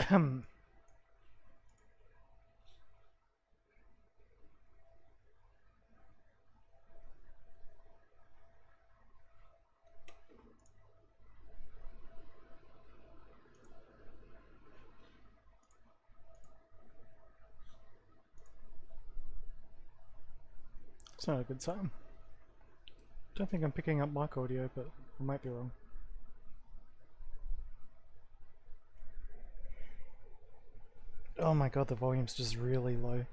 It's not a good sign. Don't think I'm picking up mic audio, but I might be wrong. Oh my god, the volume's just really low.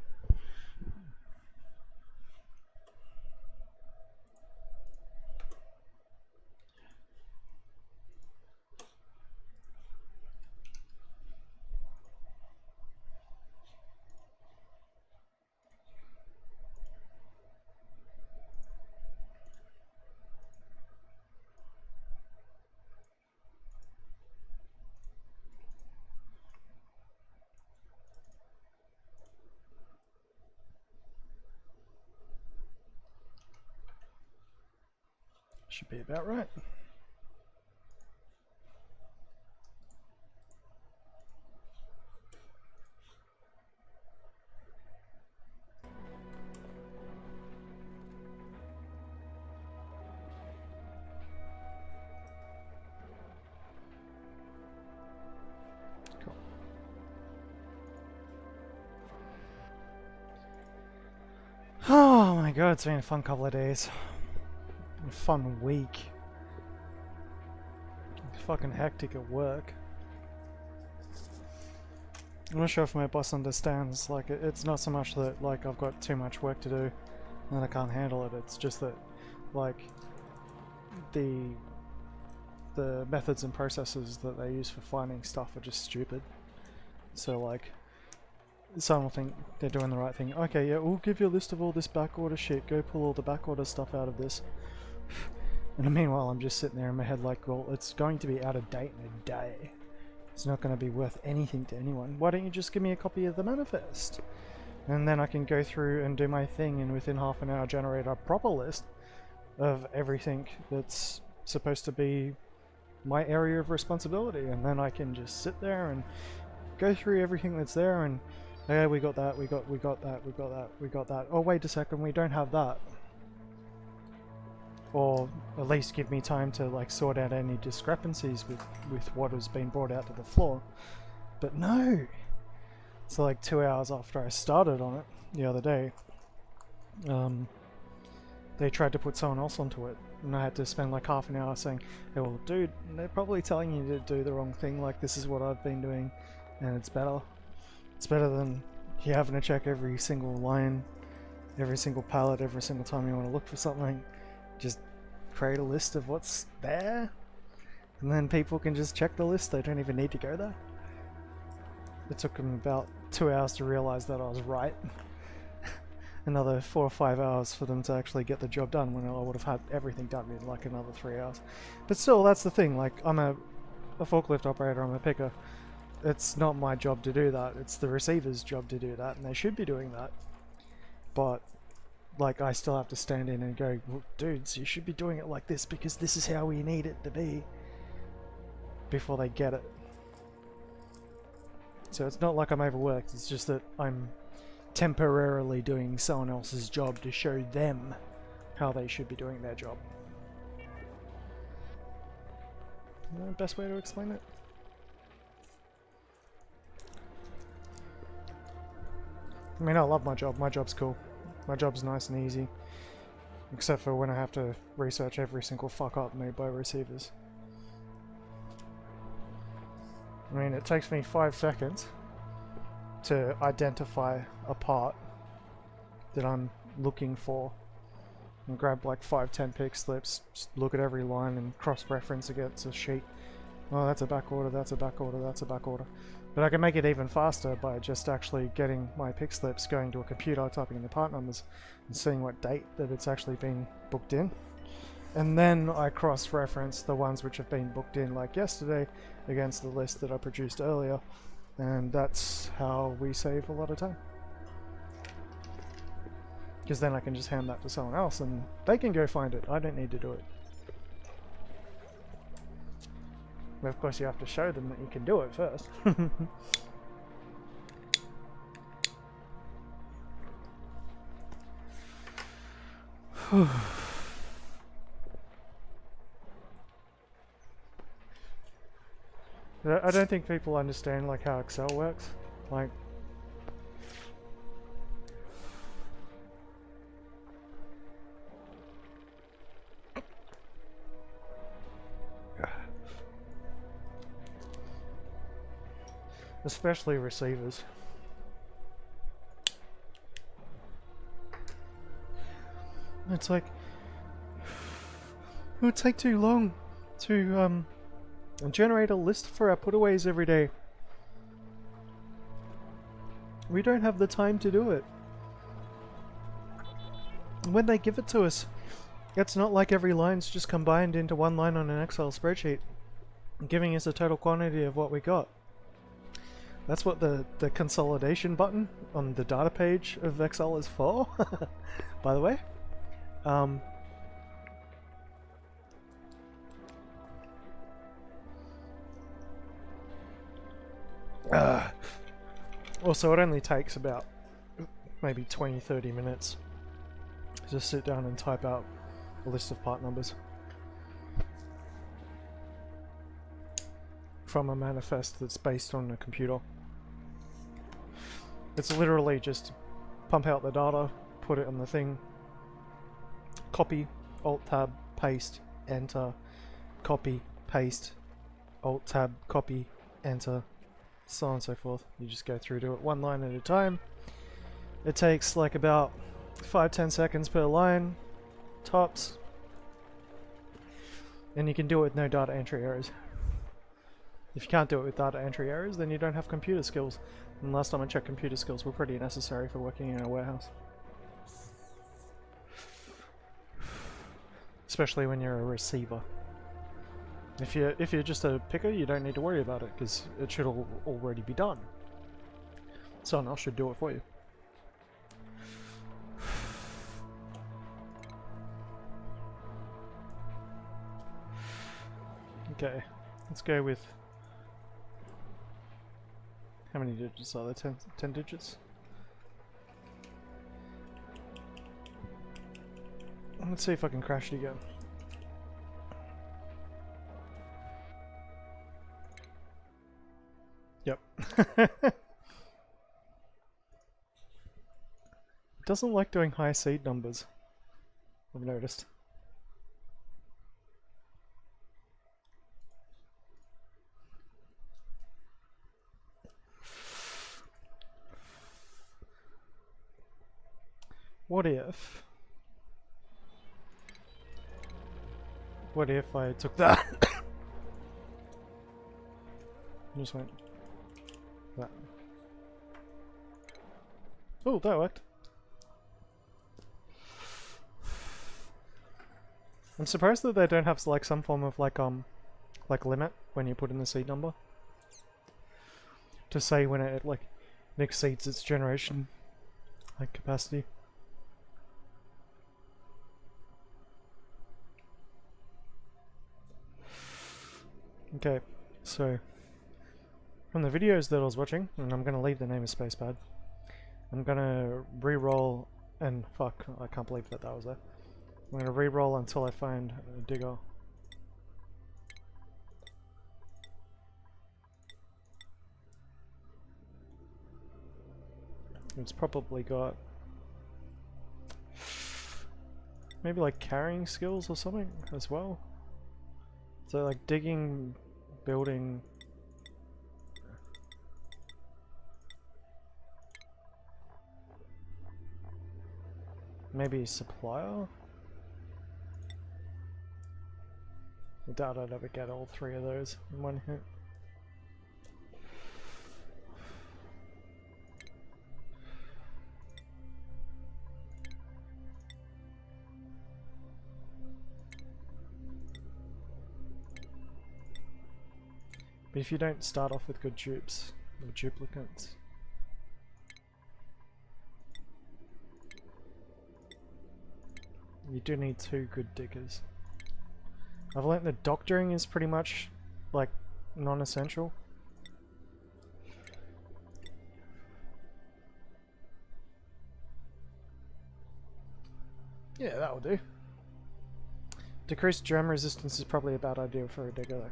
Should be about right. Cool. Oh my god, it's been a fun couple of days. A fun week. Fucking hectic at work. I'm not sure if my boss understands, like, it's not so much that, like, I've got too much work to do and I can't handle it, it's just that, like, the methods and processes that they use for finding stuff are just stupid. So, like, someone will think they're doing the right thing. Okay, yeah, we'll give you a list of all this backorder shit, go pull all the backorder stuff out of this. And meanwhile, I'm just sitting there in my head like, well, it's going to be out of date in a day. It's not going to be worth anything to anyone. Why don't you just give me a copy of the manifest? And then I can go through and do my thing and within half an hour generate a proper list of everything that's supposed to be my area of responsibility. And then I can just sit there and go through everything that's there and, yeah, we got that, we got that. Oh, wait a second, we don't have that. Or at least give me time to, like, sort out any discrepancies with what has been brought out to the floor. But no! So, like, 2 hours after I started on it the other day, they tried to put someone else onto it, and I had to spend like half an hour saying, hey, well, dude, they're probably telling you to do the wrong thing, like, this is what I've been doing, and it's better. It's better than you having to check every single line, every single palette, every single time you want to look for something. Just create a list of what's there, and then people can just check the list. They don't even need to go there. It took them about 2 hours to realize that I was right. Another 4 or 5 hours for them to actually get the job done, when I would have had everything done in like another 3 hours. But still, that's the thing, like, I'm a forklift operator, I'm a picker. It's not my job to do that, it's the receiver's job to do that, and they should be doing that. But like, I still have to stand in and go, well, dudes, you should be doing it like this because this is how we need it to be, before they get it. So it's not like I'm overworked, it's just that I'm temporarily doing someone else's job to show them how they should be doing their job. Best way to explain it? I mean, I love my job. My job's cool. My job's nice and easy. Except for when I have to research every single fuck up made by receivers. I mean, it takes me 5 seconds to identify a part that I'm looking for and grab like 5-10 pick slips, just look at every line and cross-reference against a sheet. Oh, that's a back order, that's a back order, that's a back order. But I can make it even faster by just actually getting my pick slips, going to a computer, typing in the part numbers, and seeing what date that it's actually been booked in. And then I cross-reference the ones which have been booked in like yesterday against the list that I produced earlier. And that's how we save a lot of time. Because then I can just hand that to someone else and they can go find it. I don't need to do it. But of course you have to show them that you can do it first. I don't think people understand like how Excel works. Like, especially receivers. It's like, it would take too long to generate a list for our putaways every day. We don't have the time to do it. When they give it to us, it's not like every line's just combined into one line on an Excel spreadsheet, giving us a total quantity of what we got. That's what the consolidation button on the data page of Excel is for, by the way. Also, it only takes about maybe 20-30 minutes to just sit down and type out a list of part numbers from a manifest that's based on a computer. It's literally just pump out the data, put it on the thing, copy, Alt-Tab, paste, enter, copy, paste, Alt-Tab, copy, enter, so on and so forth. You just go through to it one line at a time. It takes like about 5-10 seconds per line, tops, and you can do it with no data entry errors. If you can't do it with data entry errors, then you don't have computer skills. And last time I checked, computer skills were pretty necessary for working in a warehouse. Especially when you're a receiver. If you're just a picker, you don't need to worry about it, because it should already be done. Someone else should do it for you. Okay, let's go with... How many digits are there? 10 digits? Let's see if I can crash it again. Yep. It doesn't like doing high seed numbers, I've noticed. What if I took that? Just went that. Oh, that worked. I'm surprised that they don't have like some form of like limit when you put in the seed number to say when it like exceeds its generation like capacity. Okay, so from the videos that I was watching, and I'm gonna leave the name of Spacepad, I'm gonna re-roll, and fuck, I can't believe that was there. I'm gonna re-roll until I find a digger. It's probably got maybe like carrying skills or something as well. So like digging, building, maybe supplier? I doubt I'd ever get all three of those in one hit. But if you don't start off with good dupes, or duplicates, you do need 2 good diggers. I've learnt that doctoring is pretty much like non-essential. Yeah, that'll do. Decreased jam resistance is probably a bad idea for a digger though.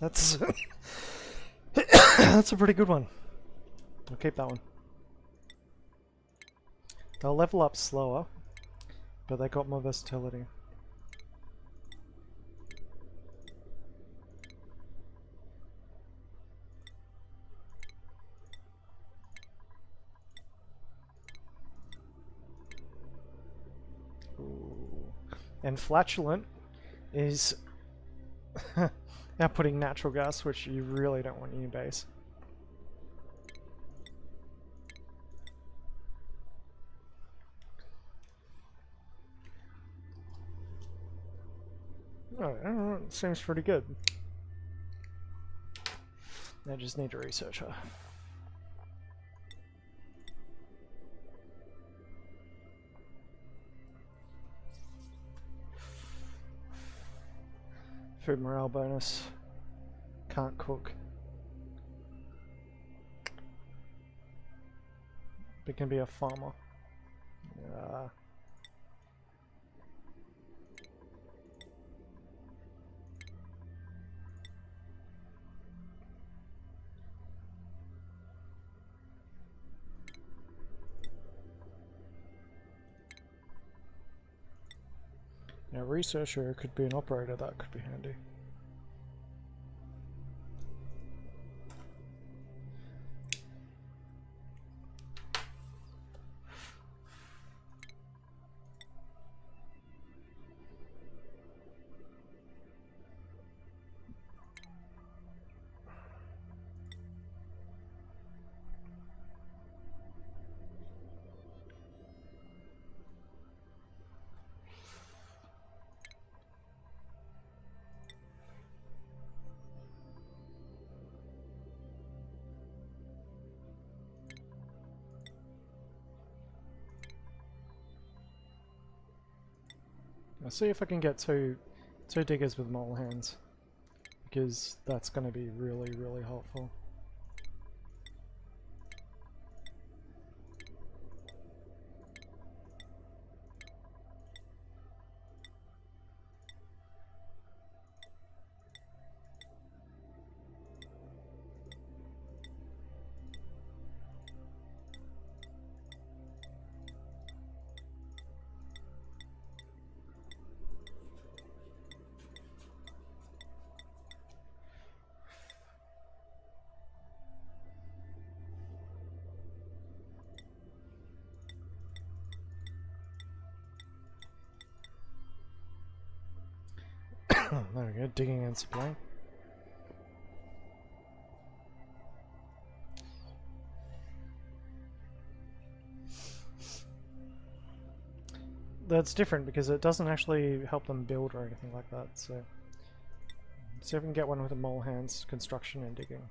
That's that's a pretty good one. I'll keep that one. They'll level up slower, but they got more versatility. Ooh. And flatulent is outputting natural gas, which you really don't want in your base. Oh, I don't know, it seems pretty good. I just need to research her. Food morale bonus. Can't cook. But can be a farmer. Now, researcher could be an operator, that could be handy. I'll see if I can get two diggers with mole hands, because that's going to be really, really helpful. There we go, digging and supplying. That's different because it doesn't actually help them build or anything like that, so see if we can get one with the mole hands, construction and digging.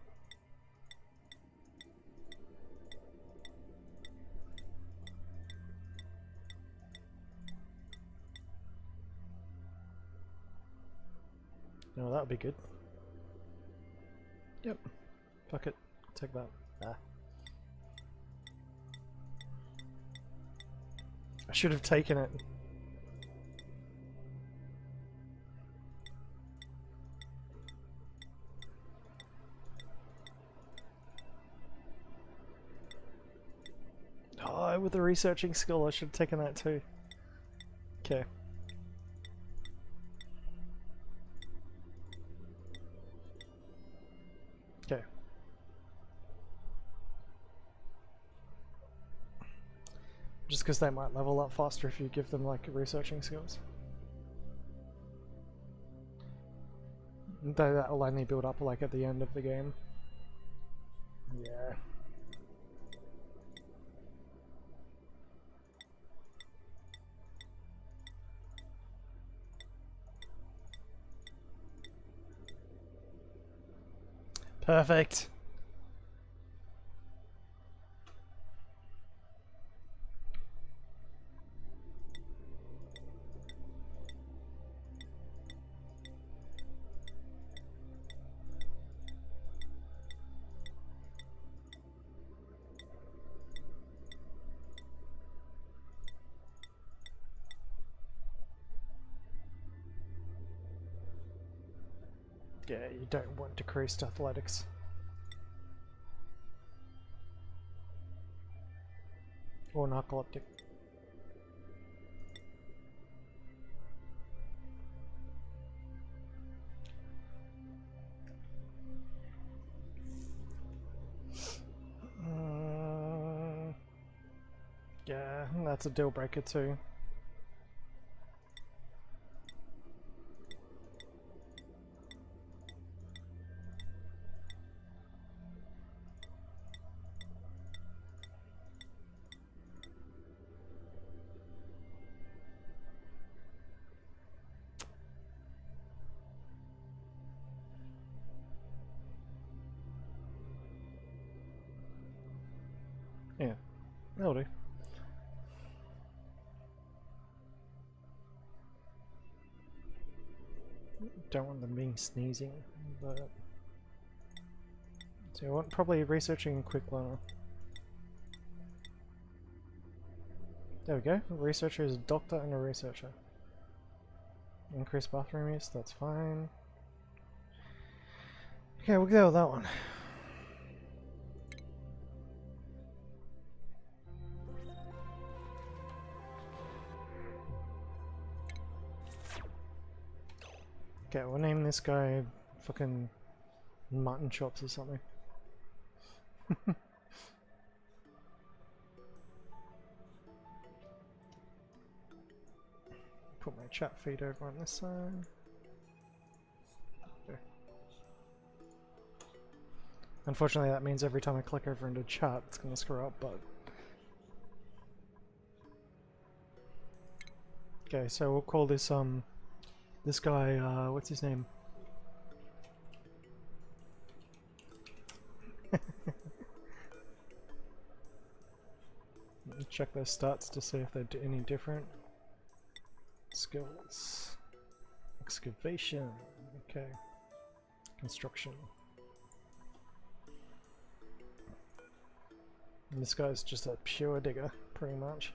No, that would be good. Yep. Fuck it. Take that. Ah. I should have taken it. Oh, with the researching skill, I should have taken that too. Okay. Okay. Just because they might level up faster if you give them like researching skills. Though that will only build up like at the end of the game. Yeah. Perfect. Yeah, you don't want decreased athletics. Or narcoleptic. Yeah, that's a deal breaker too. Yeah, that'll do. Don't want them being sneezing, but so I want probably researching quick learner. There we go. A researcher is a doctor and a researcher. Increase bathroom use, that's fine. Okay, we'll go with that one. Okay, we'll name this guy fucking mutton chops or something. Put my chat feed over on this side. Okay. Unfortunately, that means every time I click over into chat, it's gonna screw up, but... Okay, so we'll call this, this guy, what's his name? Let me check their stats to see if they're any different. Skills. Excavation. Okay. Construction. And this guy's just a pure digger, pretty much.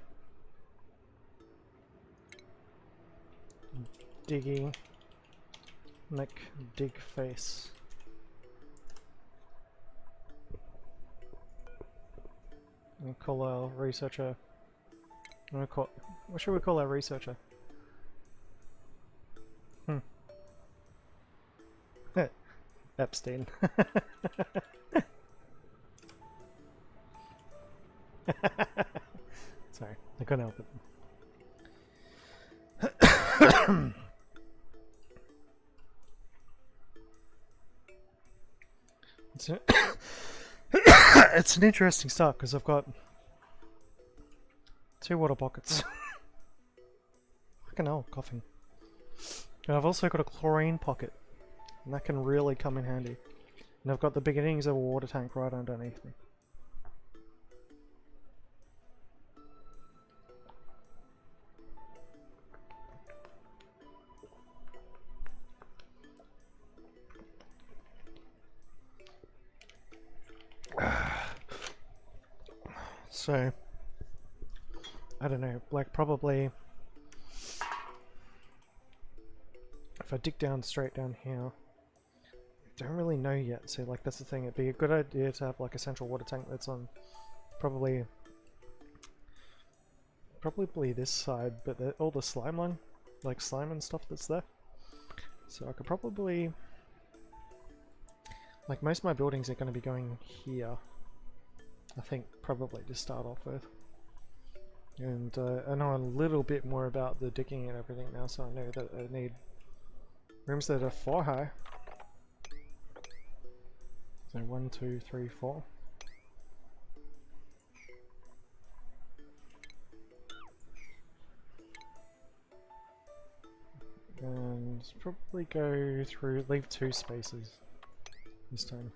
Diggy. Make dig face. And call our researcher. What should we call our researcher? Epstein. Sorry, I couldn't help it. It's an interesting start because I've got 2 water pockets. Fucking hell, coughing. And I've also got a chlorine pocket, and that can really come in handy. And I've got the beginnings of a water tank right underneath me. So, I don't know, like probably if I dig down straight down here, I don't really know yet, so like that's the thing, it'd be a good idea to have like a central water tank that's on probably this side, but all the slime line, like slime and stuff that's there. So I could probably, like most of my buildings are going to be going here, I think, probably to start off with. And I know a little bit more about the digging and everything now, so I know that I need rooms that are 4 high. So 1, 2, 3, 4. And probably go through, leave 2 spaces this time.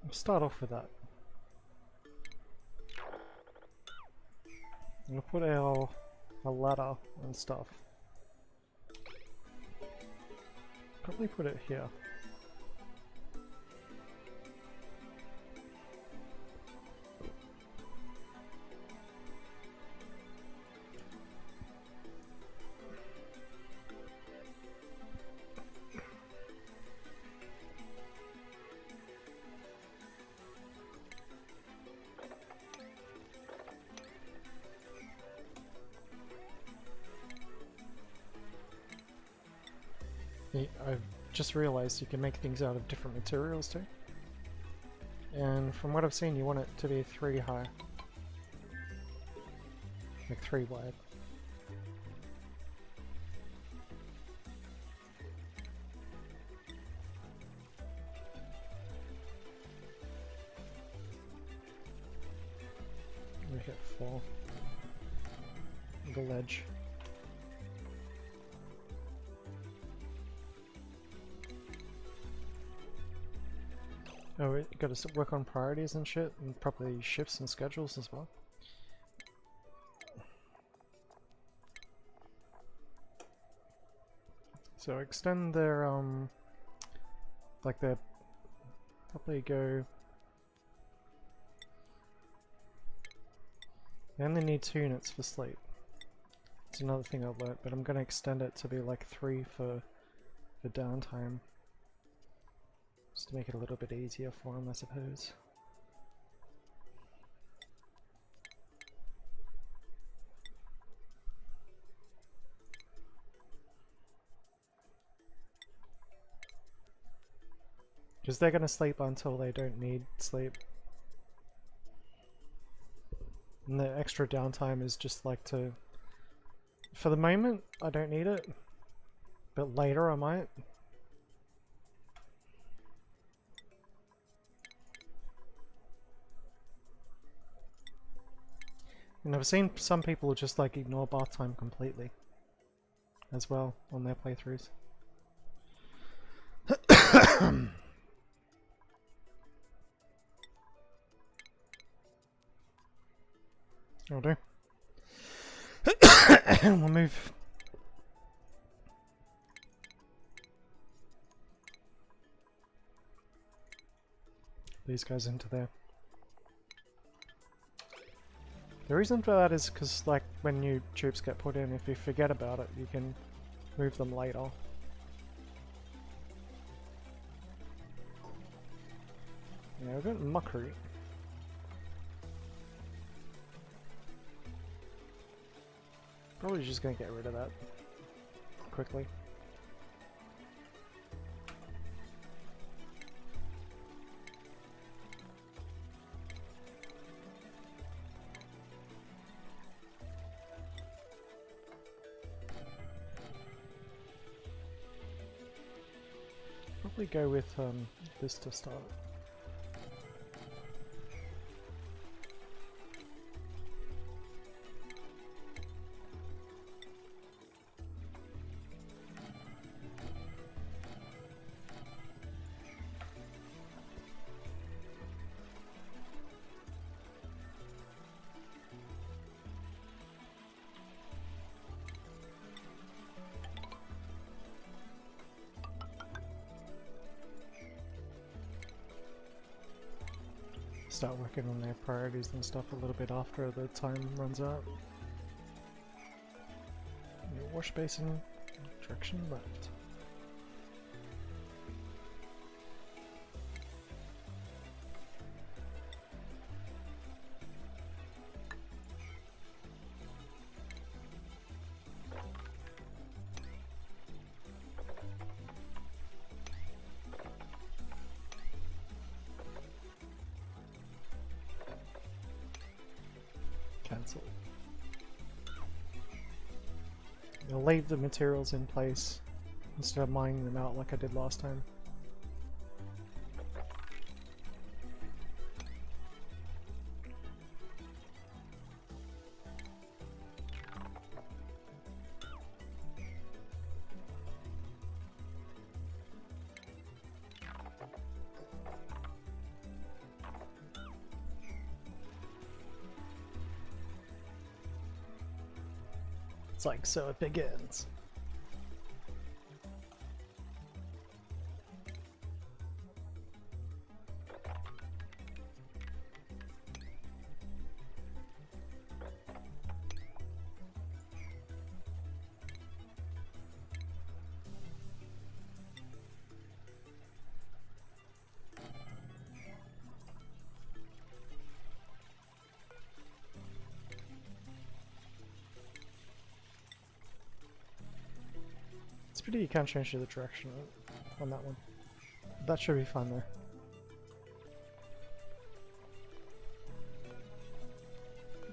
We'll start off with that. I'm gonna put our ladder and stuff. Probably put it here. I've just realized you can make things out of different materials too. And from what I've seen, you want it to be 3 high. Like 3 wide. We hit 4. The ledge. Oh, we gotta work on priorities and shit, and probably shifts and schedules as well. So extend their, like their, probably go, they only need 2 units for sleep. It's another thing I've learnt, but I'm gonna extend it to be like 3 for downtime. Just to make it a little bit easier for them, I suppose. Because they're going to sleep until they don't need sleep. And the extra downtime is just like to... For the moment, I don't need it. But later I might. And I've seen some people just like ignore bath time completely as well on their playthroughs. I'll do. We'll move these guys into there. The reason for that is because, like, when new troops get put in, if you forget about it, you can move them later. Yeah, we've got Muckroot. Probably just gonna get rid of that quickly. Probably go with this to start. Start working on their priorities and stuff a little bit after the time runs out. Your wash basin, direction left. Cancel. I'll leave the materials in place instead of mining them out like I did last time. It's like, so it begins. It's pretty, you can't change the direction on that one. That should be fun though.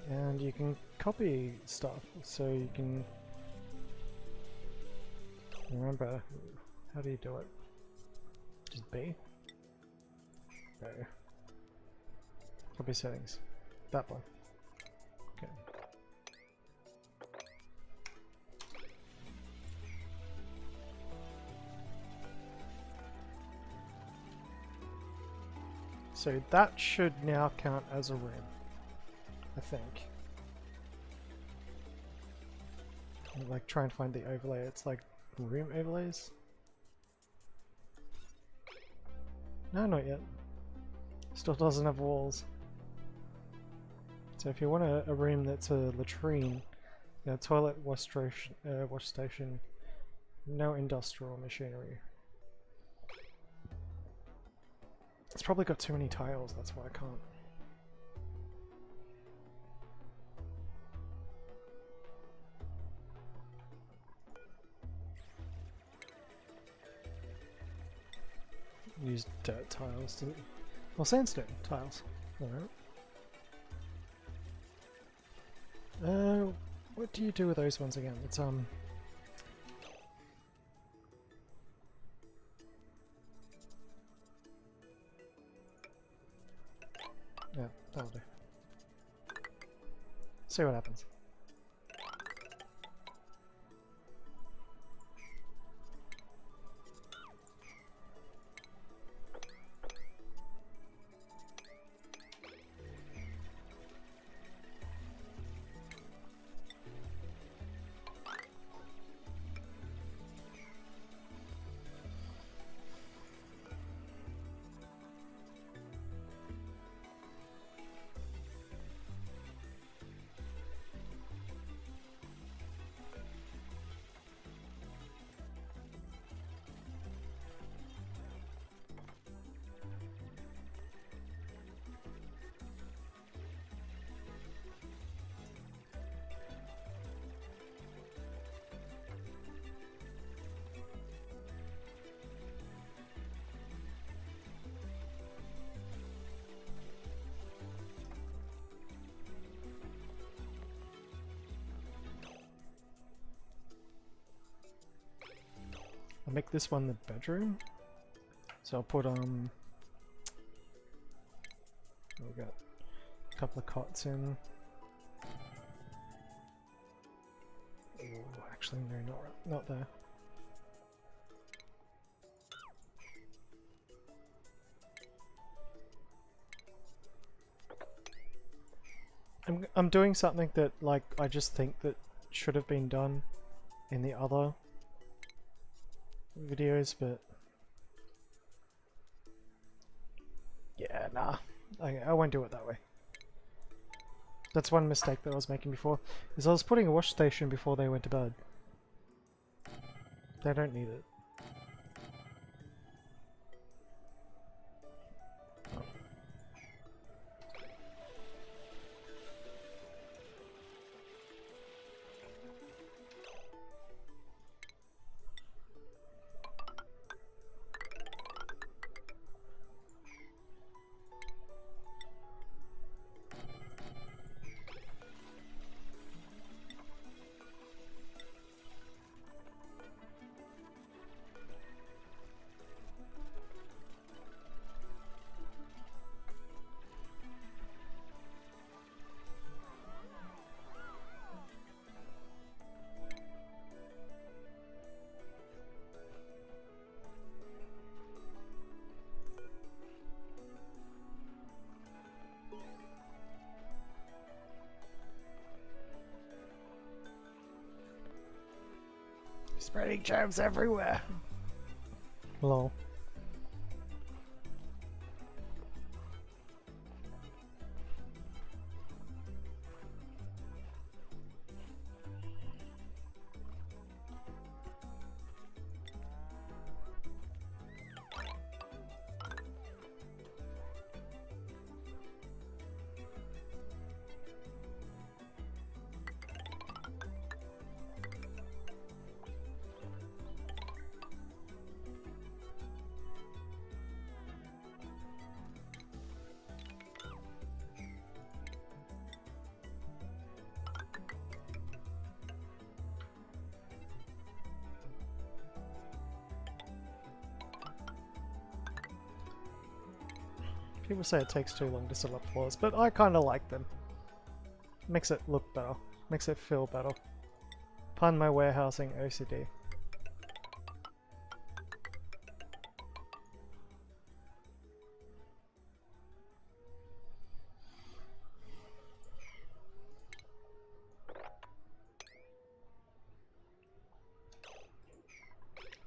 And you can copy stuff, so you can remember, how do you do it? Just B? No. Copy settings. That one. Okay. So that should now count as a room, I think. I'm like trying to find the overlay, it's like room overlays? No, not yet. Still doesn't have walls. So if you want a room that's a latrine, toilet, wash station, no industrial machinery. It's probably got too many tiles, that's why I can't. Use dirt tiles to... Well, sandstone tiles. Alright. What do you do with those ones again? It's yeah, that'll do. See what happens. I'll make this one the bedroom. So I'll put we've got a couple of cots in. Ooh, actually no, not there. I'm doing something that like I just think that should have been done in the other videos, but yeah, nah, I won't do it that way. That's one mistake that I was making before, is I was putting a wash station before they went to bed. They don't need it. Spreading germs everywhere. Lol. People say it takes too long to set up floors, but I kind of like them. Makes it look better. Makes it feel better. Pardon my warehousing OCD.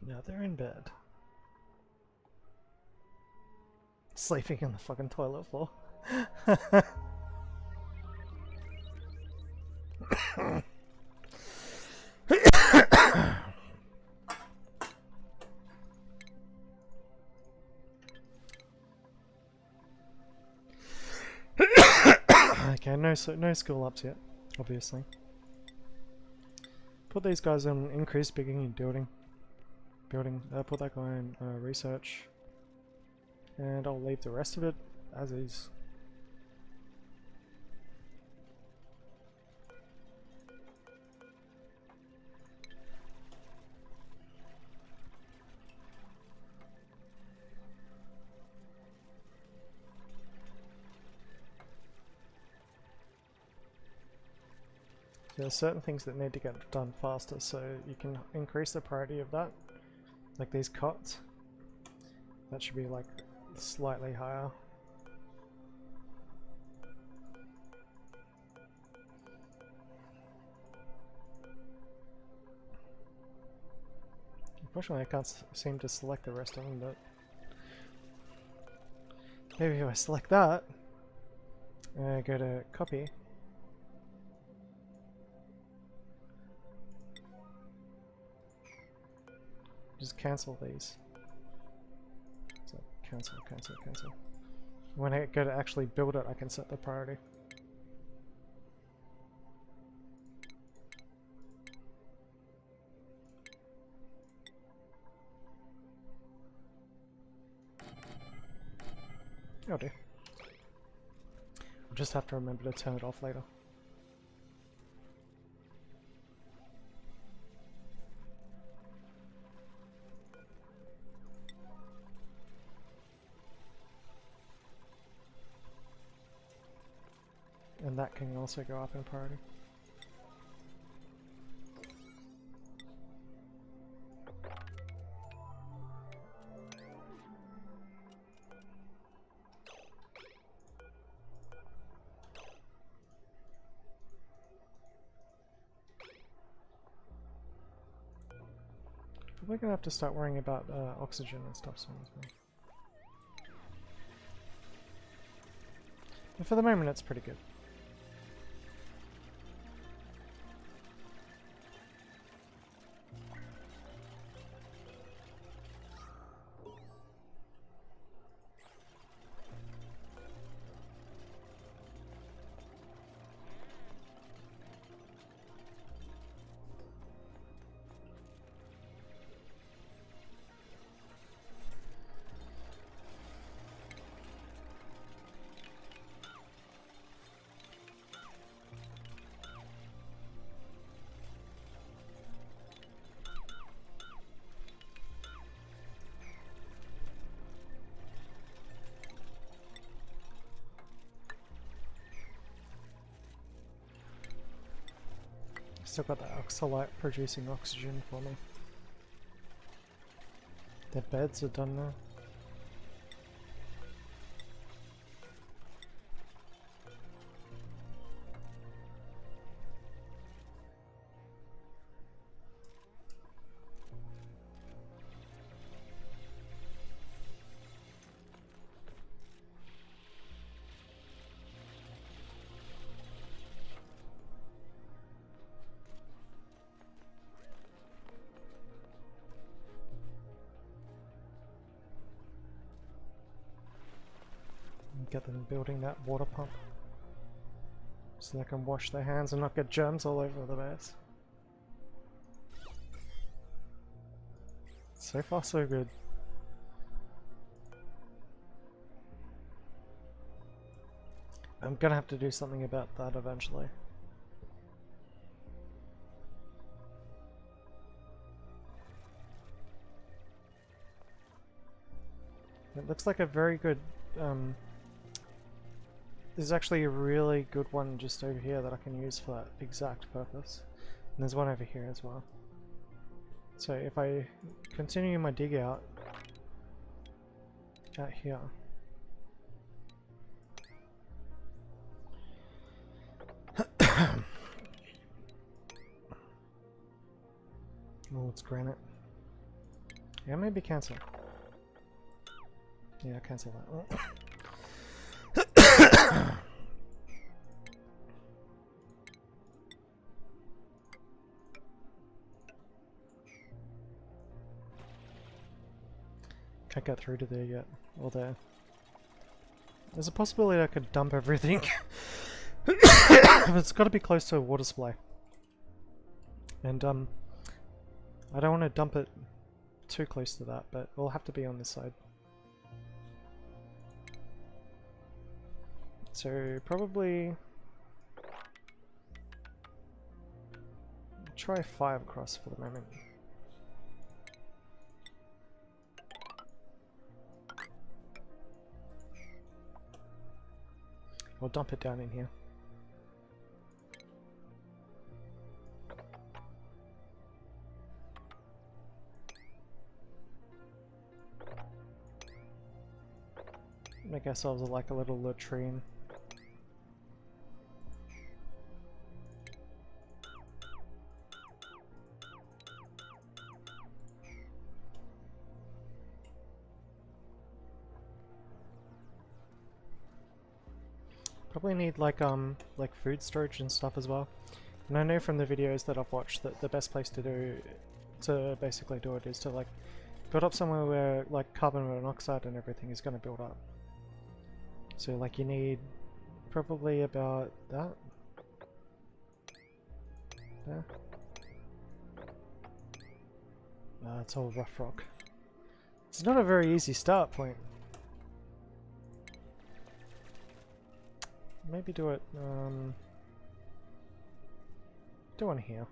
Now they're in bed. Sleeping in the fucking toilet floor. Okay, no school ups yet, obviously. Put these guys on increased beginning building. Put that guy in research. And I'll leave the rest of it as is. There are certain things that need to get done faster, so you can increase the priority of that. Like these cots. That should be like slightly higher. Unfortunately, I can't seem to select the rest of them, but maybe if I select that, go to copy. Just cancel these. So cancel. When I go to actually build it, I can set the priority. Oh dear. I'll just have to remember to turn it off later. And that can also go up in priority. We're gonna have to start worrying about oxygen and stuff soon as well. But for the moment, it's pretty good. Still got the oxalite producing oxygen for me. Their beds are done now. get them building that water pump so they can wash their hands and not get germs all over the base. So far so good. I'm gonna have to do something about that eventually. It looks like a very good, there's actually a really good one just over here that I can use for that exact purpose. And there's one over here as well. So if I continue my dig out here. Oh, it's granite. Yeah, maybe cancel. Yeah, cancel that. Can't get through to there yet. Or there. There's a possibility I could dump everything. It's got to be close to a water supply. And I don't want to dump it too close to that, but it'll have to be on this side. So probably try 5 across for the moment. I'll dump it down in here. Make ourselves like a little latrine. Probably need like food storage and stuff as well. And I know from the videos that I've watched that the best place to basically do it is to like build up somewhere where like carbon monoxide and everything is going to build up. So like you need probably about that. There. It's all rough rock. It's not a very easy start point. Maybe do it, do one here.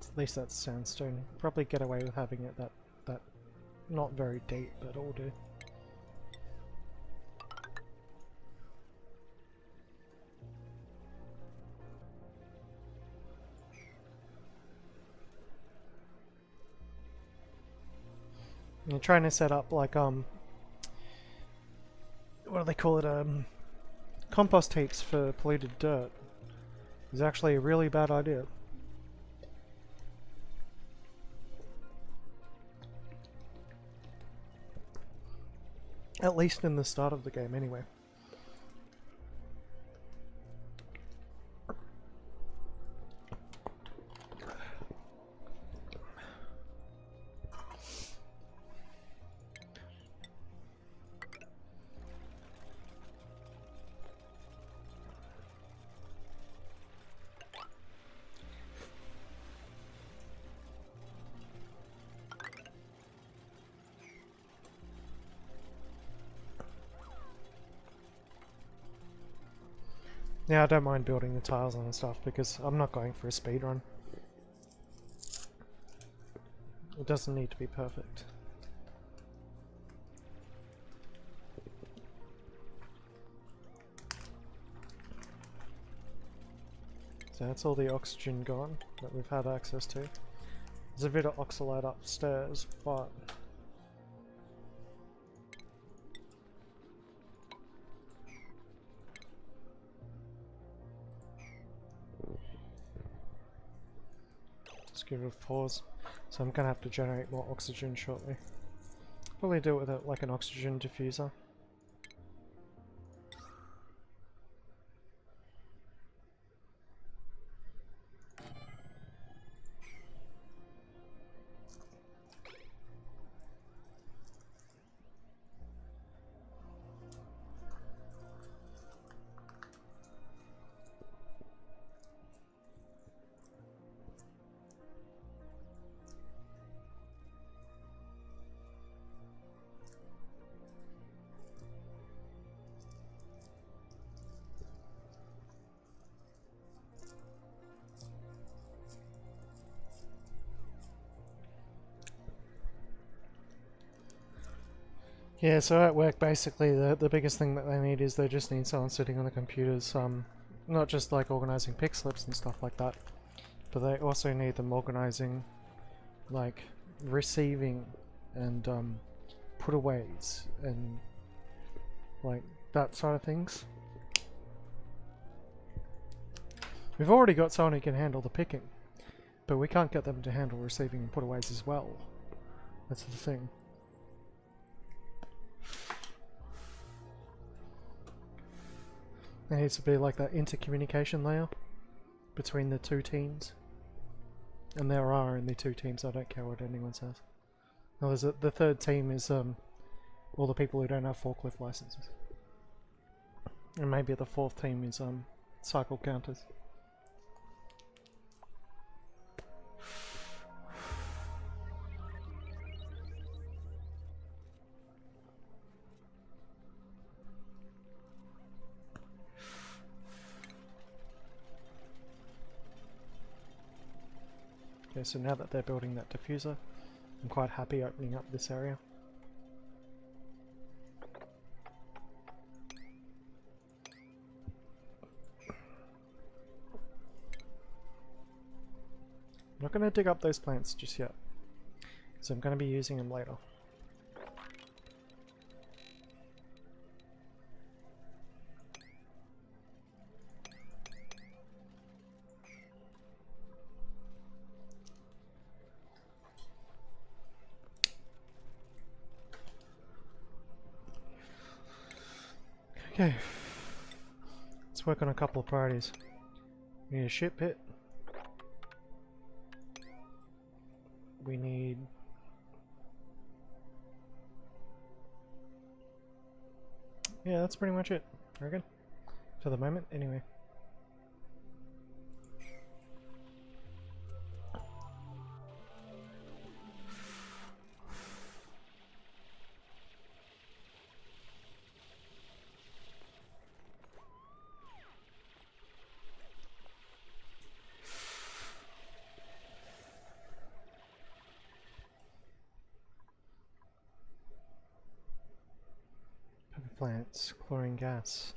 At least that's sandstone. Probably get away with having it that not very deep, but it'll do. You're trying to set up like what do they call it? Compost heaps for polluted dirt is actually a really bad idea. At least in the start of the game, anyway. Yeah, I don't mind building the tiles on and stuff because I'm not going for a speed run. It doesn't need to be perfect. So that's all the oxygen gone that we've had access to. There's a bit of oxalate upstairs, but let's give it a pause. So I'm gonna have to generate more oxygen shortly. Probably do it with like an oxygen diffuser. Yeah, so at work basically the biggest thing that they need is they just need someone sitting on the computers, not just like organising pick slips and stuff like that, but they also need them organising like receiving and putaways and like that sort of things. We've already got someone who can handle the picking, but we can't get them to handle receiving and putaways as well. That's the thing. There needs to be like that intercommunication layer between the two teams. And there are only two teams, I don't care what anyone says. Now there's the third team is all the people who don't have forklift licenses. And maybe the fourth team is cycle counters. Okay, so now that they're building that diffuser, I'm quite happy opening up this area. I'm not going to dig up those plants just yet, because I'm going to be using them later. Okay, let's work on a couple of priorities. We need a ship pit. We need... yeah, that's pretty much it, I reckon. For the moment, anyway. Plants, chlorine gas.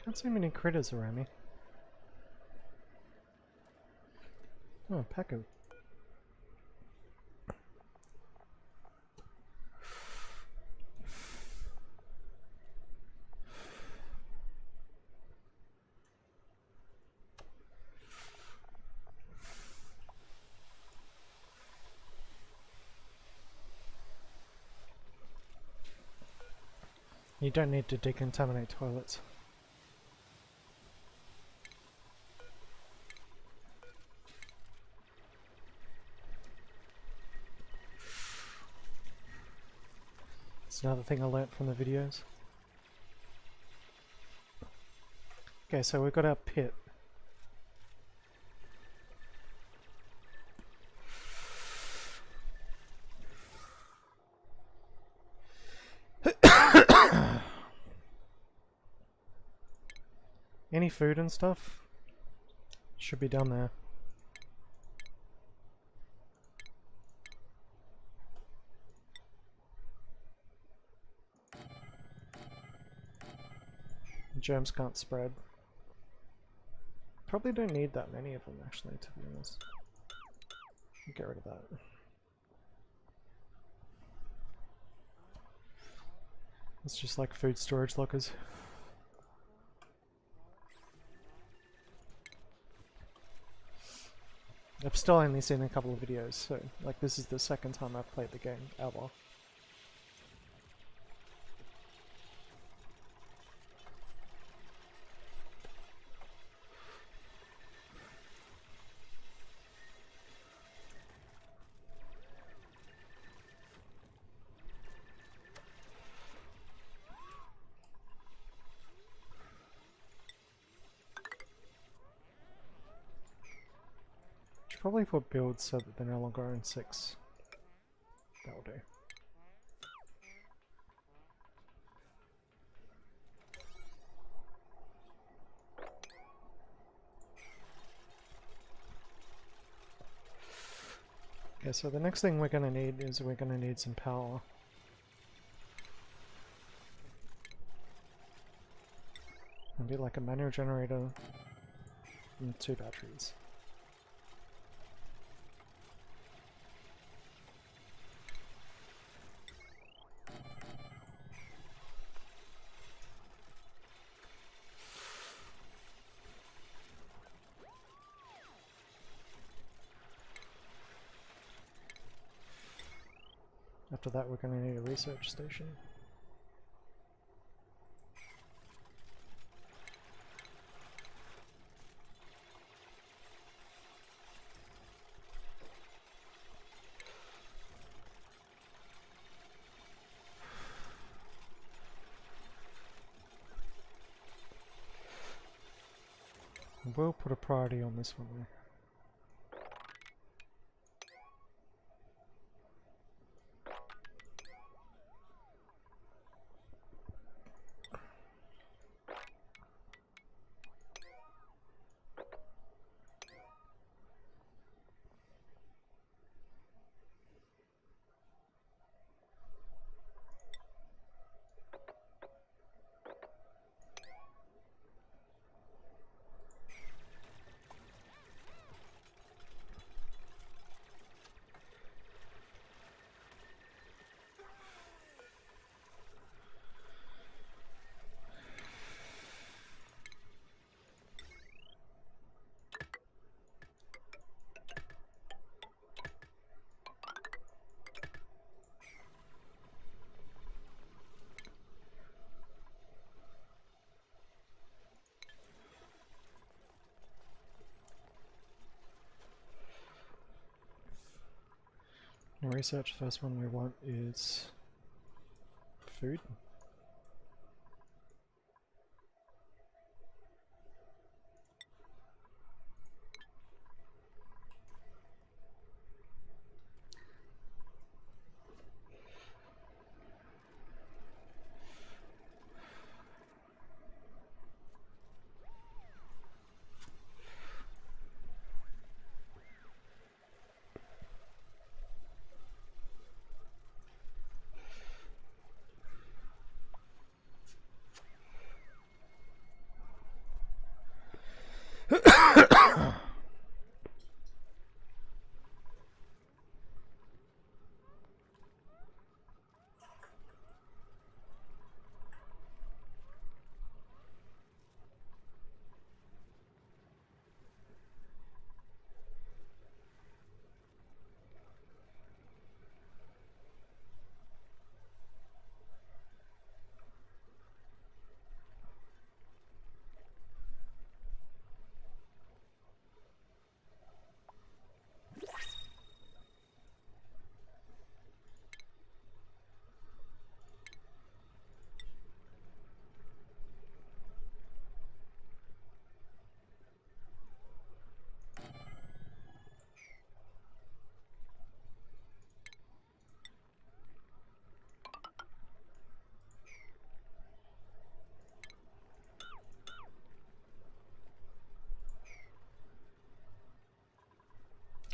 Can't see many critters around me. Oh, Paco. You don't need to decontaminate toilets. That's another thing I learnt from the videos. Okay, so we've got our pit. Any food and stuff should be down there. Germs can't spread. Probably don't need that many of them actually, to be honest. Get rid of that. It's just like food storage lockers. I've still only seen a couple of videos, so like this is the second time I've played the game ever. Should probably put builds so that they're no longer own 6. That'll do. Okay, so the next thing we're going to need is we're going to need some power. Maybe like a manual generator and 2 batteries. After that we're going to need a research station. We'll put a priority on this one though. Research, the first one we want is food.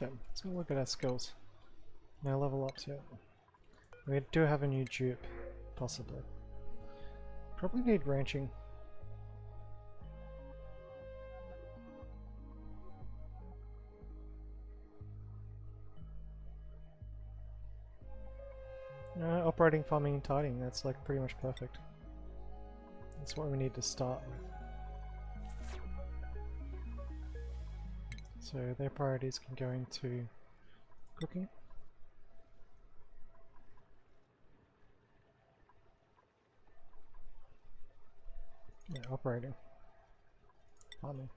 Okay, let's go look at our skills. No level ups yet. We do have a new dupe, possibly. Probably need ranching. Operating, farming, and tidying, that's like pretty much perfect. That's what we need to start with. So their priorities can go into cooking. Yeah, operating. Farming.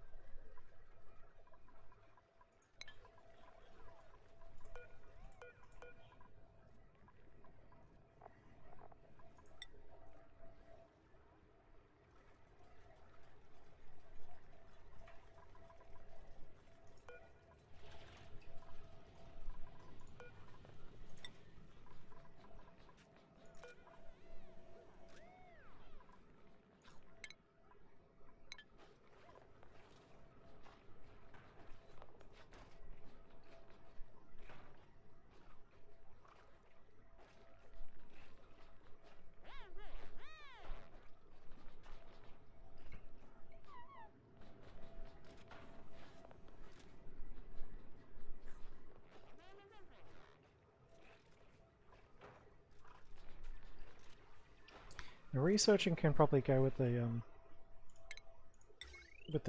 Now, researching can probably go with the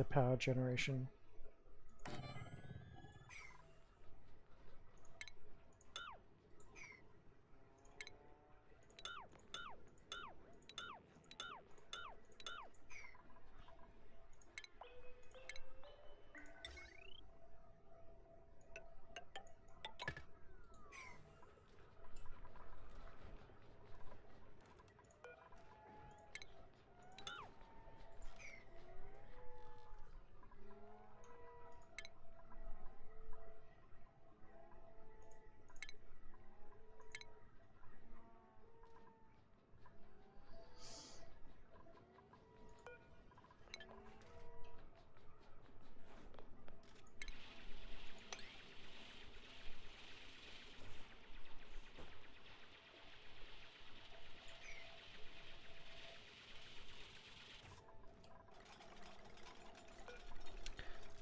power generation.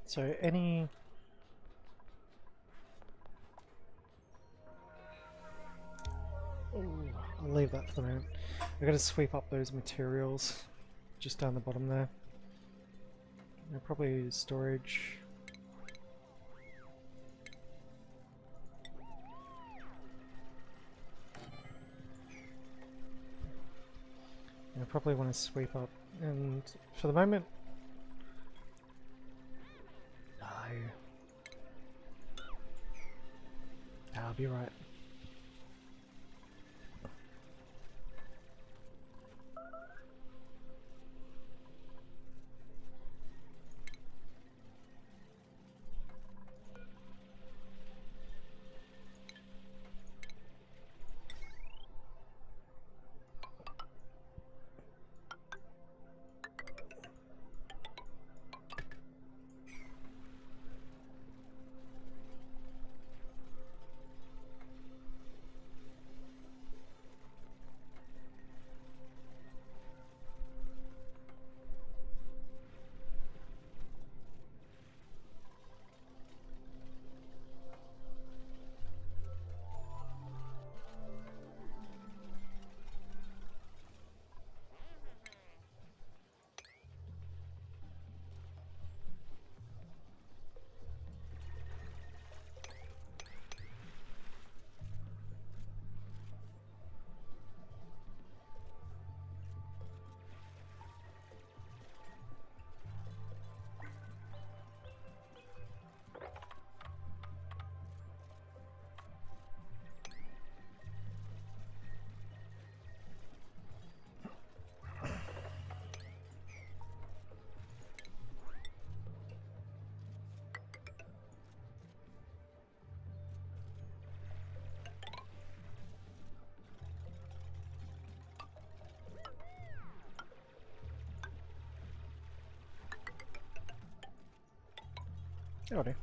So any... Ooh, I'll leave that for the moment. I've got to sweep up those materials just down the bottom there. Probably storage. I probably want to sweep up, and for the moment... No. I'll be right. Howdy.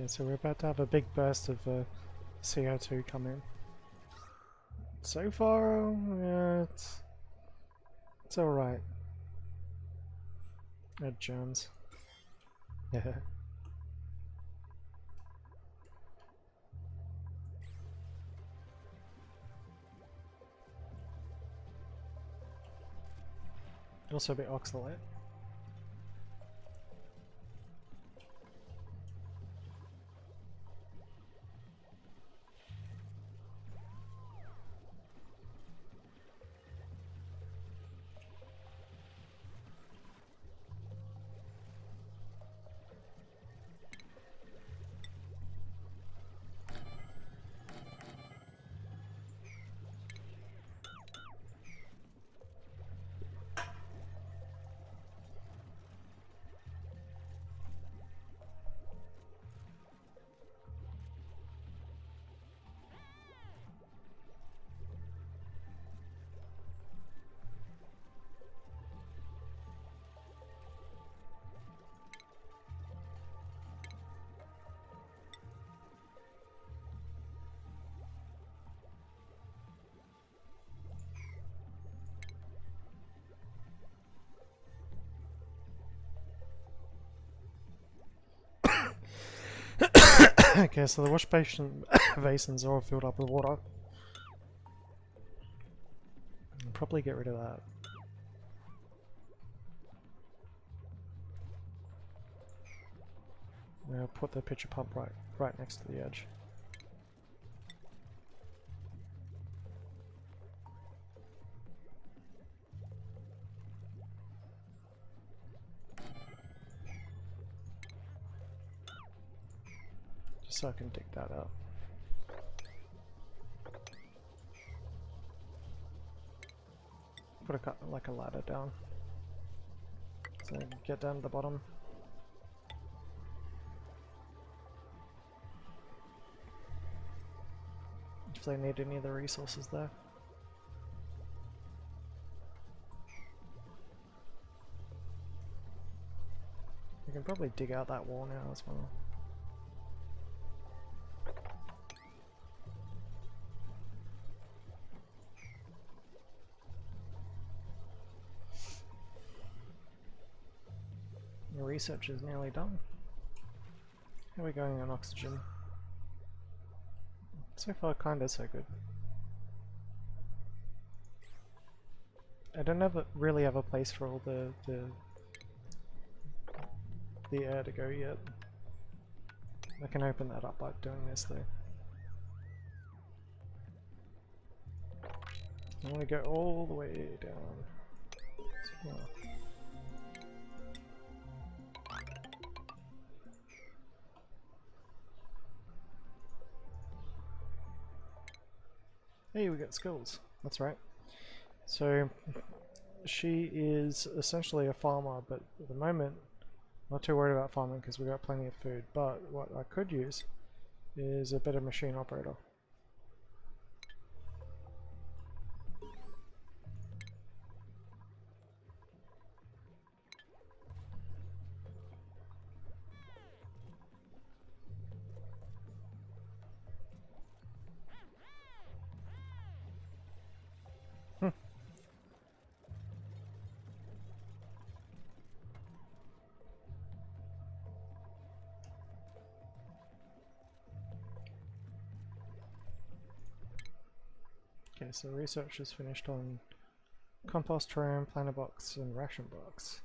Okay, so we're about to have a big burst of CO2 come in. So far, yeah, it's alright. Germs. Yeah. Also a bit oxalate. Okay, so the wash basin basins are all filled up with water. I'll probably get rid of that. I'll put the pitcher pump right next to the edge. Just so I can dig that up. Put like a ladder down, so I can get down to the bottom. If they need any of the resources there. We can probably dig out that wall now as well. The research is nearly done. How are we going on oxygen? So far, kinda so good. I don't really have a place for all the air to go yet. I can open that up by doing this though. I want to go all the way down. So, hey, we got skills. That's right. So she is essentially a farmer, but at the moment not too worried about farming because we got plenty of food. But what I could use is a better machine operator. Okay, so research is finished on compost room, planter box, and ration box.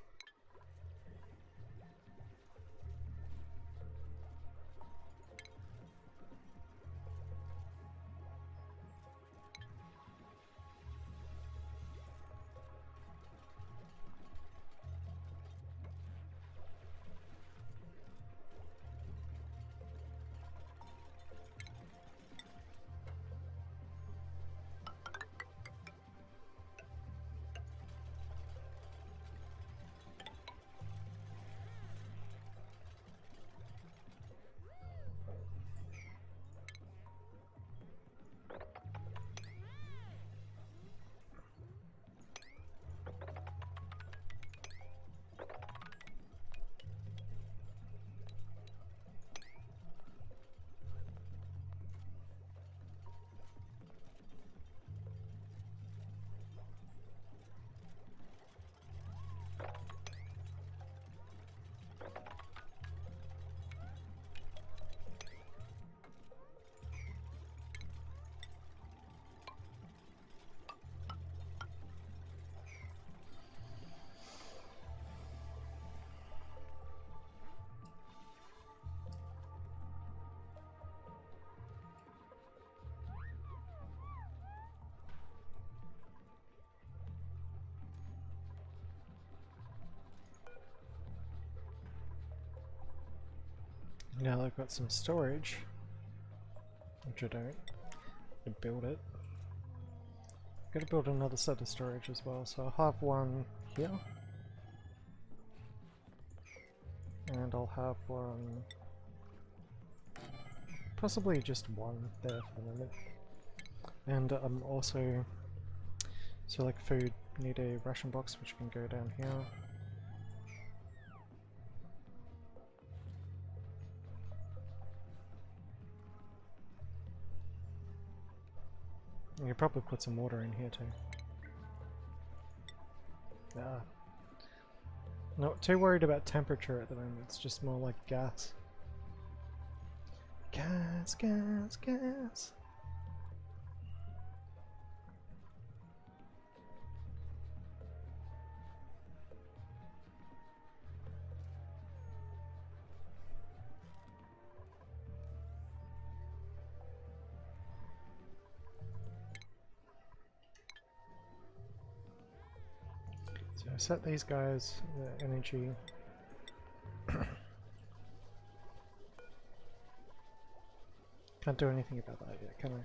Now I've got some storage, which I don't. I build it. Gotta build another set of storage as well, so I'll have one here. And I'll have one... possibly just one there for the moment. And also... so like food, need a ration box which can go down here. You could probably put some water in here too. Ah. Not too worried about temperature at the moment, it's just more like gas. Gas, gas, gas. So I set these guys the energy. Can't do anything about that yet, can I?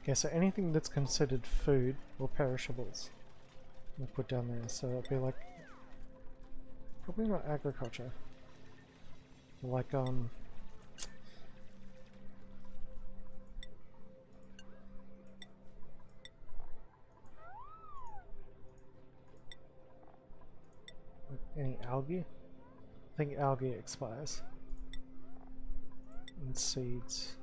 Okay, so anything that's considered food or perishables we'll put down there, so it'll be like probably not agriculture. Like any algae? I think algae expires. And seeds.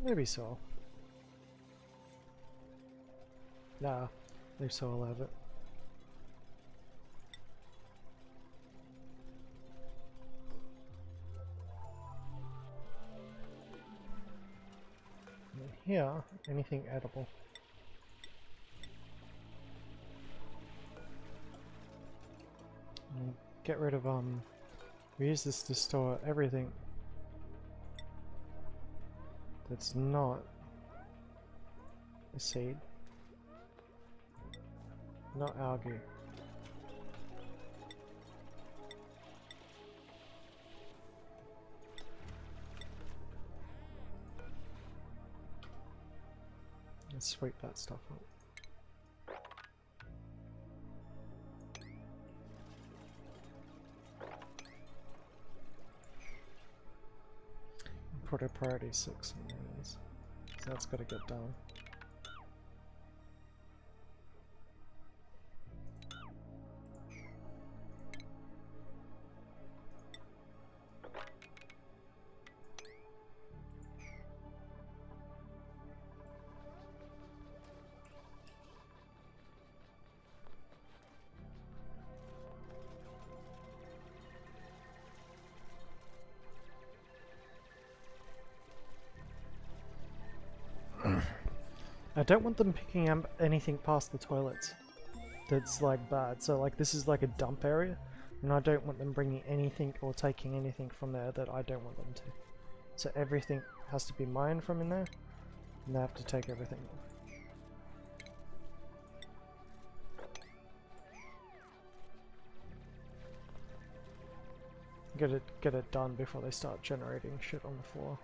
Maybe so. Nah, leave so I'll have it. And here, anything edible. And get rid of we use this to store everything that's not a seed, not algae. Let's sweep that stuff up. Put a priority 6 on these, so that's got to get done. I don't want them picking up anything past the toilets that's like bad. So like this is like a dump area, and I don't want them bringing anything or taking anything from there that I don't want them to. So everything has to be mined from in there, and they have to take everything. Get it done before they start generating shit on the floor.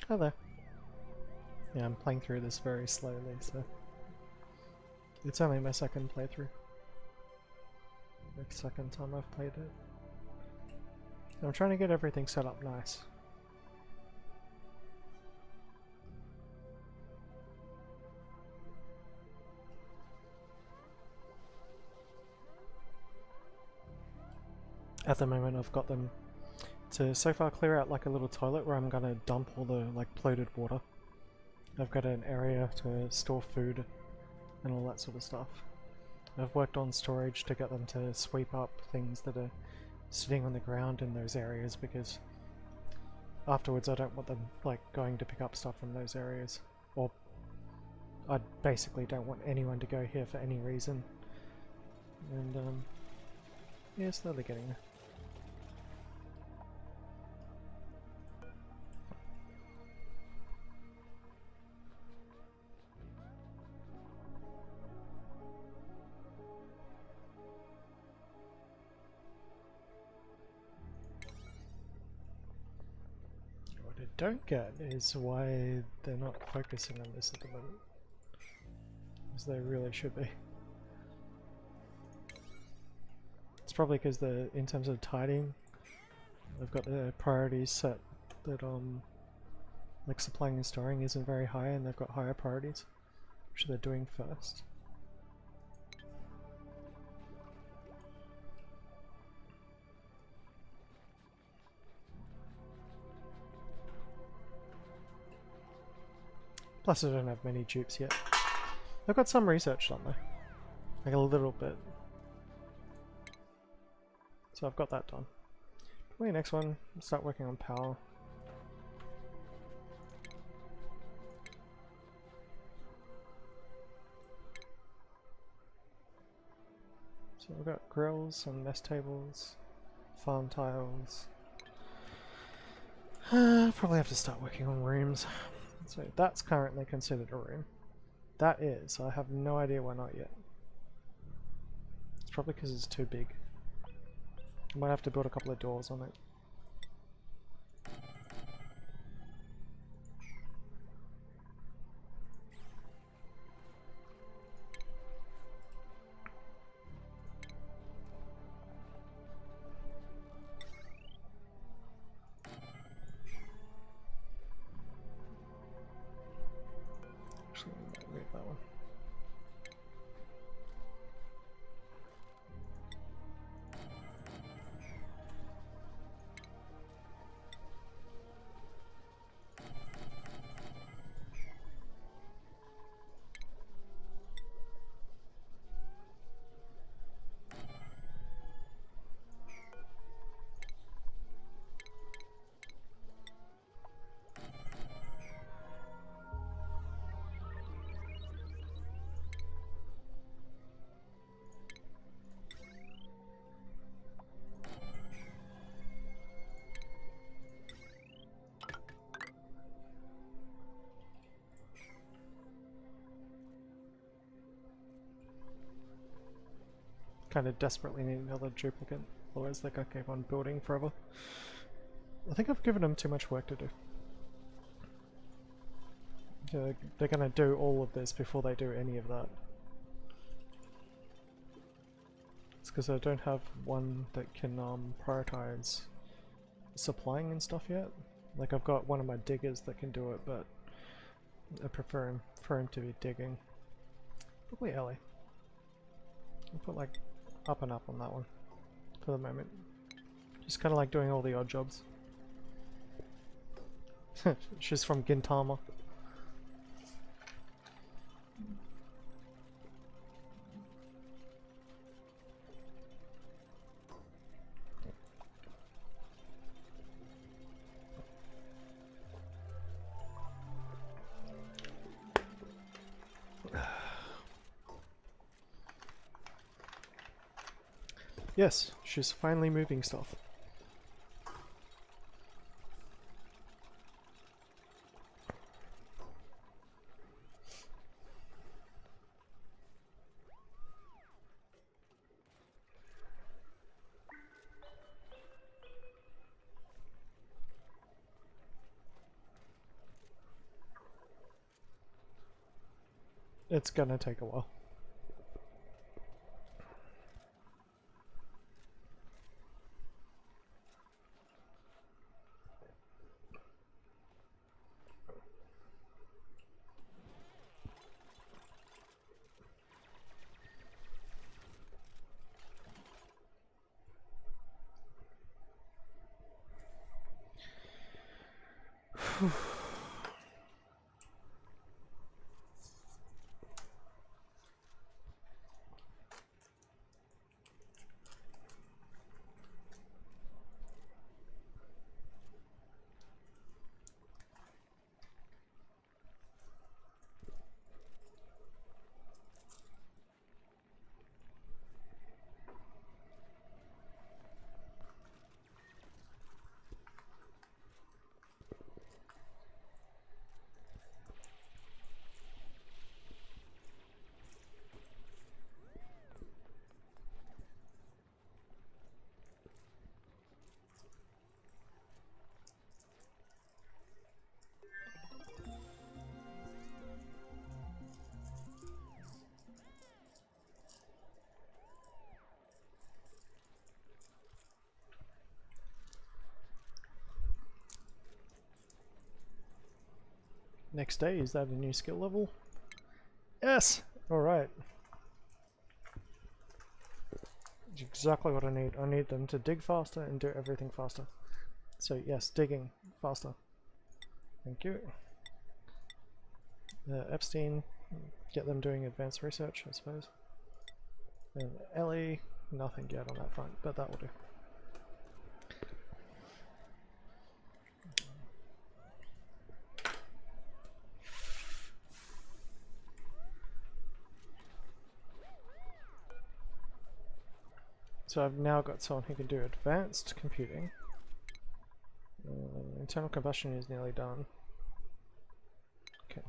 Hi there. Yeah, I'm playing through this very slowly, so it's only my second playthrough. Like second time I've played it. I'm trying to get everything set up nice. At the moment I've got them to so far clear out like a little toilet where I'm gonna dump all the like polluted water. I've got an area to store food and all that sort of stuff. I've worked on storage to get them to sweep up things that are sitting on the ground in those areas, because afterwards I don't want them like going to pick up stuff from those areas, or I basically don't want anyone to go here for any reason. And yeah, slowly getting there. What I don't get is why they're not focusing on this at the moment, as they really should be. It's probably because in terms of tidying, they've got their priorities set that like supplying and storing isn't very high, and they've got higher priorities, which they're doing first. Plus I don't have many dupes yet. I've got some research done though, like a little bit. So I've got that done. Probably next one, start working on power. So we've got grills and mess tables, farm tiles. Probably have to start working on rooms. So that's currently considered a room. That is, I have no idea why not yet. It's probably because it's too big. I might have to build a couple of doors on it. Actually, I might move that one. Kind of desperately need another duplicate, otherwise they could keep on building forever. I think I've given them too much work to do. They're gonna do all of this before they do any of that. It's because I don't have one that can prioritize supplying and stuff yet. Like I've got one of my diggers that can do it, but I prefer him for him to be digging. Probably Ellie. I'll put like up and up on that one for the moment. Just kind of like doing all the odd jobs. She's from Gintama. Yes, she's finally moving stuff. it's gonna take a while. Next day, is that a new skill level? Yes! Alright. Exactly what I need. I need them to dig faster and do everything faster. So yes, digging faster. Thank you. Epstein, get them doing advanced research, I suppose. And Ellie, nothing yet on that front, but that will do. So I've now got someone who can do advanced computing. Internal combustion is nearly done. Okay.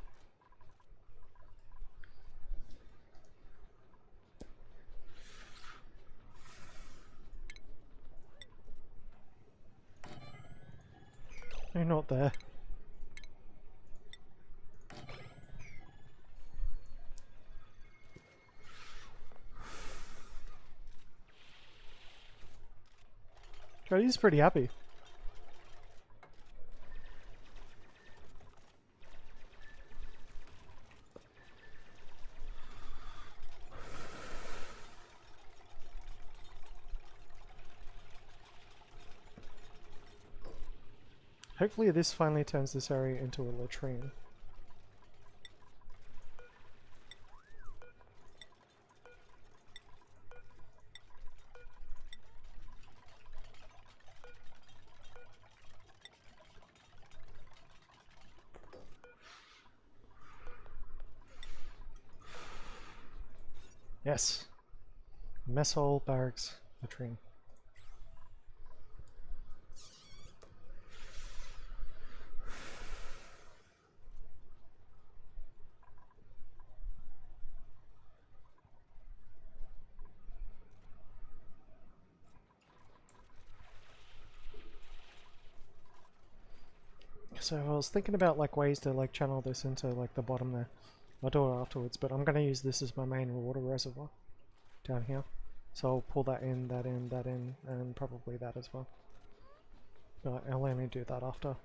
You're not there. Cody's pretty happy. Hopefully this finally turns this area into a latrine. Yes. Mess hall, barracks, latrine. So I was thinking about like ways to like channel this into like the bottom there. I'll do it afterwards, but I'm gonna use this as my main water reservoir down here. So I'll pull that in, that in, that in, and probably that as well. But I'll only do that after.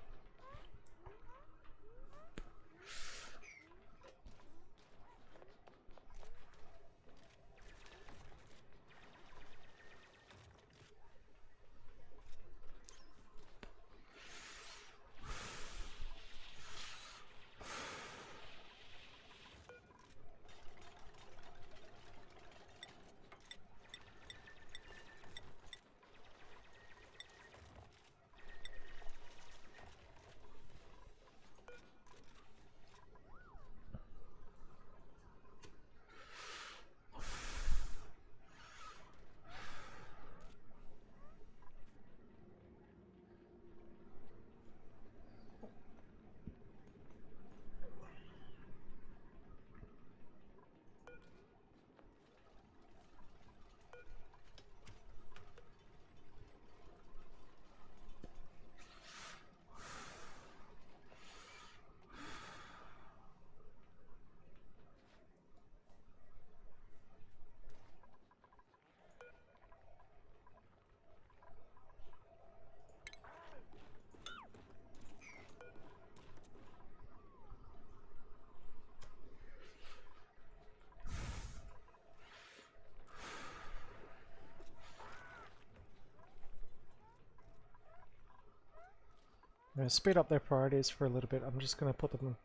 going to speed up their priorities for a little bit. I'm just going to put them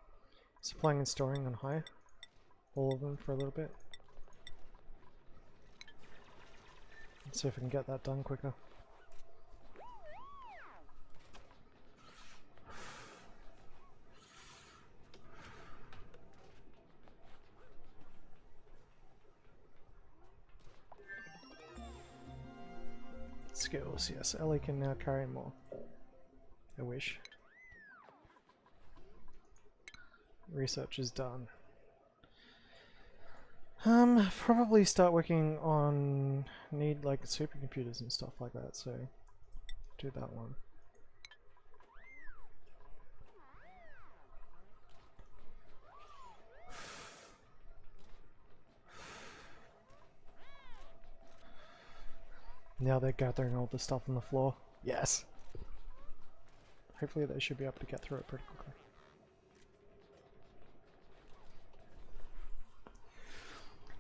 supplying and storing on high. All of them for a little bit. Let's see if I can get that done quicker. Skills, yes. Ellie can now carry more. I wish. Research is done. Probably start working on need like supercomputers and stuff like that, so do that one. Now they're gathering all the stuff on the floor. Yes! Hopefully they should be able to get through it pretty quickly.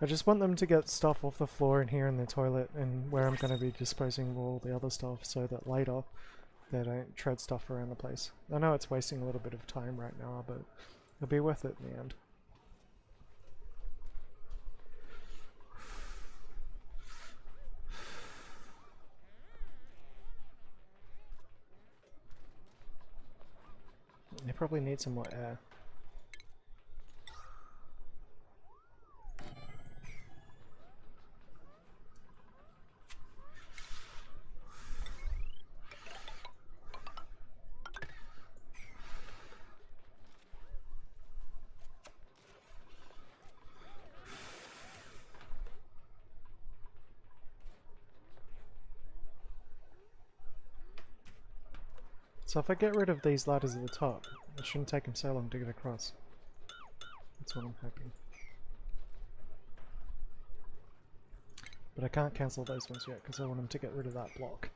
I just want them to get stuff off the floor in here in the toilet and where I'm going to be disposing of all the other stuff so that later they don't tread stuff around the place. I know it's wasting a little bit of time right now, but it'll be worth it in the end. They probably need some more air. So if I get rid of these ladders at the top, it shouldn't take them so long to get across. That's what I'm hoping. But I can't cancel those ones yet because I want them to get rid of that block.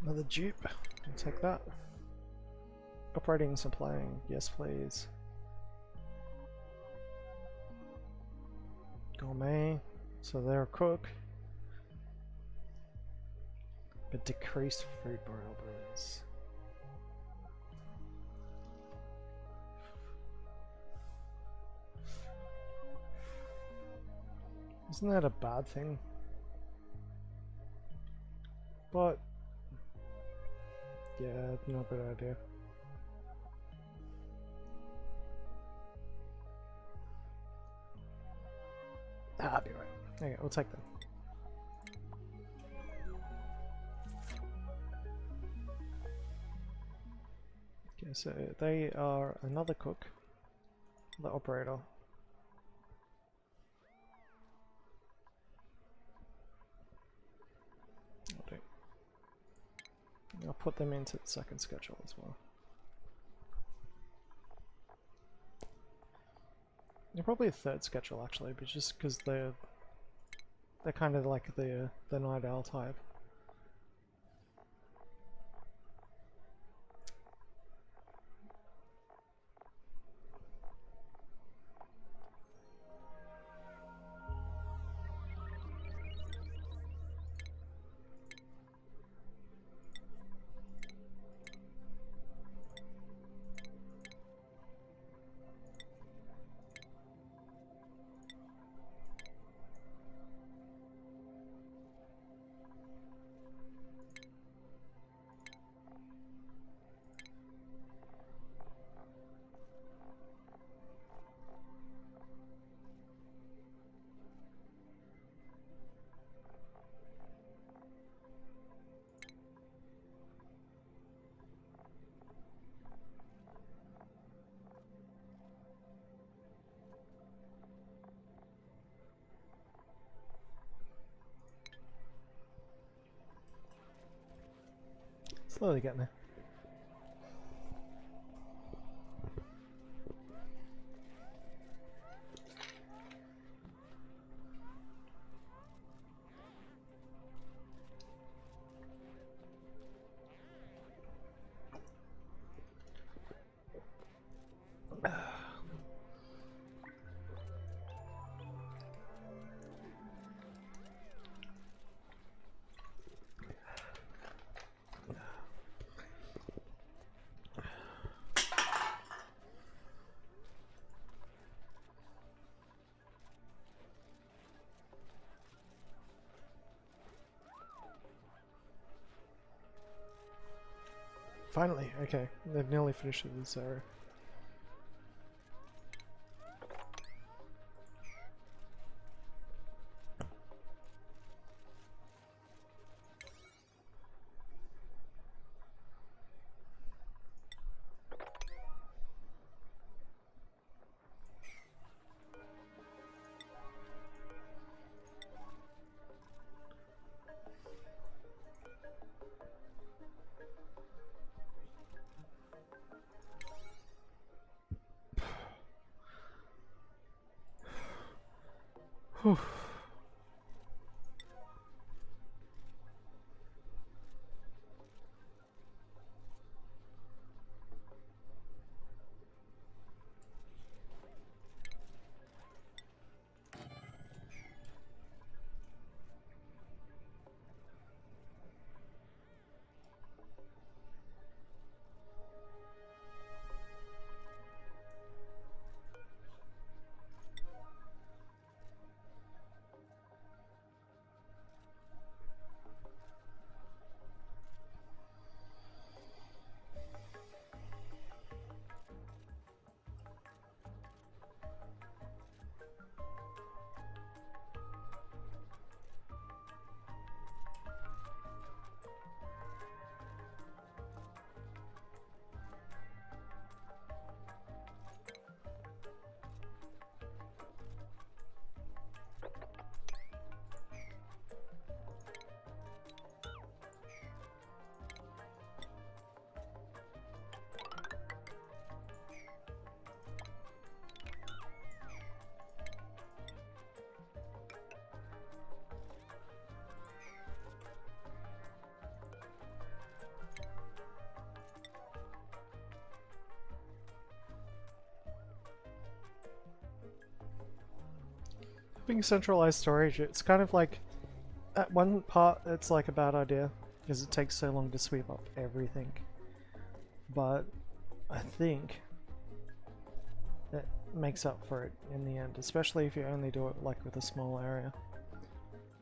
Another dupe. I'll take that. Operating and supplying. Yes, please. Gourmet. So they're a cook. But decreased food boil burns. Isn't that a bad thing? But yeah, not a good idea. I'll be right. Okay, we'll take them. Okay, so they are another cook, the operator. I'll put them into the second schedule as well. They're probably a third schedule actually, but just because they're kind of like the night owl type. Slowly getting there. Finally, okay, they've nearly finished this area. Whew. Being centralized storage, it's kind of like, at one part it's like a bad idea, because it takes so long to sweep up everything. But I think it makes up for it in the end, especially if you only do it like with a small area.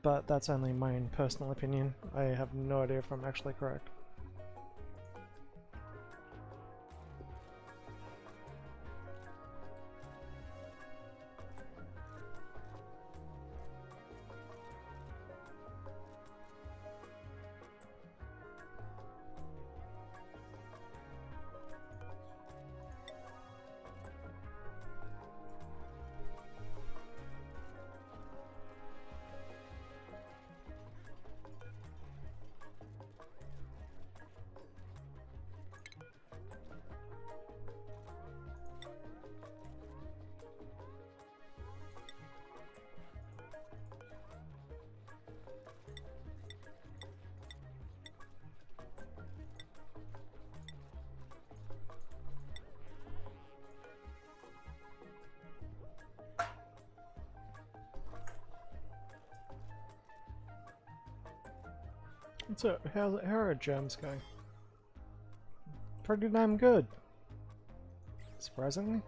But that's only my own personal opinion. I have no idea if I'm actually correct. So, how are our gems going? Pretty damn good. Surprisingly.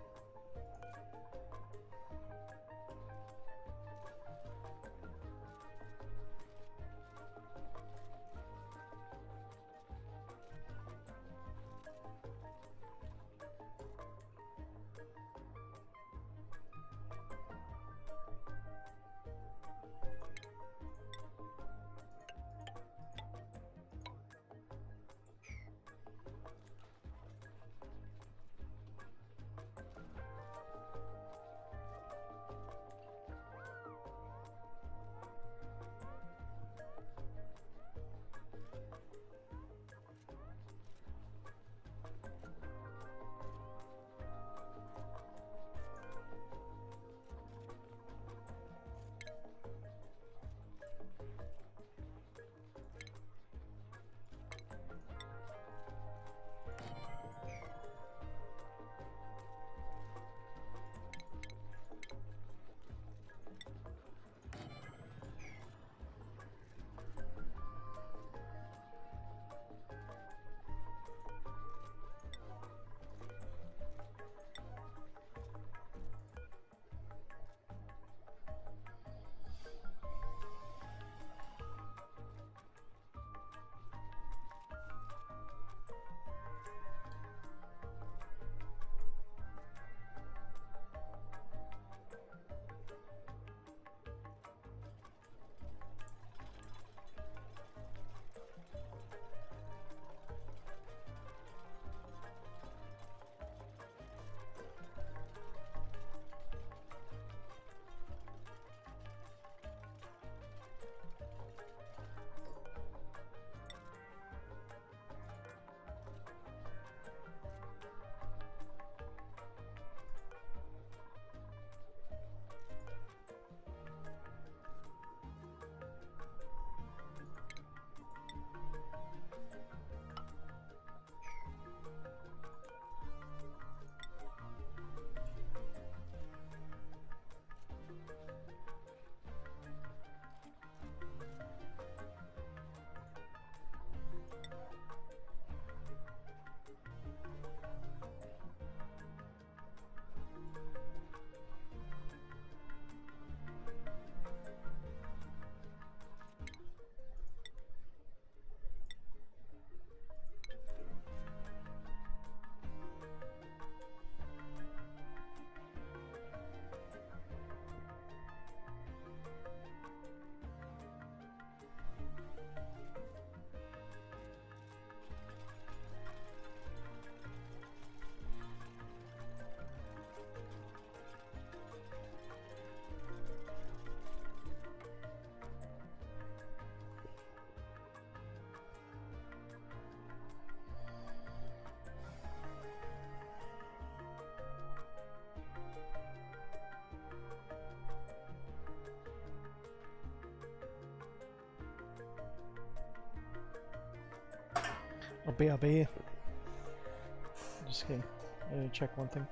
Or BRB. Just kidding. Check one thing.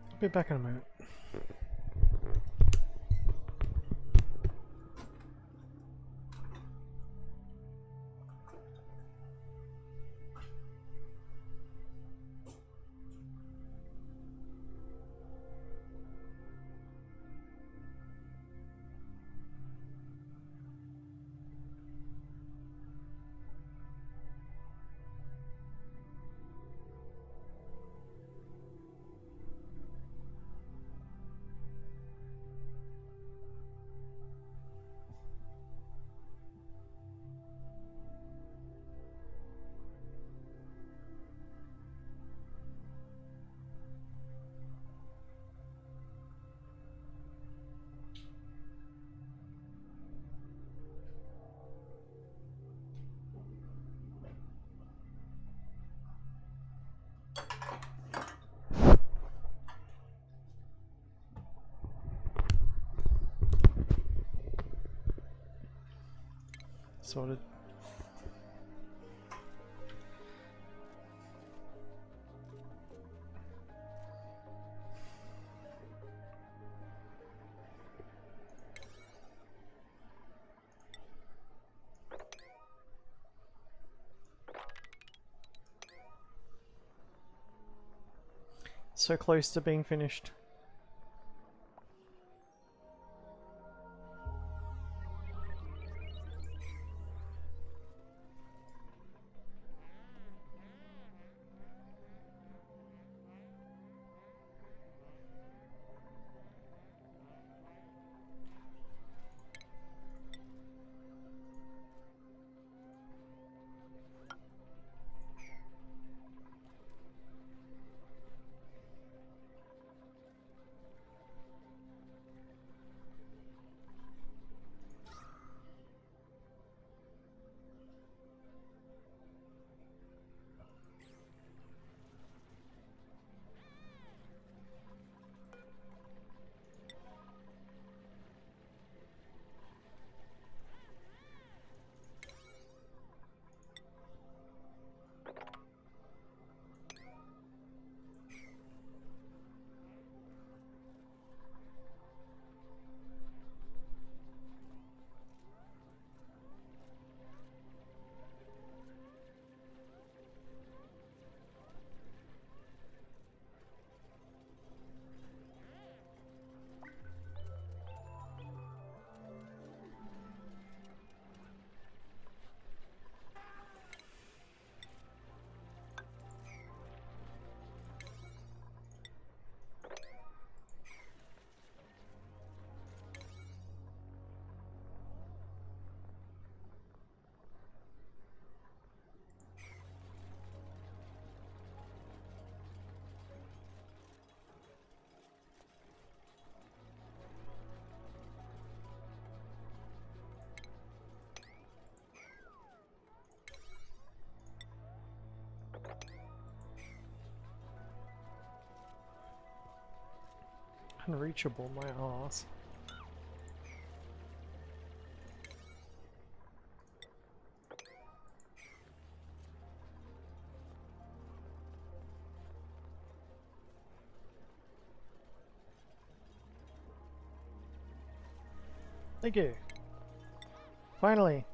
I'll be back in a moment. Sorted. So close to being finished. Unreachable, my ass. Thank you. Finally.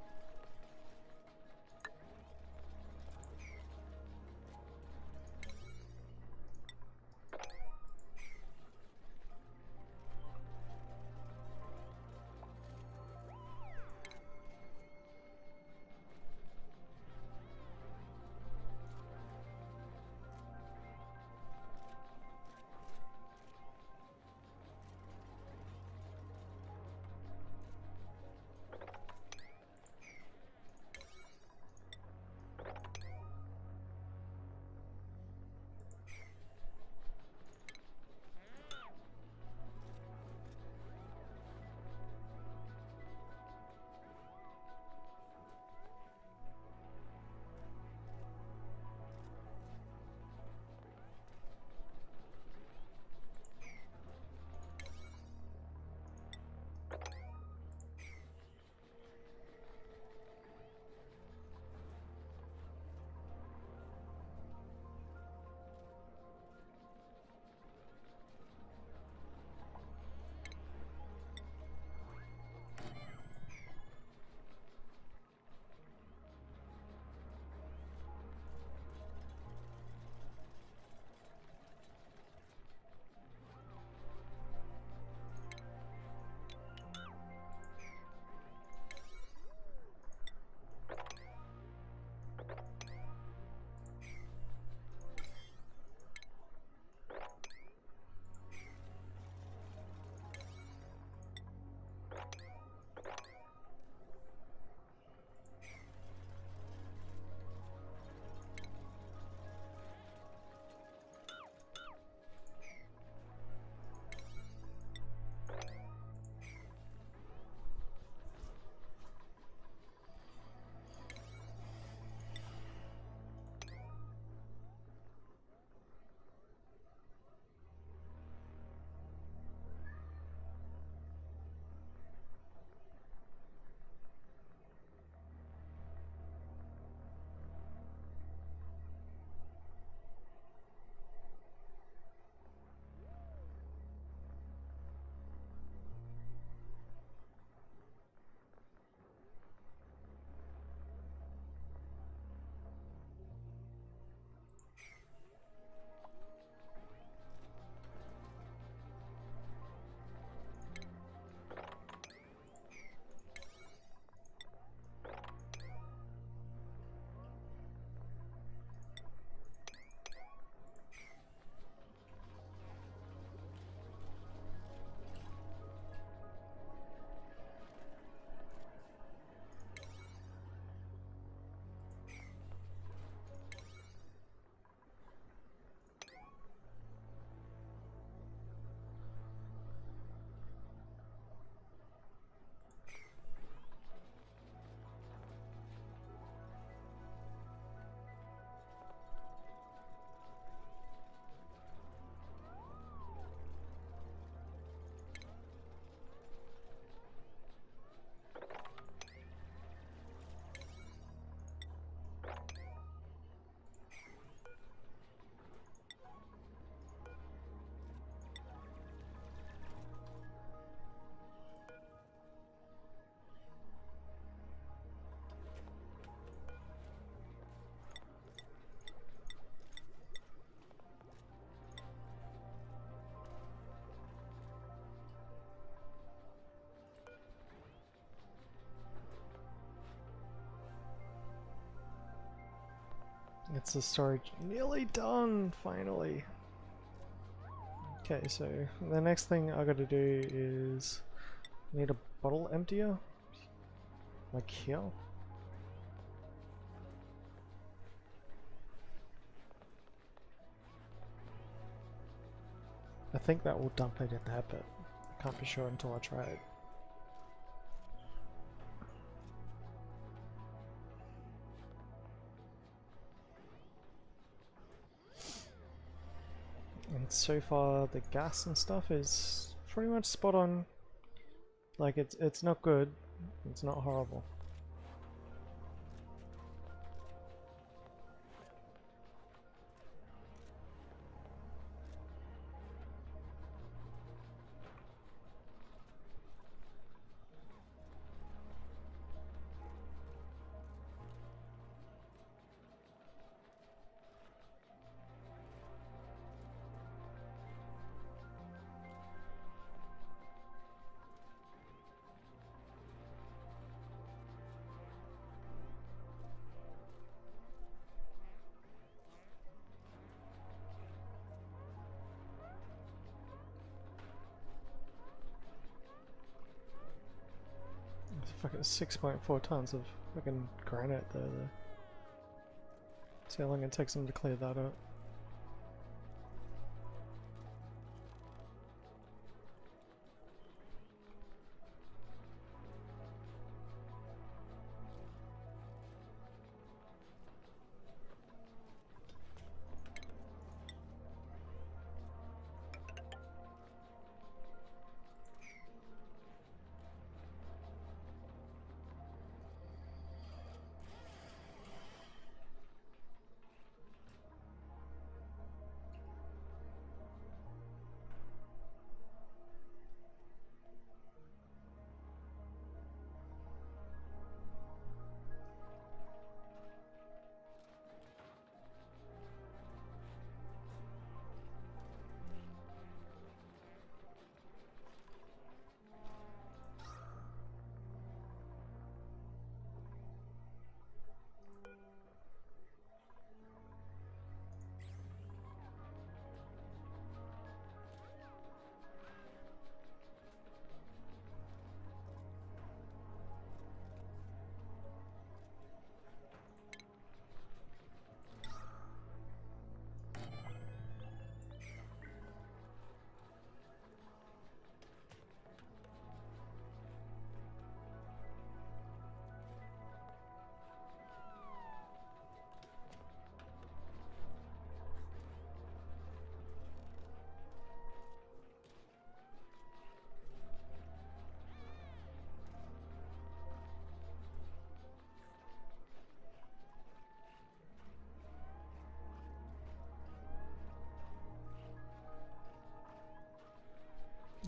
That's the storage nearly done, finally. Okay, so the next thing I gotta do is need a bottle emptier, like here. I think that will dump it at that, but I can't be sure until I try it. And so far the gas and stuff is pretty much spot on. Like it's not good, it's not horrible. Fucking 6.4 tons of fucking granite there. See how long it takes them to clear that up.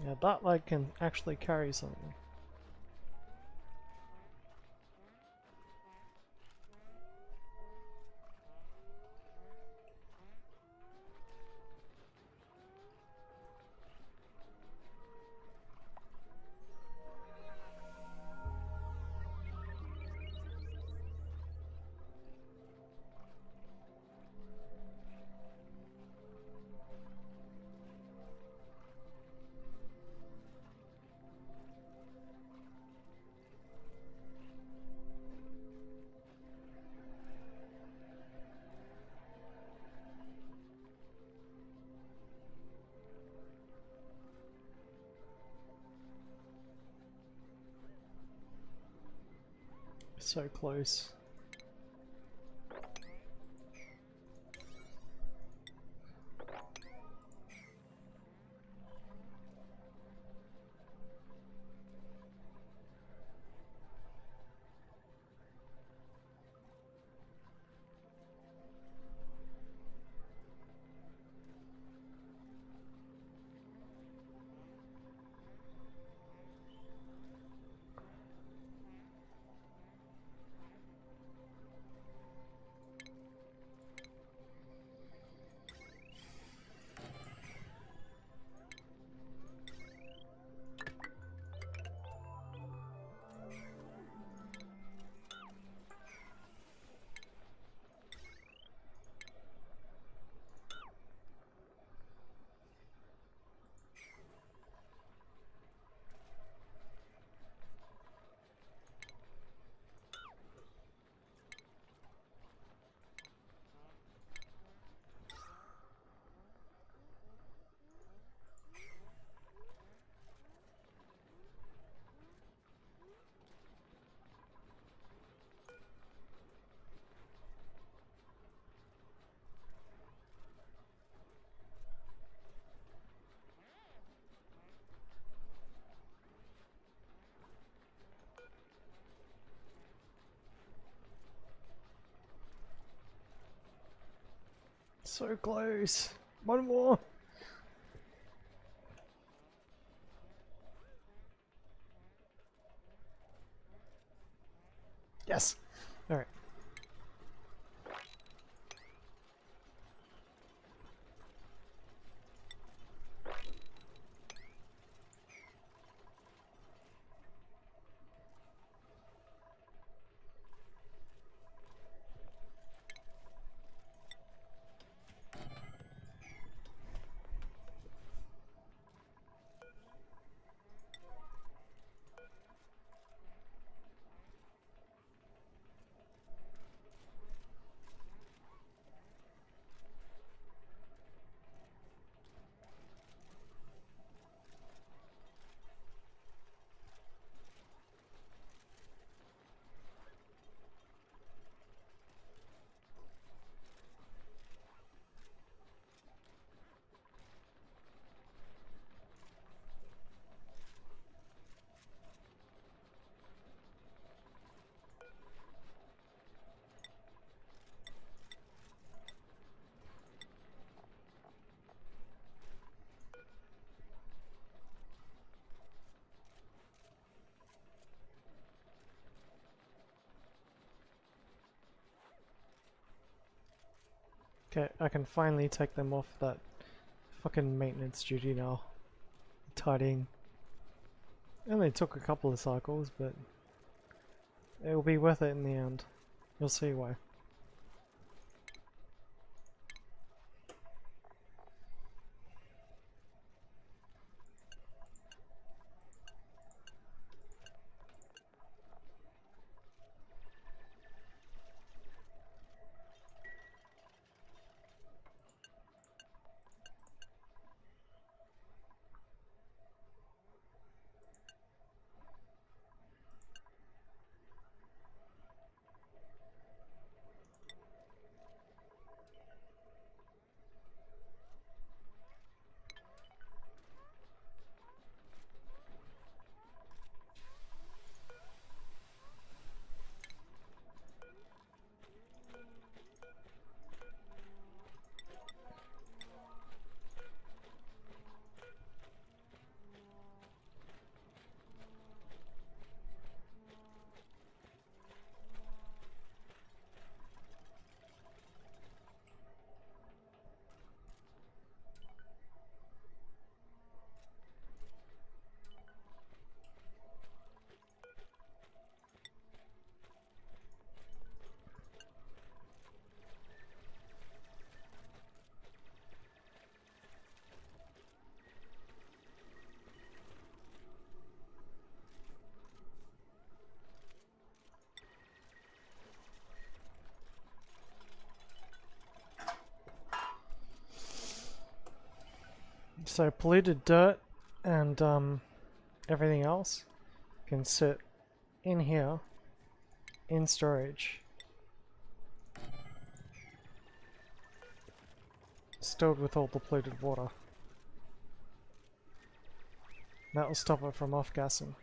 Yeah, that leg can actually carry something. So close. So close. One more. Yes. All right. Okay, I can finally take them off that fucking maintenance duty now. Tidying. Only took a couple of cycles, but it will be worth it in the end. You'll see why. So polluted dirt and everything else can sit in here in storage, stored with all the polluted water. That will stop it from off-gassing.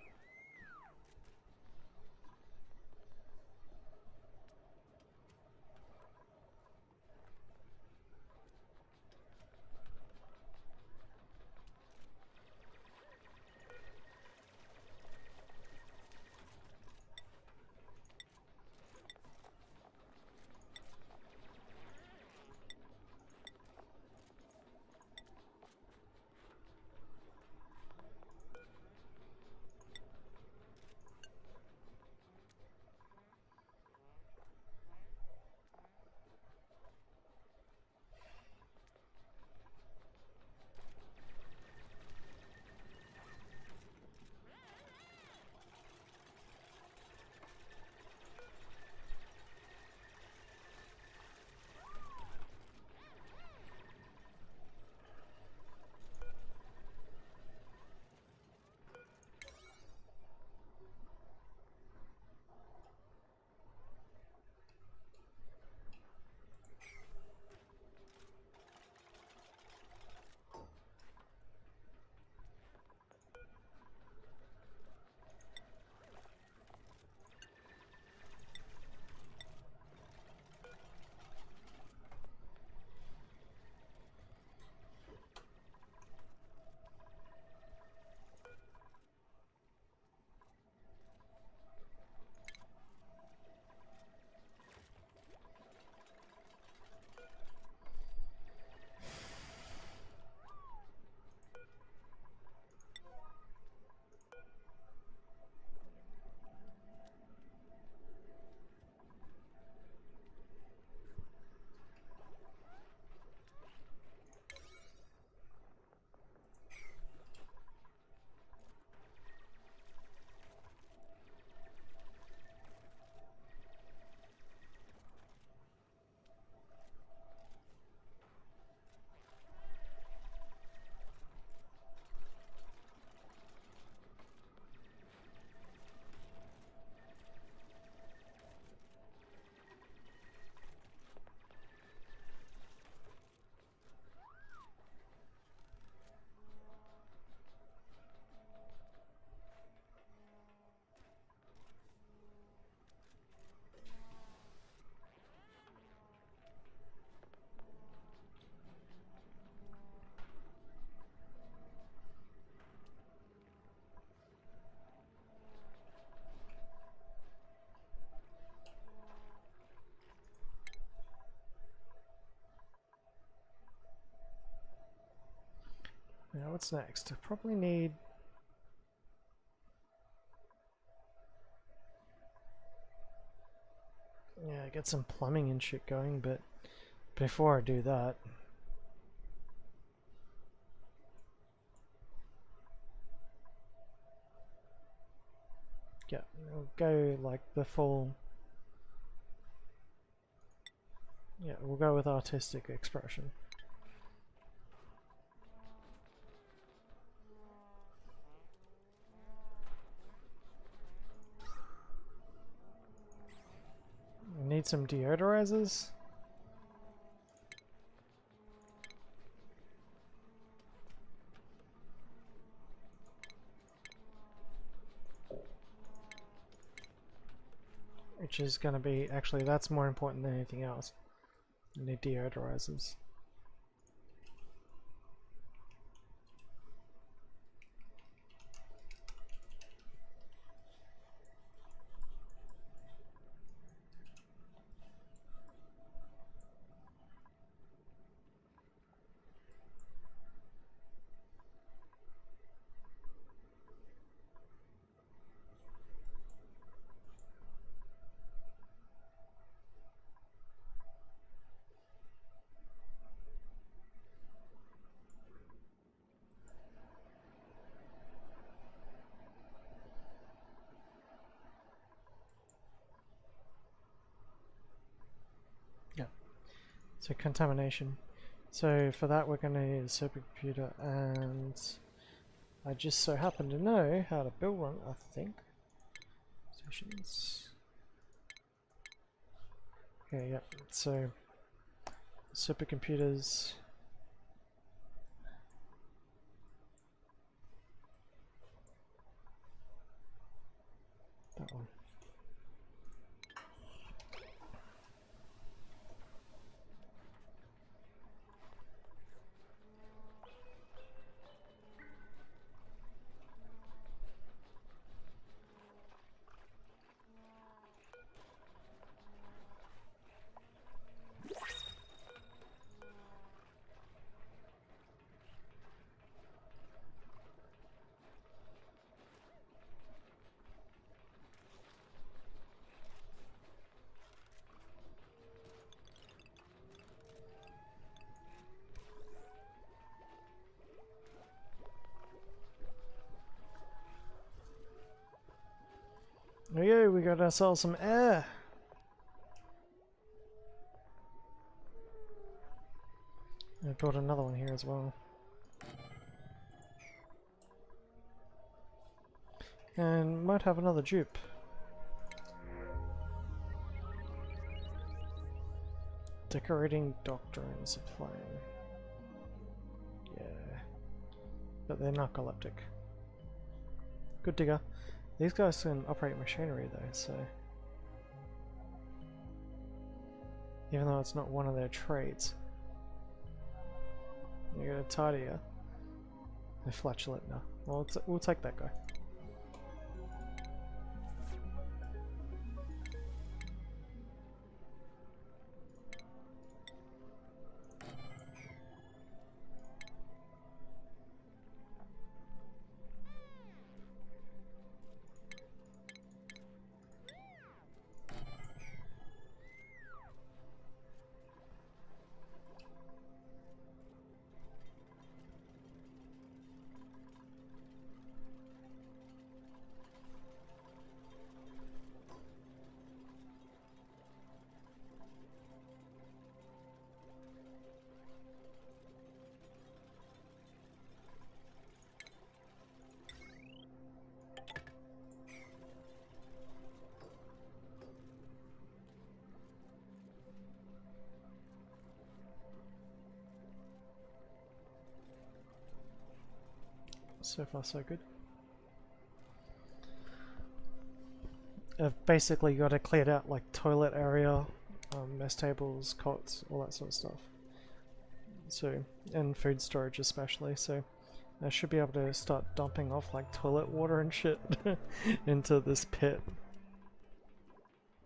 Now what's next? I probably need... yeah, get some plumbing and shit going, but before I do that... yeah, we'll go like the full... yeah, we'll go with artistic expression. We need some deodorizers. Which is going to be, actually that's more important than anything else. We need deodorizers. Yeah. So contamination. So for that we're going to need a supercomputer, and I just so happen to know how to build one, I think. Stations. Okay, yeah. So supercomputers. That one. Oh yeah, we got ourselves some air. I built another one here as well. And might have another dupe. Decorating doctor and supplying. Yeah. But they're narcoleptic. Good digger. These guys can operate machinery though, so... even though it's not one of their trades. You got a tidier. They're flatulent now. Well, we'll take that guy. So far so good. I've basically got it cleared out like toilet area, mess tables, cots, all that sort of stuff. So, and food storage especially, so I should be able to start dumping off like toilet water and shit into this pit.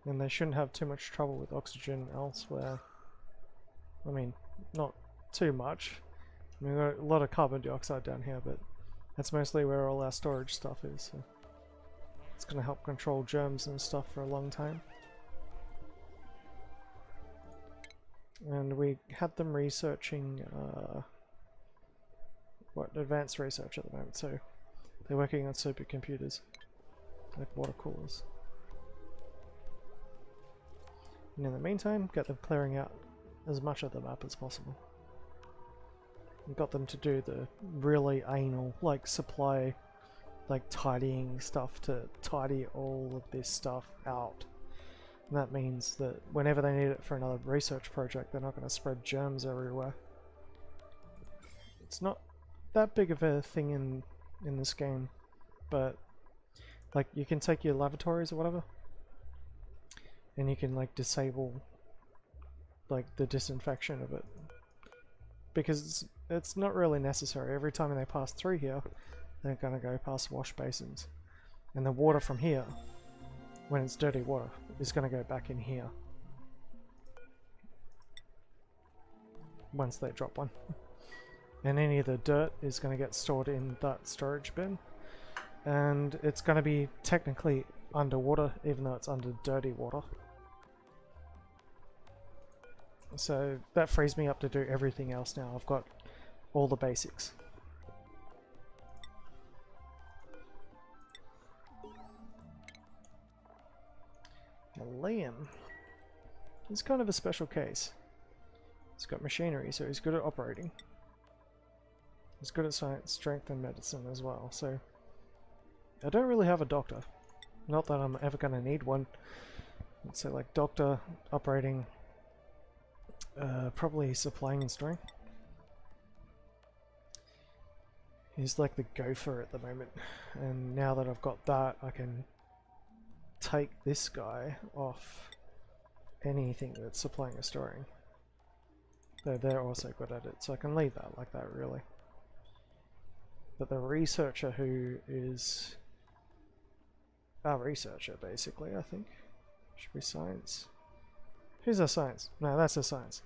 And they shouldn't have too much trouble with oxygen elsewhere. I mean, not too much, We've got a lot of carbon dioxide down here, but that's mostly where all our storage stuff is. So it's going to help control germs and stuff for a long time. And we had them researching advanced research at the moment, so they're working on supercomputers, like water coolers. And in the meantime, get them clearing out as much of the map as possible. We got them to do the really anal, like supply, like tidying stuff to tidy all of this stuff out. And that means that whenever they need it for another research project, they're not going to spread germs everywhere. It's not that big of a thing in this game, but like you can take your lavatories or whatever, and you can like disable like the disinfection of it, because it's not really necessary. Every time they pass through here, they're going to go past wash basins, and the water from here, when it's dirty water, is going to go back in here once they drop one. And any of the dirt is going to get stored in that storage bin, and it's going to be technically underwater even though it's under dirty water. So that frees me up to do everything else now. I've got all the basics. Now Liam, he's kind of a special case. He's got machinery, so he's good at operating. He's good at science, strength and medicine as well, so I don't really have a doctor. Not that I'm ever going to need one. Let's say like doctor, operating, probably supplying and storing. He's like the gopher at the moment, and now that I've got that, I can take this guy off anything that's supplying or storing. Though they're also good at it, so I can leave that like that really. But the researcher who is our researcher basically, I think, should be science. Who's our science? No, that's our science.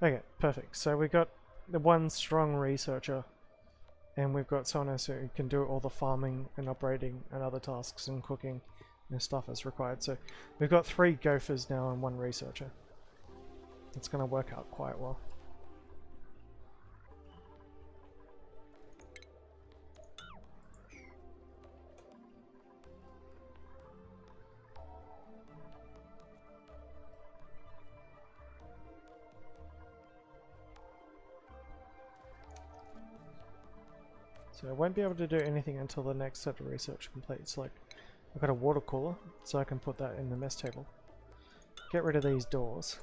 Okay, perfect. So we got the one strong researcher, and we've got someone else who can do all the farming and operating and other tasks and cooking and stuff as required. So we've got 3 gophers now and 1 researcher. It's going to work out quite well. So I won't be able to do anything until the next set of research completes. Like, I've got a water cooler, so I can put that in the mess table. Get rid of these doors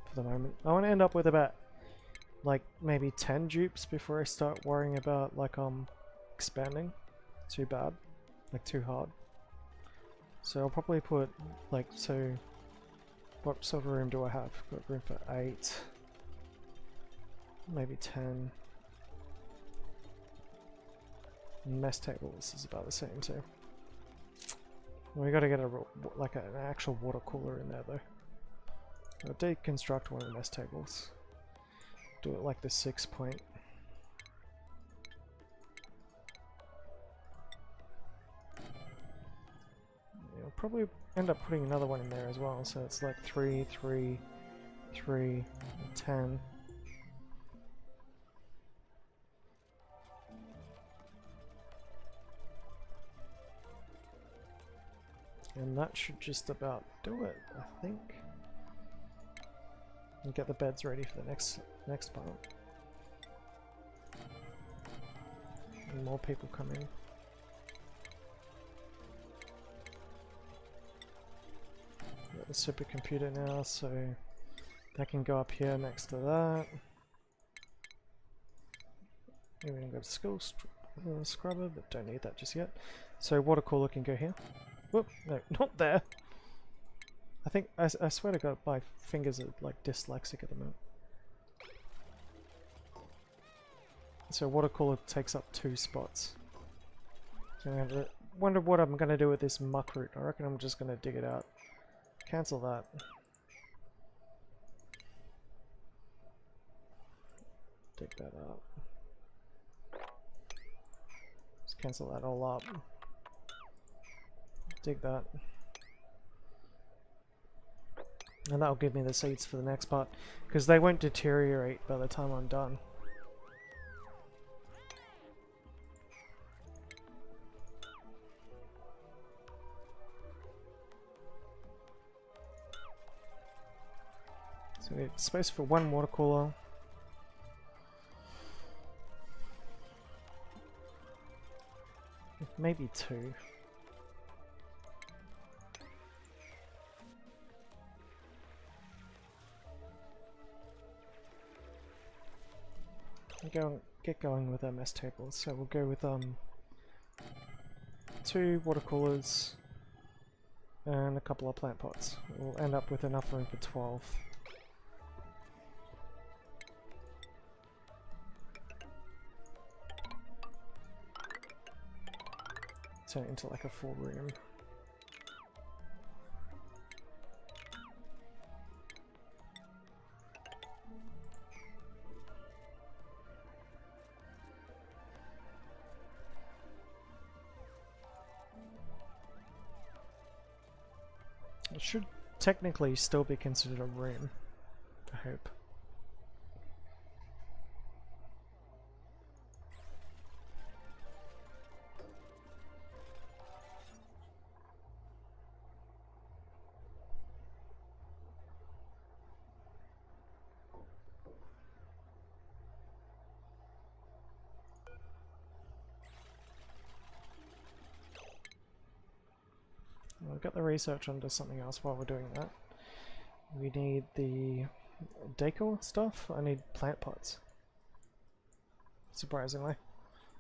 for the moment. I want to end up with about, like, maybe 10 dupes before I start worrying about, like, expanding too bad, like, too hard. So I'll probably put, like, so, what sort of room do I have? Got room for 8, maybe 10. Mess tables is about the same too. We got to get like an actual water cooler in there though. I'll deconstruct one of the mess tables. Do it like the 6-point. I'll probably end up putting another one in there as well, so it's like 3, 3, 3, 10. And that should just about do it, I think. And get the beds ready for the next part. And more people come in. Got the supercomputer now, so that can go up here next to that. We haven't got a skill scrubber, but don't need that just yet. So water cooler can go here. Whoop, no, not there. I think, I swear to God, my fingers are like dyslexic at the moment. So water cooler takes up 2 spots. So I have to wonder what I'm going to do with this muck root. I reckon I'm just going to dig it out. Cancel that. Dig that up. Let's cancel that all up. Dig that. And that'll give me the seeds for the next part, because they won't deteriorate by the time I'm done. So we have space for one water cooler. Maybe two. Get going with our mess tables. So we'll go with 2 water coolers and a couple of plant pots. We'll end up with enough room for 12. Turn it into like a full room. It should technically still be considered a room, I hope. We've got the research onto something else while we're doing that. We need the decor stuff. I need plant pots. Surprisingly.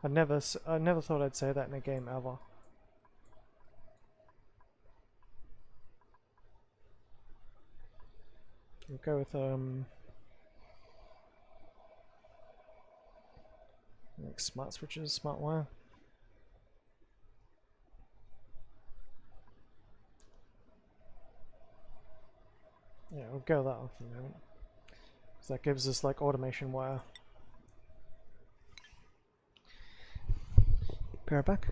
I never thought I'd say that in a game ever. We'll go with like smart switches, smart wire. Yeah, we'll go that one for the moment. So that gives us like automation wire. Pair it back.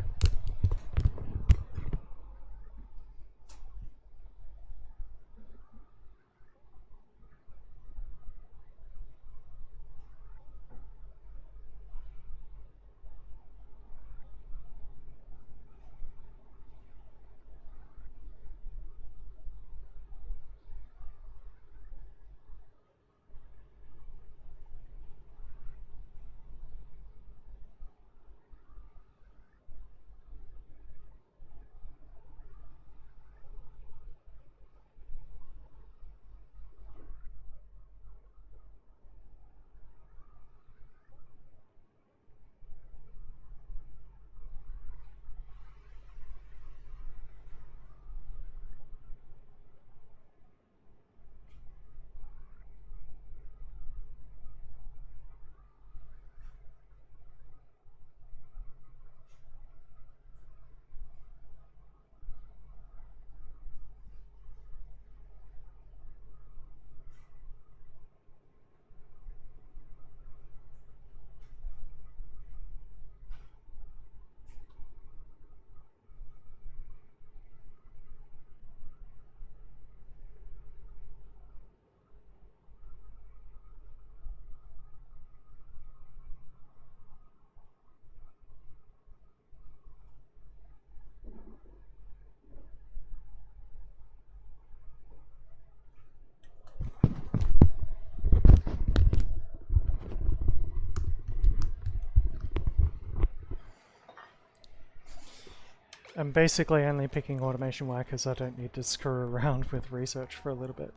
I'm basically only picking automation wire because I don't need to screw around with research for a little bit,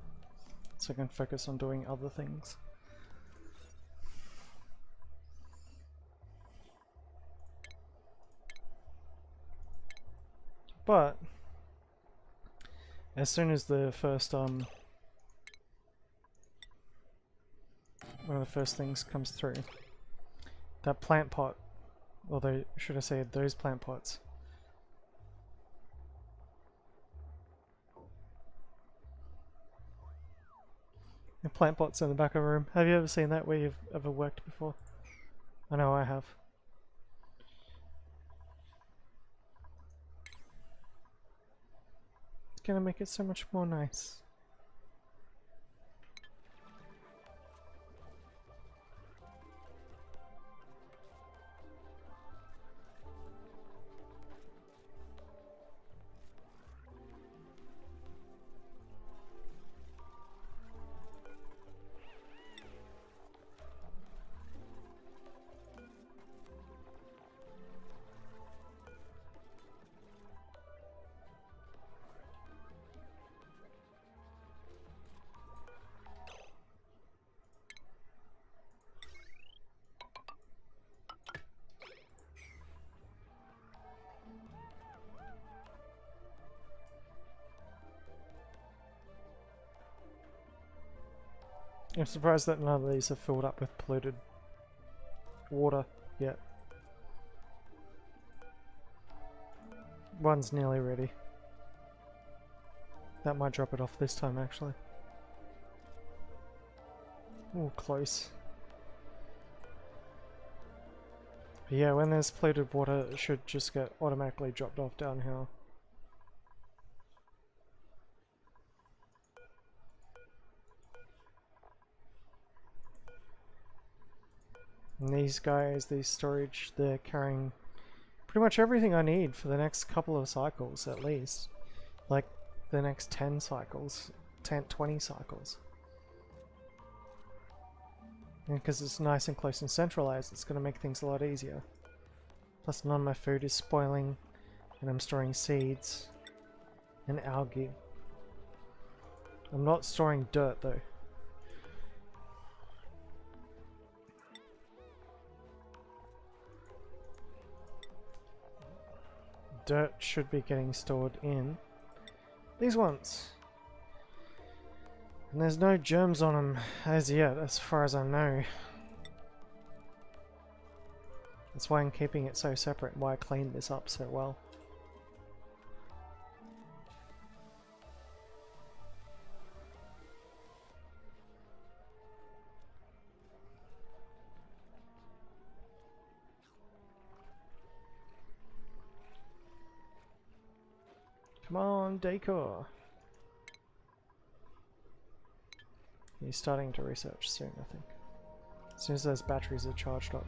so I can focus on doing other things. But as soon as the first one of the first things comes through, that plant pot, although should I say those plant pots, And plant pots in the back of a room. Have you ever seen that where you've ever worked before? I know I have. It's gonna make it so much more nice. I'm surprised that none of these are filled up with polluted water yet. One's nearly ready. That might drop it off this time actually. Ooh, close. But yeah, when there's polluted water, it should just get automatically dropped off down here. And these guys, these storage, they're carrying pretty much everything I need for the next couple of cycles at least. Like the next 10 cycles, 20 cycles. And because it's nice and close and centralized, it's going to make things a lot easier. Plus none of my food is spoiling, and I'm storing seeds and algae. I'm not storing dirt though. Dirt should be getting stored in these ones. And there's no germs on them as yet, as far as I know. That's why I'm keeping it so separate and why I cleaned this up so well. Come on, decor! He's starting to research soon, I think. As soon as those batteries are charged up.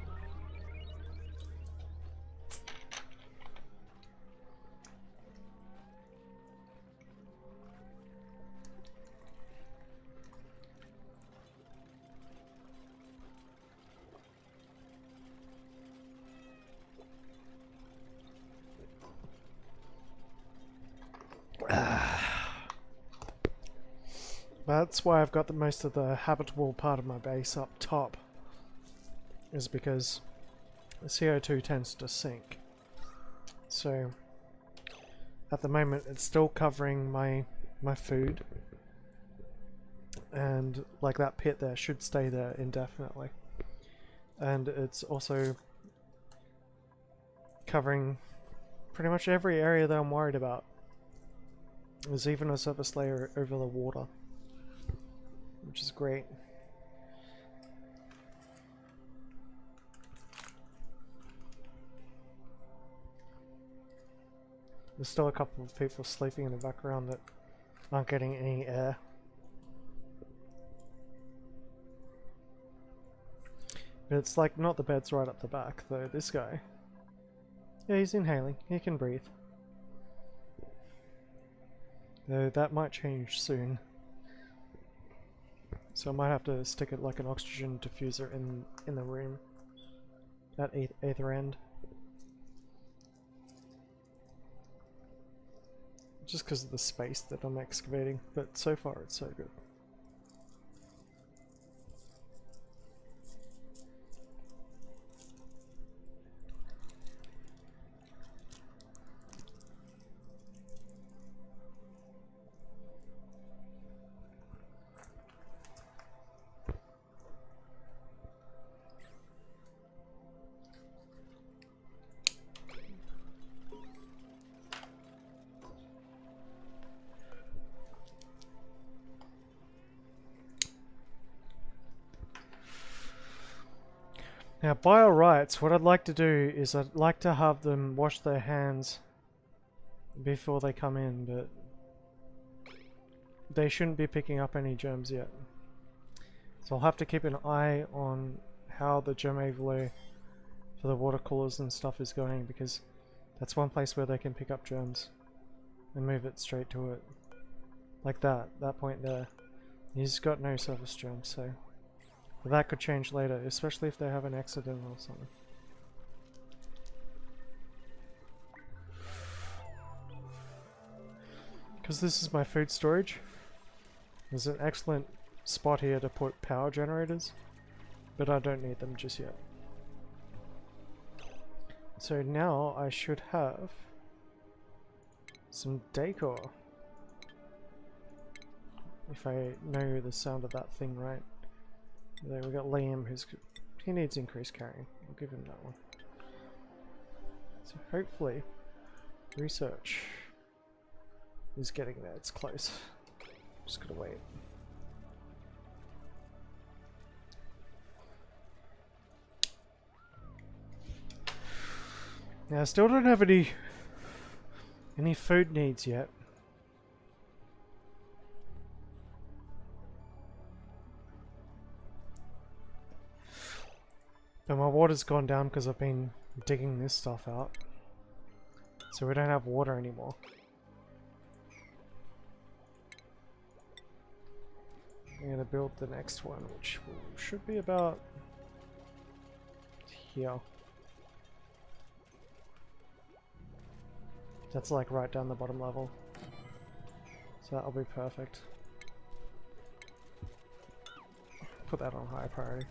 That's why I've got the most of the habitable part of my base up top, is because the CO2 tends to sink. So at the moment it's still covering my food, and like that pit there should stay there indefinitely, and it's also covering pretty much every area that I'm worried about. There's even a surface layer over the water, which is great. There's still a couple of people sleeping in the background that aren't getting any air. But it's like not the beds right up the back though. This guy, yeah, he's inhaling, he can breathe. Though that might change soon. So I might have to stick it like an oxygen diffuser in the room at either end. Just because of the space that I'm excavating, but so far it's so good. Now, by all rights, what I'd like to do is I'd like to have them wash their hands before they come in, but they shouldn't be picking up any germs yet. So I'll have to keep an eye on how the germ overlay for the water coolers and stuff is going, because that's one place where they can pick up germs and move it straight to it. Like that point there. He's got no surface germs, so but that could change later, especially if they have an accident or something. Because this is my food storage, there's an excellent spot here to put power generators, but I don't need them just yet. So now I should have some decor. If I know the sound of that thing right. There we got Liam, he needs increased carrying. I'll give him that one. So hopefully research is getting there, it's close. Just gotta wait. Now I still don't have any food needs yet. But my water's gone down because I've been digging this stuff out. So we don't have water anymore. I'm going to build the next one, which should be about here. That's like right down the bottom level. So that'll be perfect. Put that on high priority.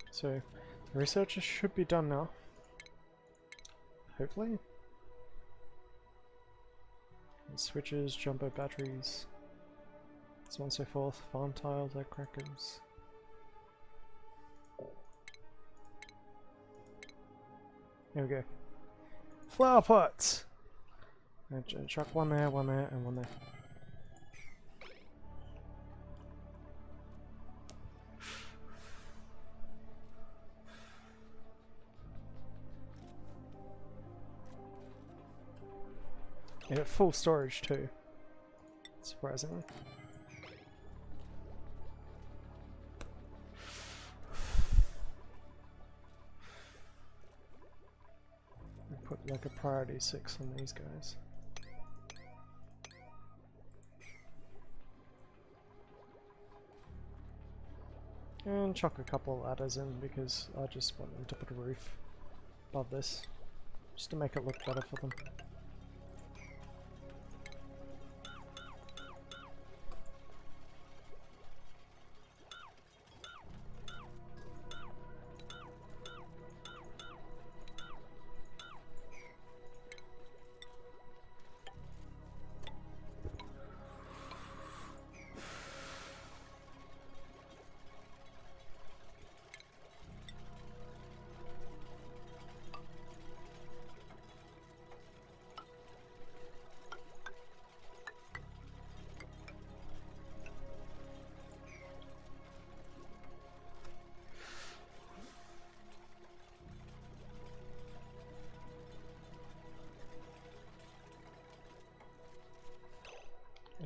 So, the research should be done now. Hopefully. And switches, jumbo batteries, so on and so forth, farm tiles, egg crackers. There we go. Flower pots! And chuck one there, and one there. And at full storage too, surprisingly. Put like a priority 6 on these guys. And chuck a couple of ladders in because I just want them to put a roof above this, just to make it look better for them.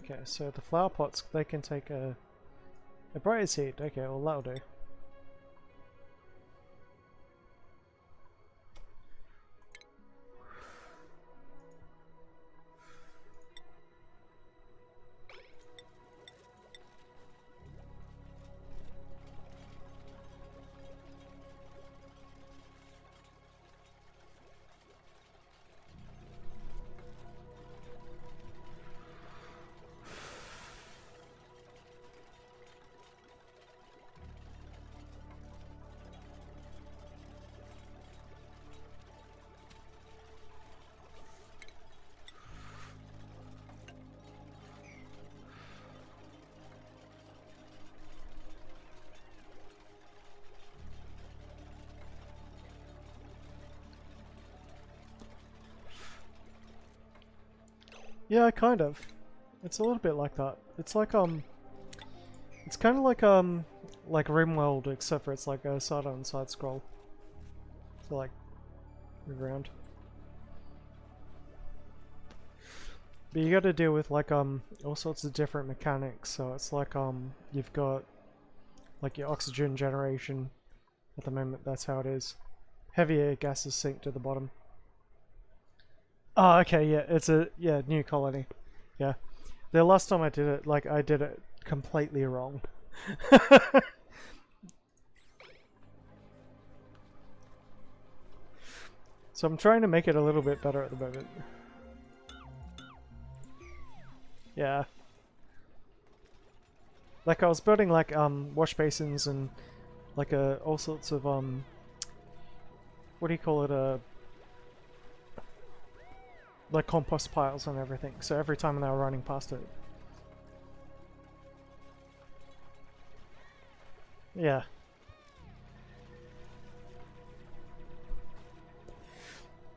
Okay, so the flower pots, they can take a brighter seed. Okay, well that'll do. Yeah, kind of. It's a little bit like that. It's like it's kind of like RimWorld, except for it's like a side-on-side scroll. So like move around. But you got to deal with like all sorts of different mechanics. So it's like you've got like your oxygen generation. At the moment, that's how it is. Heavier gases sink to the bottom. Oh, okay, yeah, it's a new colony. Yeah, the last time I did it, like I did it completely wrong. So I'm trying to make it a little bit better at the moment. Yeah. Like I was building like wash basins and like all sorts of what do you call it, like compost piles and everything. So every time they were running past it. Yeah.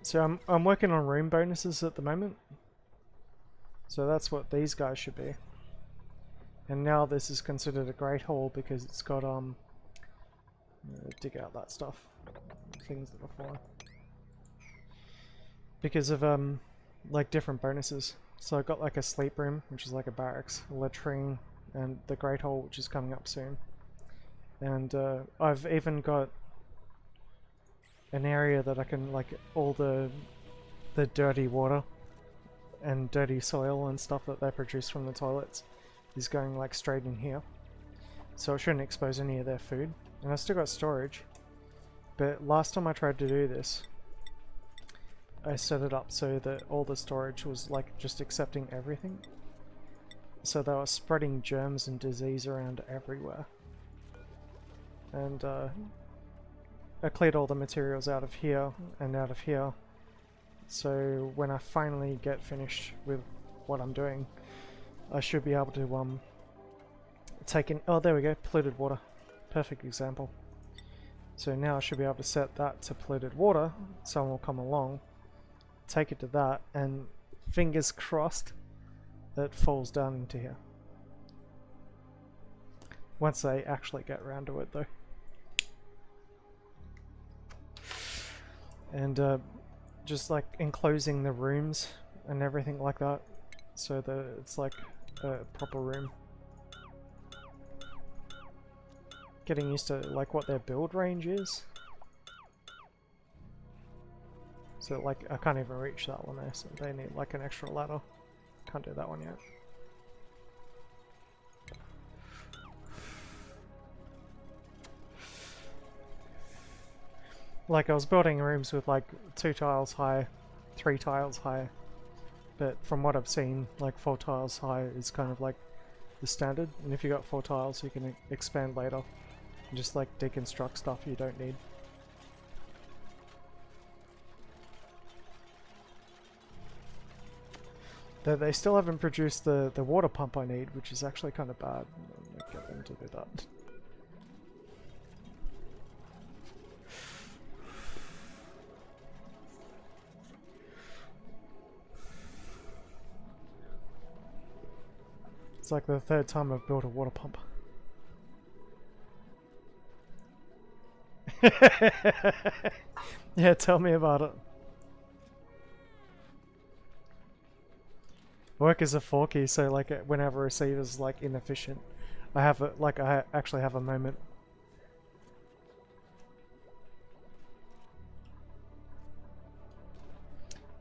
So I'm working on room bonuses at the moment. So that's what these guys should be. And now this is considered a great hall because it's got dig out that stuff. Things that are flying. Because of like different bonuses. So I got like a sleep room, which is like a barracks, a latrine, and the great hall, which is coming up soon. And I've even got an area that I can like all the dirty water and dirty soil and stuff that they produce from the toilets is going like straight in here. So it shouldn't expose any of their food. And I still got storage. But last time I tried to do this, I set it up so that all the storage was like just accepting everything. So they were spreading germs and disease around everywhere. And I cleared all the materials out of here and out of here. So when I finally get finished with what I'm doing, I should be able to take in, oh there we go, polluted water. Perfect example. So now I should be able to set that to polluted water. Someone will come along, take it to that, and fingers crossed it falls down into here. Once they actually get around to it though. And just like enclosing the rooms and everything like that, so that it's like a proper room. Getting used to like what their build range is. So like I can't even reach that one there, so they need like an extra ladder. Can't do that one yet. Like I was building rooms with like 2 tiles high, 3 tiles high, but from what I've seen, like 4 tiles high is kind of like the standard, and if you got 4 tiles you can expand later and just like deconstruct stuff you don't need. Though they still haven't produced the water pump I need, which is actually kind of bad. I'm gonna get them to do that. It's like the 3rd time I've built a water pump. Yeah, tell me about it. Work as a forky, so like whenever a receiver's like inefficient, I have a, like I actually have a moment.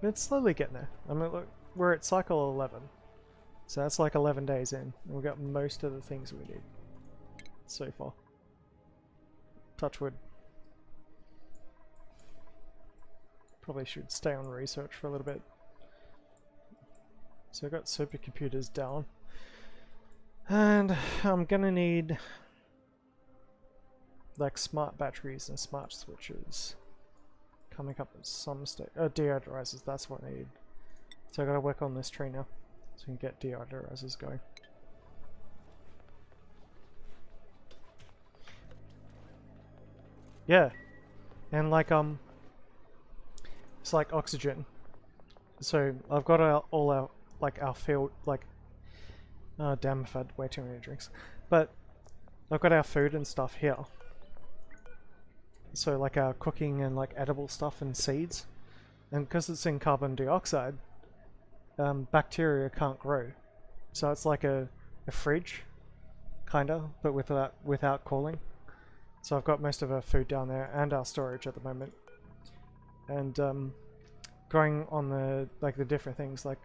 But it's slowly getting there. I mean, look, we're at cycle 11. So that's like 11 days in, and we've got most of the things we need so far. Touch wood. Probably should stay on research for a little bit. So I've got supercomputers down. And I'm gonna need like smart batteries and smart switches. Coming up at some state. Deodorizers, that's what I need. So I gotta work on this tree now. So we can get deodorizers going. Yeah. And like it's like oxygen. So I've got all like our field, like, oh damn, I've had way too many drinks. But I've got our food and stuff here. So like our cooking and like edible stuff and seeds. And because it's in carbon dioxide, bacteria can't grow. So it's like a fridge, kinda, but without cooling. So I've got most of our food down there and our storage at the moment. And growing on the different things, like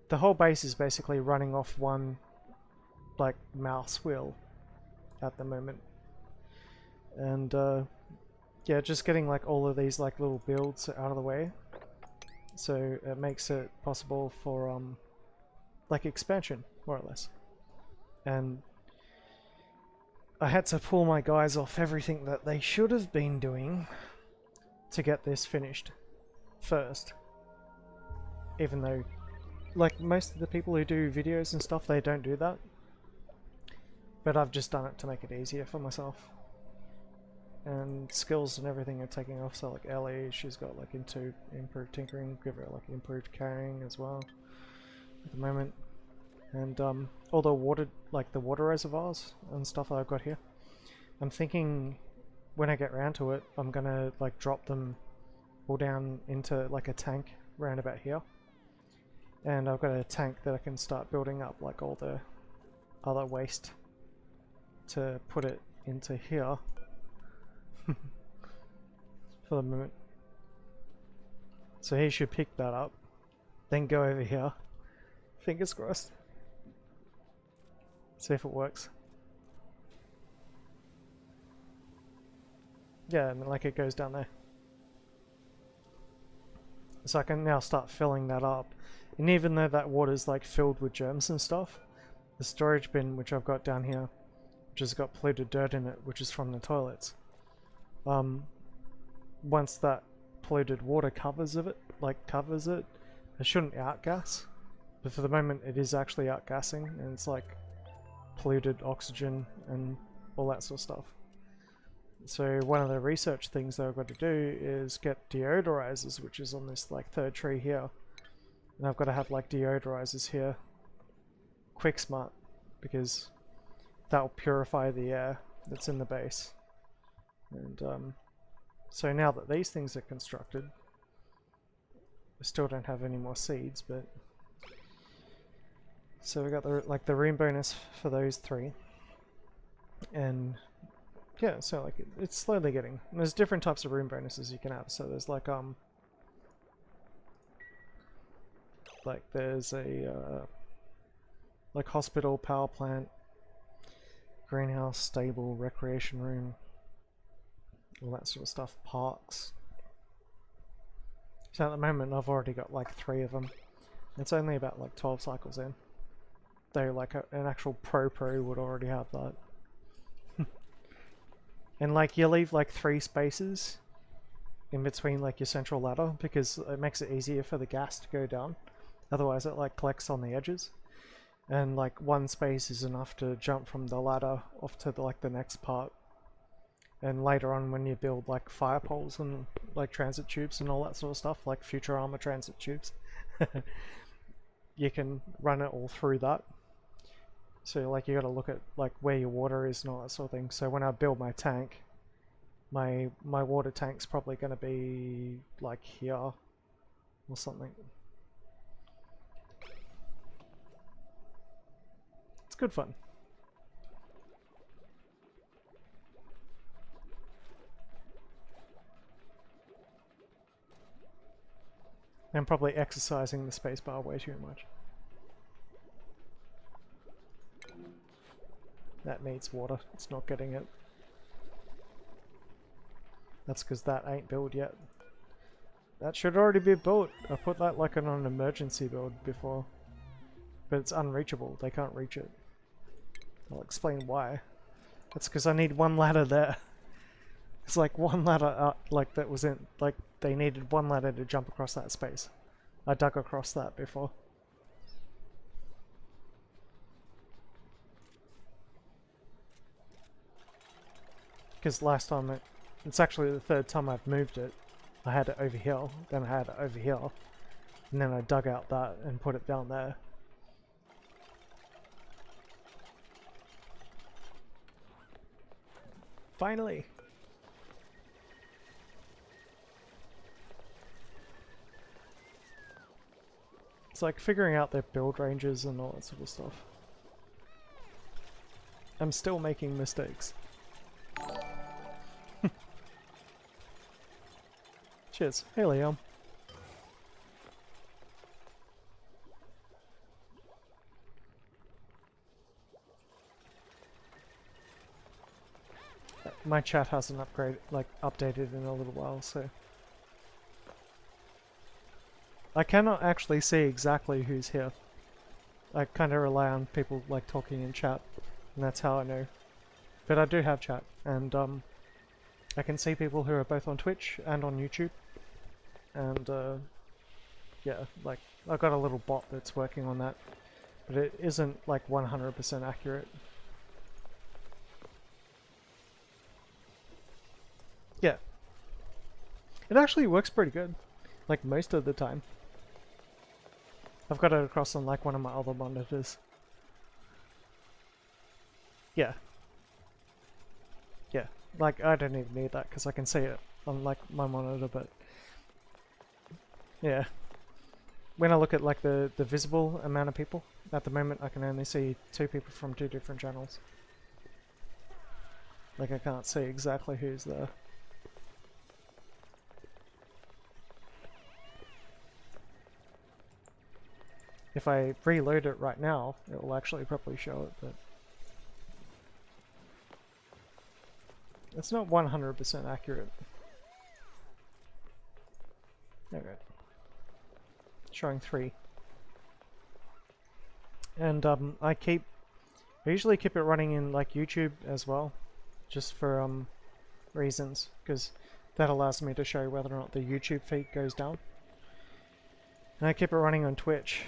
the whole base is basically running off one like mouse wheel at the moment. And yeah, just getting like all of these like little builds out of the way, so it makes it possible for like expansion, more or less. And I had to pull my guys off everything that they should have been doing to get this finished first, even though like most of the people who do videos and stuff, they don't do that, but I've just done it to make it easier for myself. And skills and everything are taking off, so like Ellie, she's got like into improved tinkering, give her like improved carrying as well at the moment. And all the water, like the water reservoirs and stuff that I've got here, I'm thinking when I get around to it, I'm gonna like drop them all down into like a tank round about here. And I've got a tank that I can start building up like all the other waste to put it into here. For the moment. So he should pick that up, then go over here. Fingers crossed. See if it works. Yeah, and like it goes down there. So I can now start filling that up. And even though that water's like filled with germs and stuff, the storage bin which I've got down here, which has got polluted dirt in it, which is from the toilets, once that polluted water covers it, it shouldn't outgas. But for the moment it is actually outgassing, and it's like polluted oxygen and all that sort of stuff. So one of the research things that I've got to do is get deodorizers, which is on this like third tree here. And I've got to have like deodorizers here, quick smart, because that will purify the air that's in the base. And so now that these things are constructed, I still don't have any more seeds, but so we got the room bonus for those three, and yeah, so like it's slowly getting. There's different types of room bonuses you can have. So there's like there's a like hospital, power plant, greenhouse, stable, recreation room, all that sort of stuff, parks. So at the moment I've already got like 3 of them. It's only about like 12 cycles in. Though like an actual pro would already have that. And like you leave like 3 spaces in between like your central ladder, because it makes it easier for the gas to go down. Otherwise it like collects on the edges. And like 1 space is enough to jump from the ladder off to the next part. And later on when you build like fire poles and like transit tubes and all that sort of stuff, like future armor transit tubes, you can run it all through that. So like you got to look at like where your water is and all that sort of thing. So when I build my tank, my water tank's probably going to be like here or something. It's good fun. I'm probably exercising the spacebar way too much. That needs water, it's not getting it. That's because that ain't built yet. That should already be built. I put that like on an emergency build before. But it's unreachable, they can't reach it. I'll explain why. That's because I need 1 ladder there. It's like 1 ladder like that was in, like they needed 1 ladder to jump across that space. I dug across that before. Because last time it's actually the 3rd time I've moved it. I had it over here, then I had it over here, and then I dug out that and put it down there. Finally! It's like figuring out their build ranges and all that sort of stuff. I'm still making mistakes. Cheers. Hey, Liam. My chat hasn't updated in a little while, so I cannot actually see exactly who's here. I kind of rely on people like talking in chat, and that's how I know. But I do have chat, and I can see people who are both on Twitch and on YouTube. And yeah, like I've got a little bot that's working on that, but it isn't like 100% accurate. Yeah. It actually works pretty good, like most of the time. I've got it across on like one of my other monitors. Yeah. Yeah, like I don't even need that because I can see it on like my monitor, but yeah. When I look at like the visible amount of people, at the moment I can only see 2 people from 2 different channels. Like I can't see exactly who's there. If I reload it right now, it will actually probably show it, but it's not 100% accurate. Okay. Showing 3. And I usually keep it running in like YouTube as well, just for reasons, because that allows me to show whether or not the YouTube feed goes down. And I keep it running on Twitch,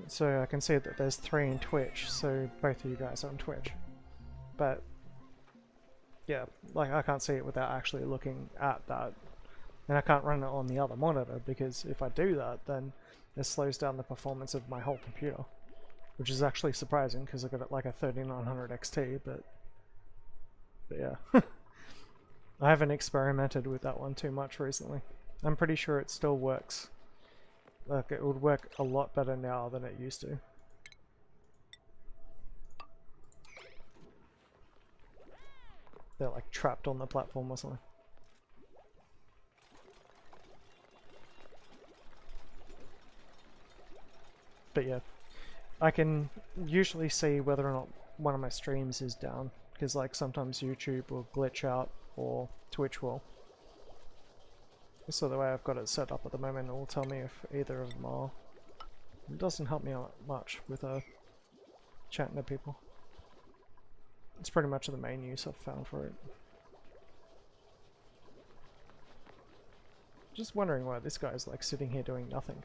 so I can see that there's 3 in Twitch, so both of you guys are on Twitch. But yeah, like I can't see it without actually looking at that. And I can't run it on the other monitor, because if I do that, then it slows down the performance of my whole computer. Which is actually surprising, because I got it like a 3900 XT, but yeah. I haven't experimented with that one too much recently. I'm pretty sure it still works. Like, it would work a lot better now than it used to. They're like trapped on the platform or something. But yeah, I can usually see whether or not one of my streams is down, because like sometimes YouTube will glitch out or Twitch will. So the way I've got it set up at the moment, it will tell me if either of them are. It doesn't help me out much with chatting to people. It's pretty much the main use I've found for it. Just wondering why this guy's like sitting here doing nothing.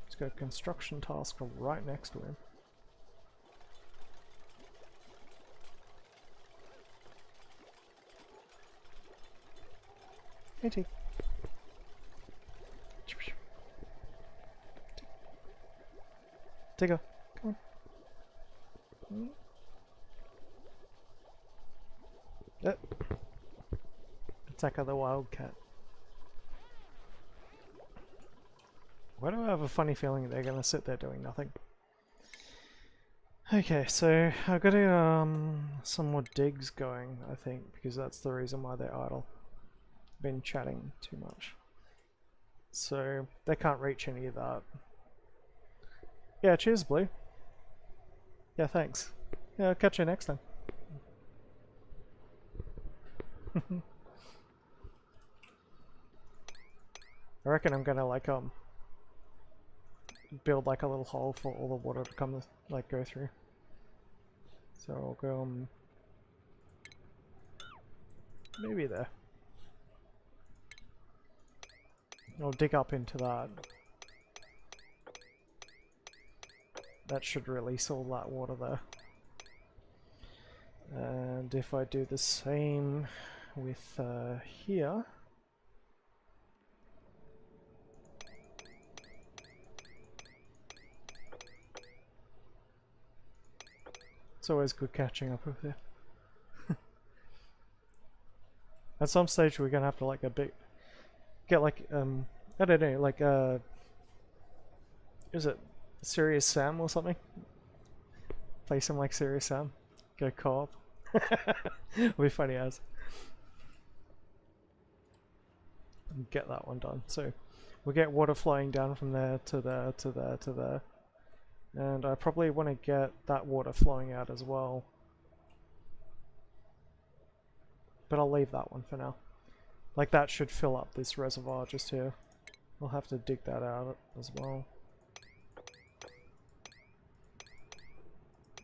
He's got a construction task right next to him. Hey T. Digger, come on. Yep. Attack of the wildcat. Why do I have a funny feeling they're gonna sit there doing nothing? Okay, so I've got some more digs going, I think, because that's the reason why they're idle. Been chatting too much. So they can't reach any of that. Yeah, cheers, Blue. Yeah, thanks. Yeah, I'll catch you next time. I reckon I'm gonna like build like a little hole for all the water to come like go through. So I'll go maybe there. I'll dig up into that. That should release all that water there. And if I do the same with here, It's always good catching up with you. At some stage we're gonna have to like get like I don't know, like is it Serious Sam or something? Play some like Serious Sam. Go co-op. It'll be funny as. Get that one done. So we'll get water flowing down from there to there to there to there. And I probably want to get that water flowing out as well. But I'll leave that one for now. Like that should fill up this reservoir just here. We'll have to dig that out as well.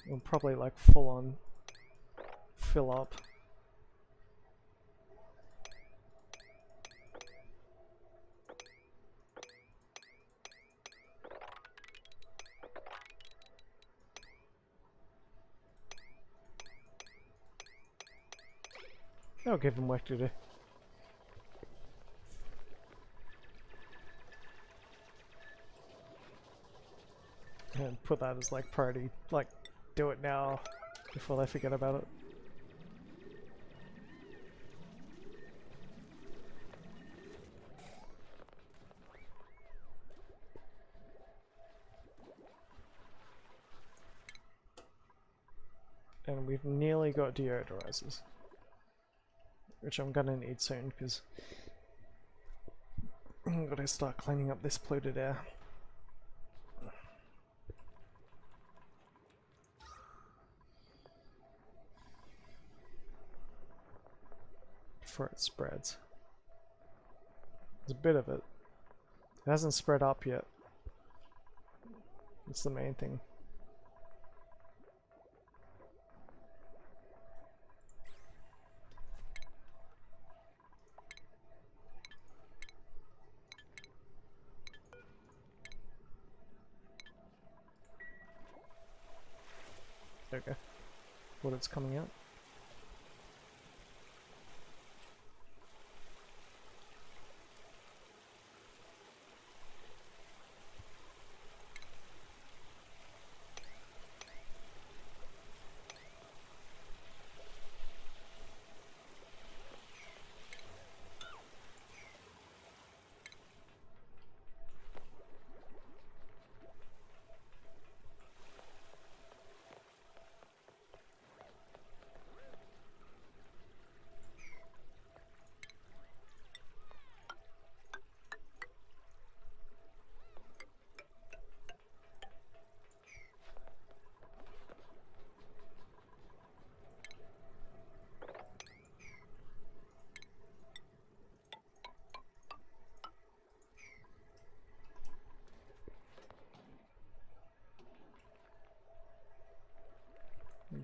We'll probably like full on fill up. I'll give him work to do. And put that as like priority, like do it now before they forget about it. And we've nearly got deodorizers, which I'm gonna need soon because I'm gonna start cleaning up this polluted air. Before it spreads. There's a bit of it. It hasn't spread up yet. That's the main thing. Okay. What it's coming out.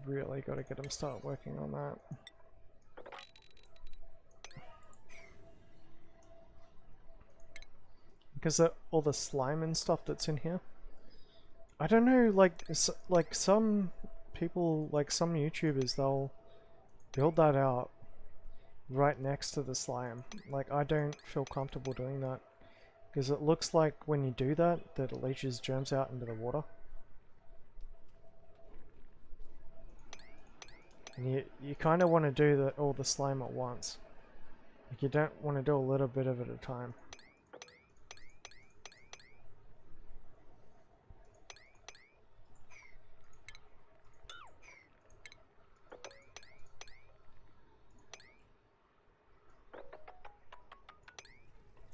Really got to get them start working on that. Because all the slime and stuff that's in here, I don't know, like some people, like some YouTubers, they'll build that out right next to the slime. Like I don't feel comfortable doing that because it looks like when you do that, that it leaches germs out into the water. And you kind of want to do all the slime at once. Like you don't want to do a little bit of it at a time.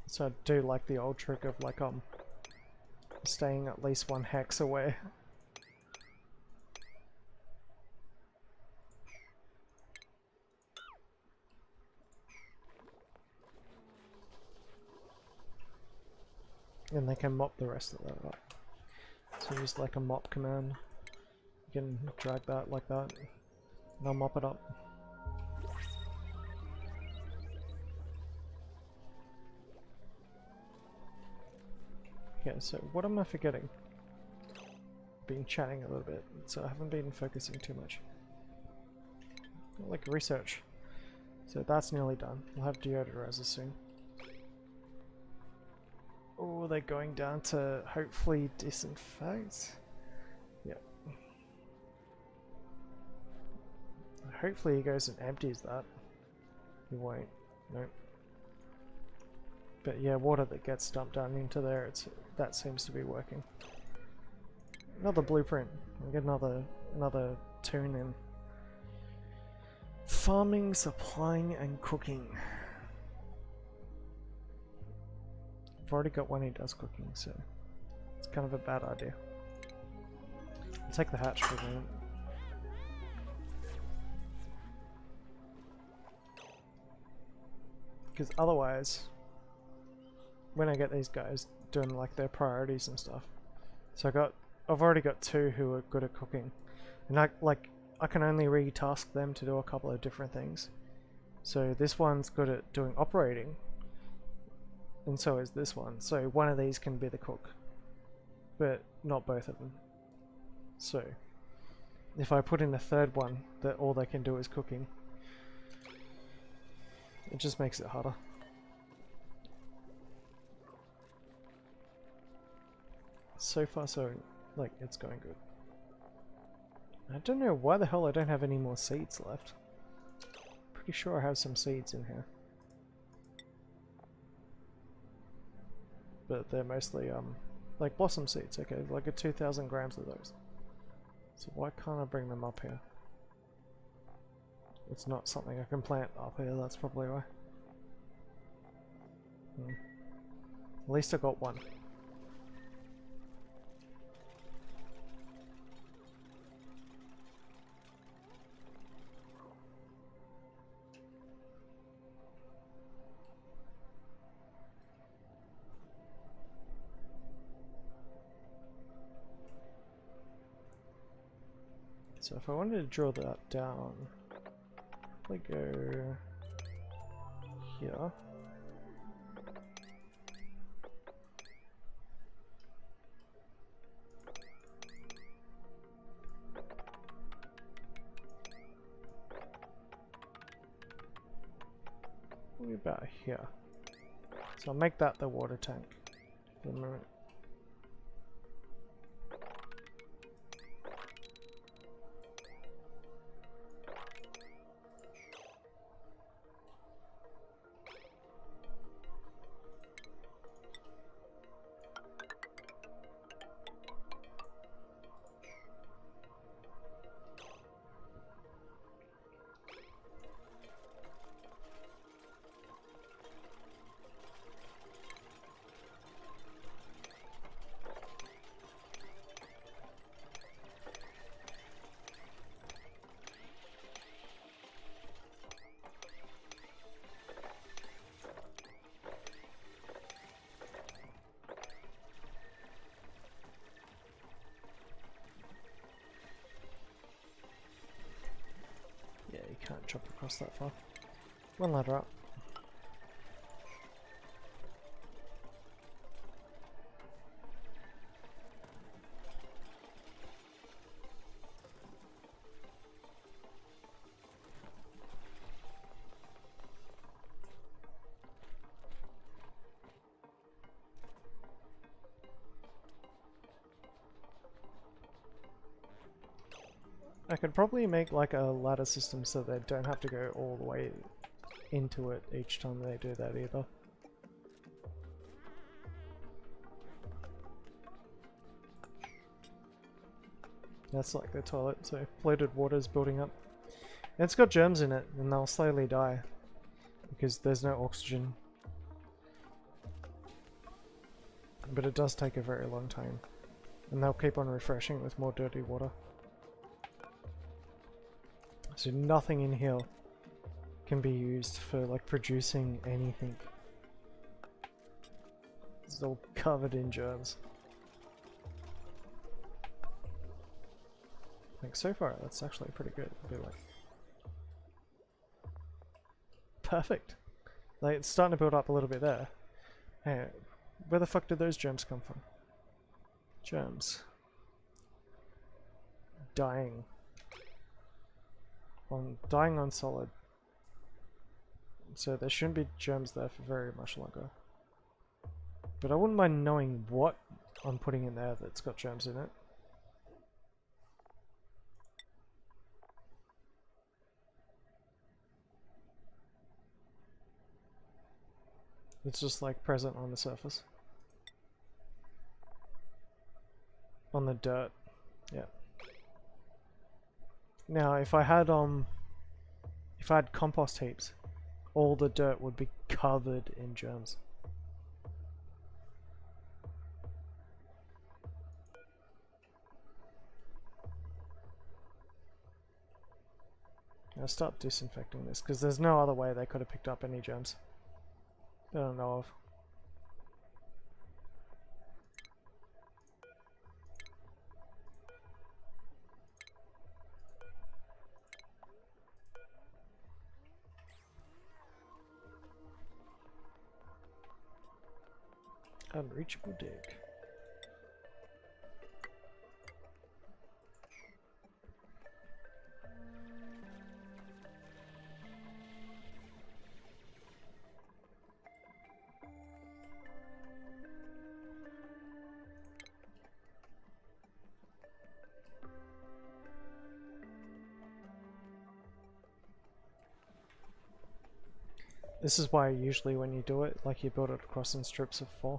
So I do like the old trick of like staying at least one hex away. And they can mop the rest of that up. So use like a mop command. You can drag that like that, and I'll mop it up. Okay, so what am I forgetting? Been chatting a little bit, so I haven't been focusing too much. Like research. So that's nearly done. We'll have deodorizers soon. Oh, they're going down to hopefully disinfect. Yep. hopefully he goes and empties that. He won't. Nope. But yeah, water that gets dumped down into there, that seems to be working. Another blueprint. We get another tune in. Farming, supplying, and cooking. I've already got one who does cooking, so it's kind of a bad idea. I'll take the hatch for a minute. Because otherwise, when I get these guys doing like their priorities and stuff, so I've already got two who are good at cooking, and I can only re-task them to do a couple of different things. So this one's good at doing operating, and so is this one. So one of these can be the cook, but not both of them. So if I put in a third one that all they can do is cooking, it just makes it harder. So far, so like it's going good. I don't know why the hell I don't have any more seeds left. Pretty sure I have some seeds in here, but they're mostly like blossom seeds. Okay, like a 2,000 grams of those. So why can't I bring them up here? It's not something I can plant up here, that's probably why. At least I got one. So if I wanted to draw that down, I go here. What about here? So I'll make that the water tank for the moment. Can't jump across that far. One ladder up. I could probably make like a ladder system so they don't have to go all the way into it each time they do that either. That's like the toilet, so polluted water is building up. And it's got germs in it, and they'll slowly die because there's no oxygen. But it does take a very long time, and they'll keep on refreshing with more dirty water. So nothing in here can be used for like producing anything. It's all covered in germs. Like so far, that's actually pretty good. I'll be like, perfect. Like it's starting to build up a little bit there. Hey, where the fuck did those germs come from? Germs. Dying. Dying on solid. So there shouldn't be germs there for very much longer. But I wouldn't mind knowing what I'm putting in there that's got germs in it. It's just like present on the surface. On the dirt. Yeah. Now if I had compost heaps, all the dirt would be covered in germs. I'll start disinfecting this because there's no other way they could have picked up any germs that I don't know of. Unreachable dig. This is why usually when you do it, like you build it across in strips of 4.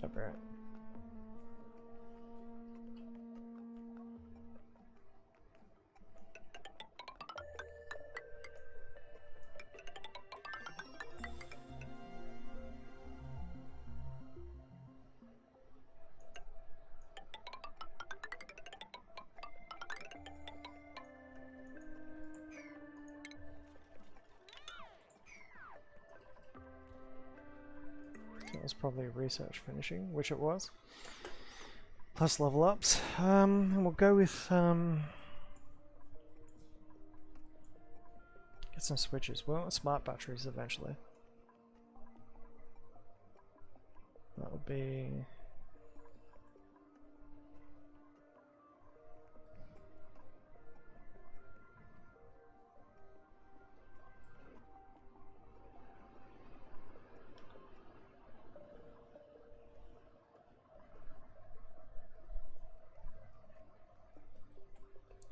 Alright. That was probably research finishing, which it was. Plus level ups. And we'll go with get some switches. We want smart batteries eventually. That would be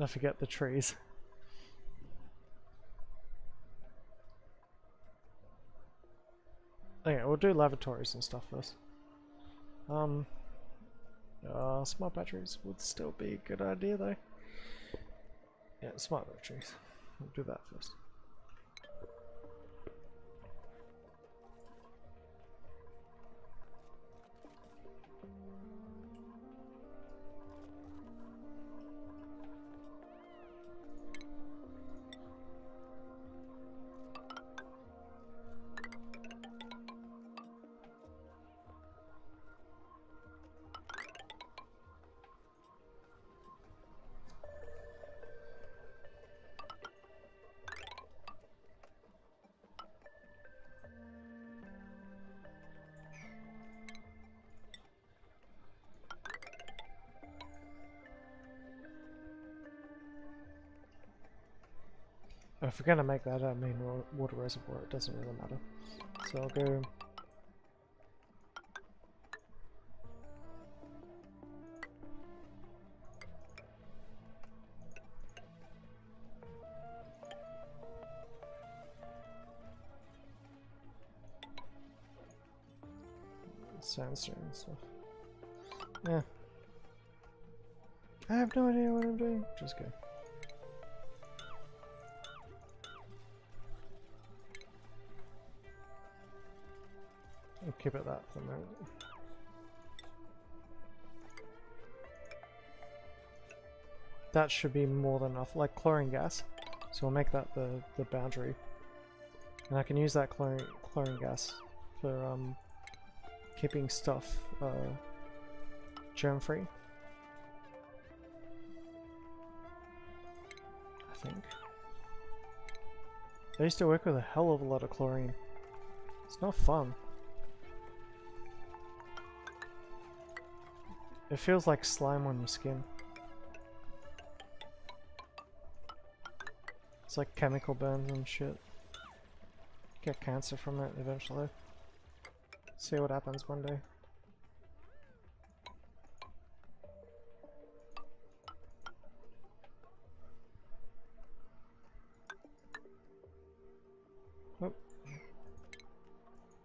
I forget the trees. Okay, we'll do lavatories and stuff first. Smart batteries would still be a good idea though. Yeah, smart batteries. We'll do that first. If we're gonna make that a main water reservoir, it doesn't really matter. So I'll go. Sandstone and stuff. Yeah. I have no idea what I'm doing. Just go. I'll keep it that for the moment. That should be more than enough, like chlorine gas. So we'll make that the boundary. And I can use that chlorine gas for keeping stuff germ free. think. I used to work with a hell of a lot of chlorine. It's not fun. It feels like slime on your skin. It's like chemical burns and shit. Get cancer from it eventually. See what happens one day. Oh.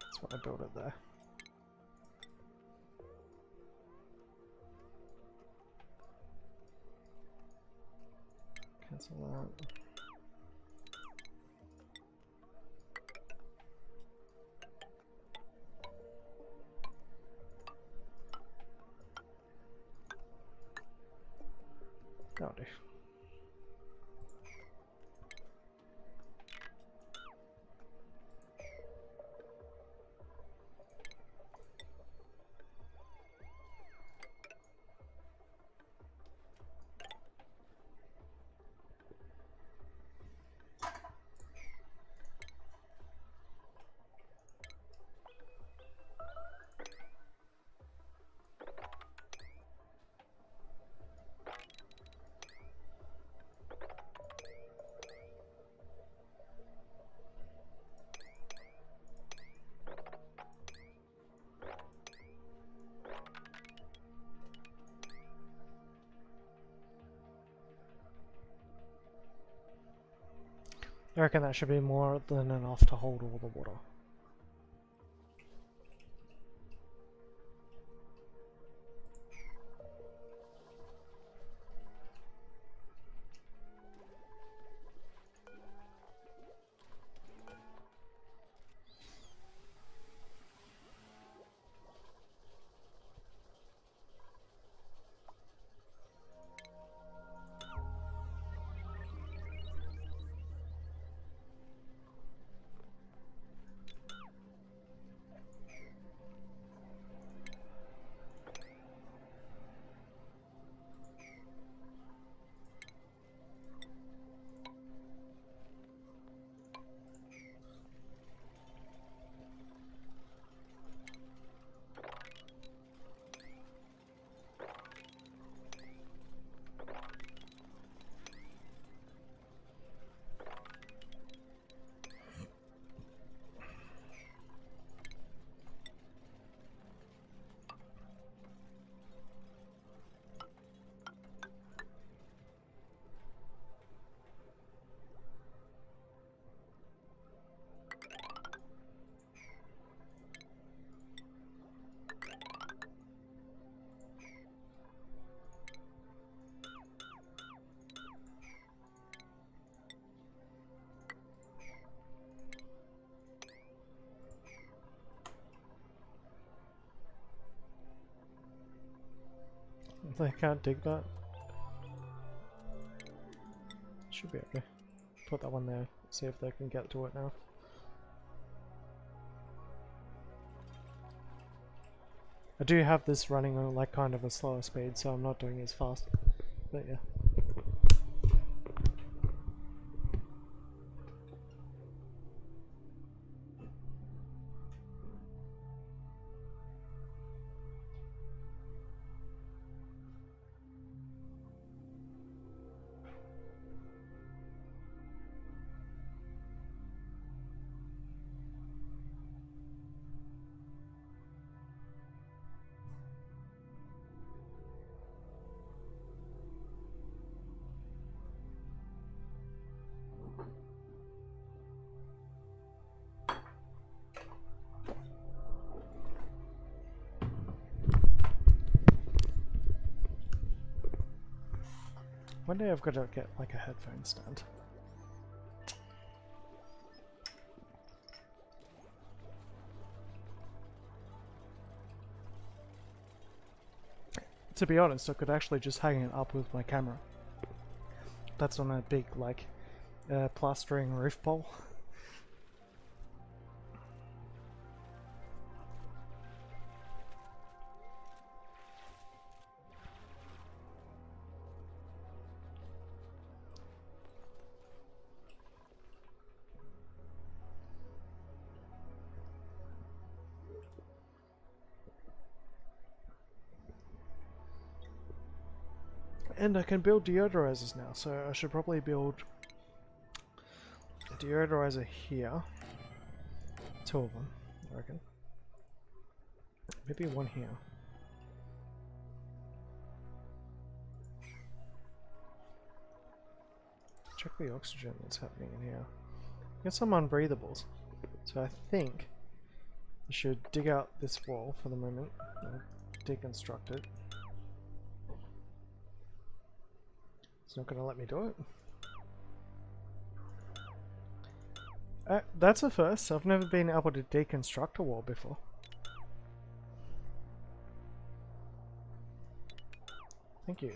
That's why I built it there. Cancel that. That'll do. I reckon that should be more than enough to hold all the water. They can't dig that. Should be okay. Put that one there, see if they can get to it now. I do have this running on like kind of a slower speed, so I'm not doing it as fast. But yeah. One day I've got to get like a headphone stand. To be honest, I could actually just hang it up with my camera. That's on a big like plastering roof pole. And I can build deodorizers now, so I should probably build a deodorizer here. 2 of them, I reckon. Maybe 1 here. Check the oxygen that's happening in here. Got some unbreathables. So I think I should dig out this wall for the moment. I'll deconstruct it. It's not going to let me do it. That's a first. I've never been able to deconstruct a wall before. Thank you.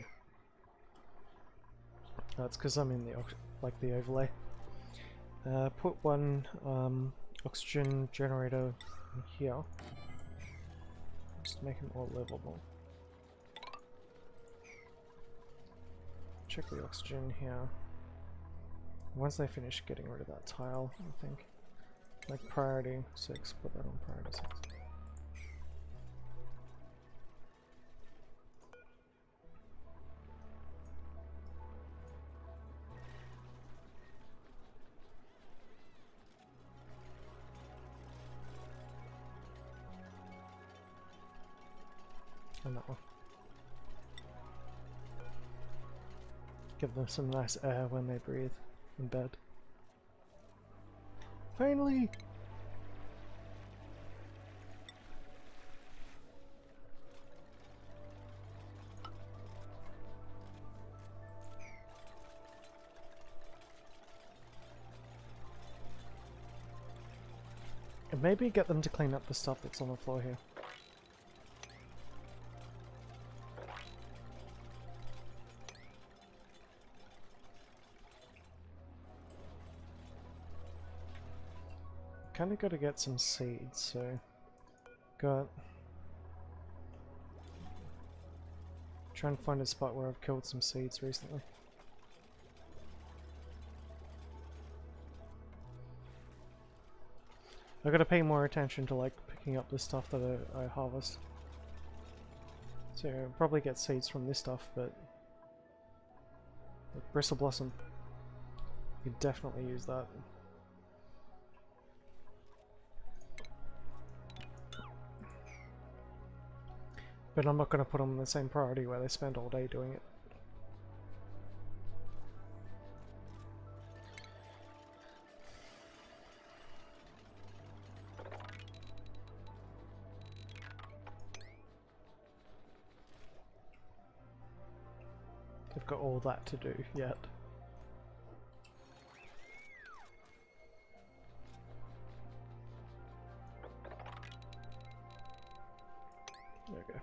That's because I'm in the the overlay. Put 1 oxygen generator in here. Just make them all livable. Check the oxygen here. Once they finish getting rid of that tile, I think. Like priority 6, put that on priority 6. And that one. Give them some nice air when they breathe in bed. Finally! And maybe get them to clean up the stuff that's on the floor here. Kinda gotta get some seeds, so try and find a spot where I've killed some seeds recently. I gotta pay more attention to like picking up the stuff that I harvest. So I'll probably get seeds from this stuff, but like bristle blossom, you could definitely use that. But I'm not going to put them in the same priority where they spend all day doing it. They've got all that to do yet. There we go.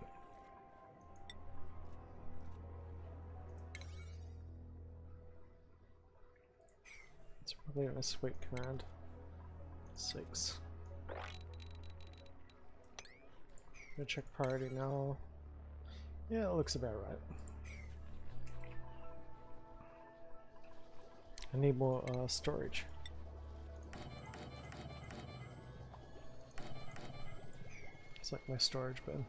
It's probably a sweet command. 6. Gonna check priority now. Yeah, it looks about right. I need more storage. It's like my storage bin.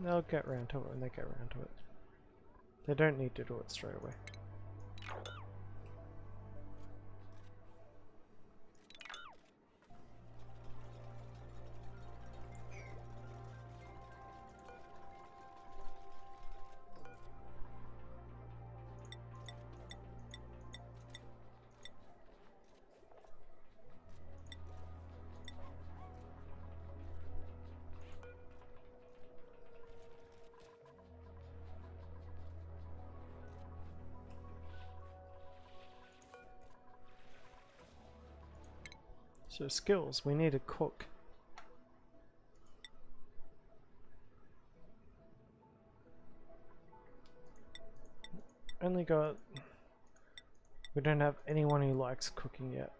They'll get around to it when they get around to it. They don't need to do it straight away. So skills, we need a cook. Only got... We don't have anyone who likes cooking yet.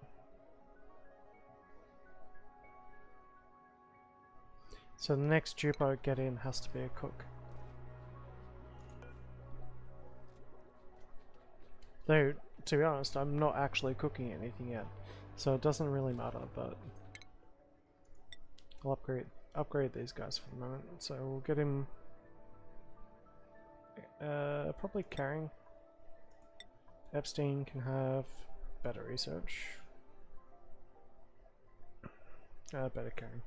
So the next dupe I get in has to be a cook. Though, to be honest, I'm not actually cooking anything yet, so it doesn't really matter, but I'll upgrade these guys for the moment. So we'll get him probably carrying. Epstein can have better research. Better carrying.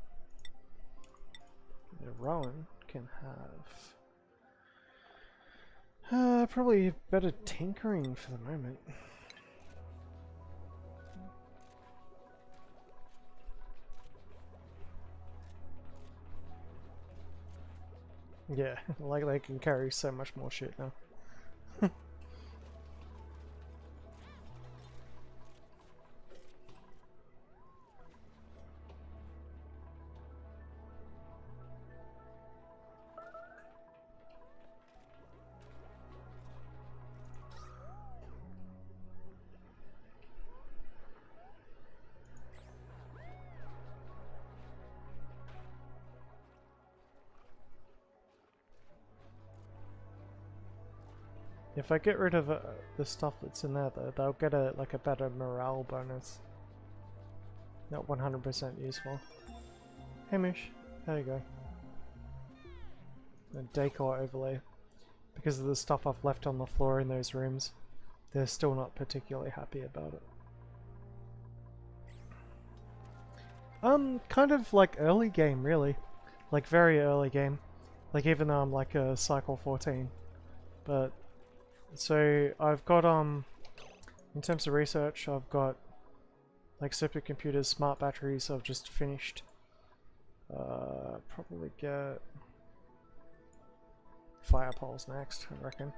Rowan can have probably better tinkering for the moment. Yeah, like they can carry so much more shit now. If I get rid of the stuff that's in there though, they'll get a better morale bonus. Not 100% useful. Hey Mish, there you go. A decor overlay. Because of the stuff I've left on the floor in those rooms, they're still not particularly happy about it. Kind of like early game really. Like very early game. Like even though I'm like a cycle 14. But so I've got in terms of research, I've got like supercomputers, smart batteries I've just finished. Probably get fire poles next, I reckon.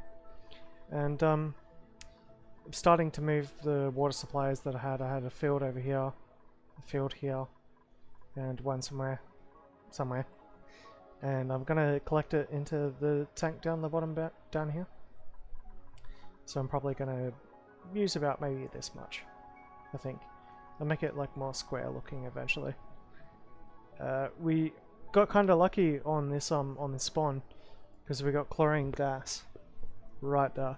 And I'm starting to move the water supplies that I had. I had a field over here, a field here, and one somewhere. And I'm gonna collect it into the tank down the bottom down here. So I'm probably gonna use about maybe this much, I think. I'll make it like more square looking eventually. We got kind of lucky on this spawn because we got chlorine gas right there.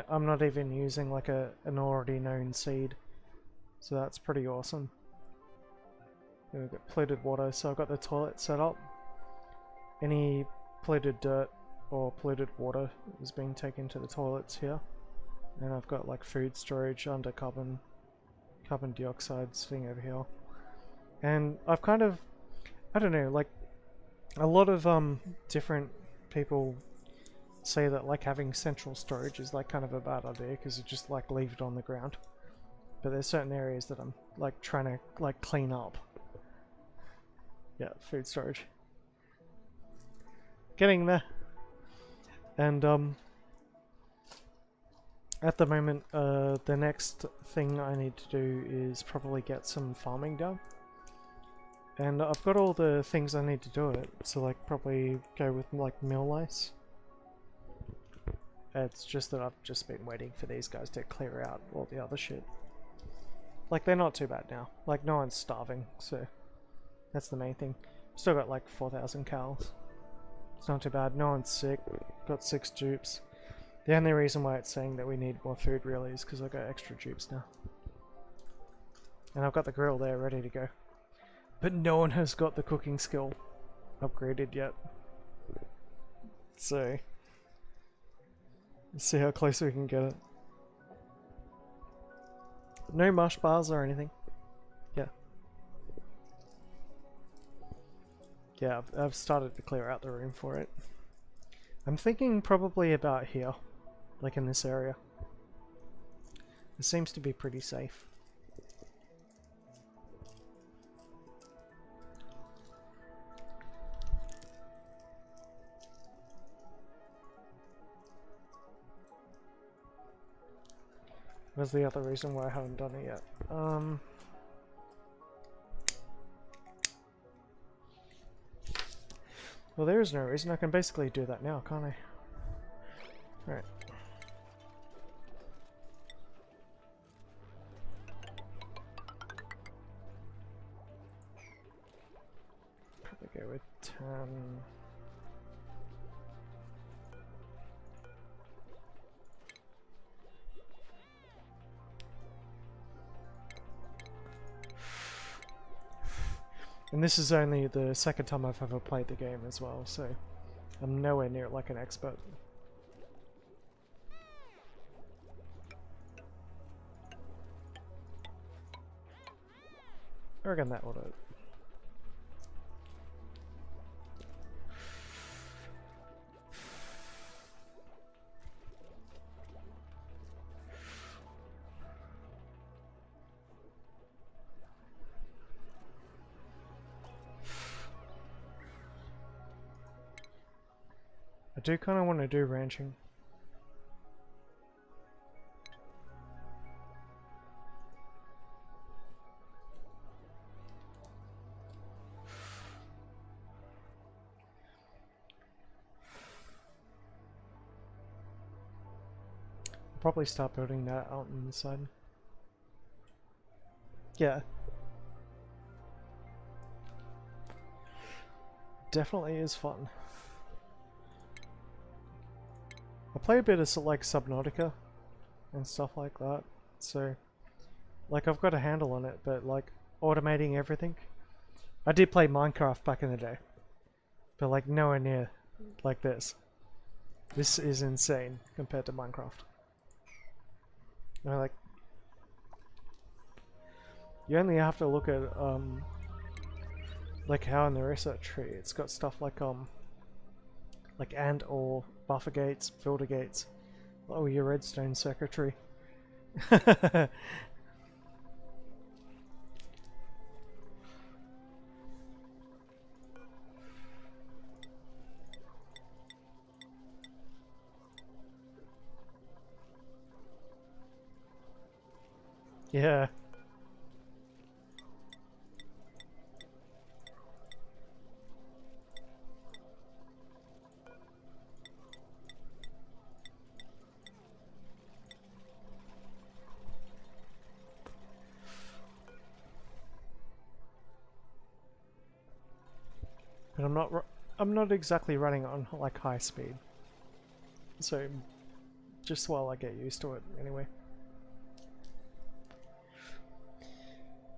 I'm not even using like an already known seed, so that's pretty awesome. We've got polluted water, so I've got the toilet set up. Any polluted dirt or polluted water is being taken to the toilets here, and I've got like food storage under carbon dioxide sitting over here. And I've kind of, I don't know, like a lot of different people say that like having central storage is like kind of a bad idea because you just like leave it on the ground. But there's certain areas that I'm like trying to like clean up. Yeah, food storage. Getting there. And at the moment, the next thing I need to do is probably get some farming done. And I've got all the things I need to do it, so like probably go with like mill lice. It's just that I've just been waiting for these guys to clear out all the other shit. Like they're not too bad now. Like no one's starving, so that's the main thing. Still got like 4,000 cows. It's not too bad. No one's sick. Got 6 dupes. The only reason why it's saying that we need more food really is because I've got extra dupes now. And I've got the grill there ready to go. But no one has got the cooking skill upgraded yet. So, let's see how close we can get it. No mush bars or anything. Yeah. Yeah, I've started to clear out the room for it. I'm thinking probably about here. Like in this area. It seems to be pretty safe. That's the other reason why I haven't done it yet. Well, there is no reason. I can basically do that now, can't I? Alright. Probably go with 10. And this is only the second time I've ever played the game as well, so I'm nowhere near like an expert. I reckon that would. I do kind of want to do ranching. I'll probably start building that out on the side. Yeah. Definitely is fun. I play a bit of like Subnautica and stuff like that, so like I've got a handle on it, but like automating everything. I did play Minecraft back in the day, but like nowhere near like this. This is insane compared to Minecraft. You know, like you only have to look at like how in the research tree it's got stuff like and or buffer gates, filter gates. Oh, your redstone secretary. Yeah. But I'm not exactly running on like high speed. So just while I get used to it anyway.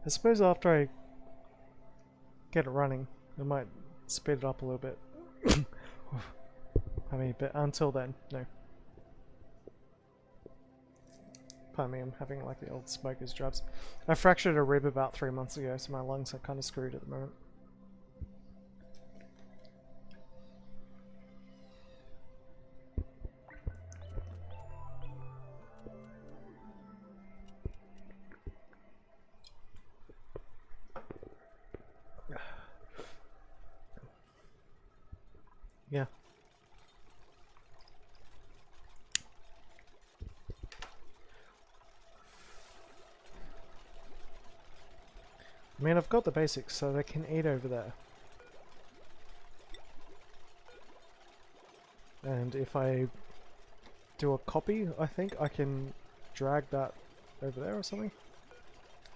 I suppose after I get it running, I might speed it up a little bit. I mean, but until then, no. Pardon me, I'm having like the old smoker's jabs. I fractured a rib about 3 months ago, so my lungs are kind of screwed at the moment. Yeah. I mean, I've got the basics, so they can eat over there. And if I do a copy, I think I can drag that over there or something.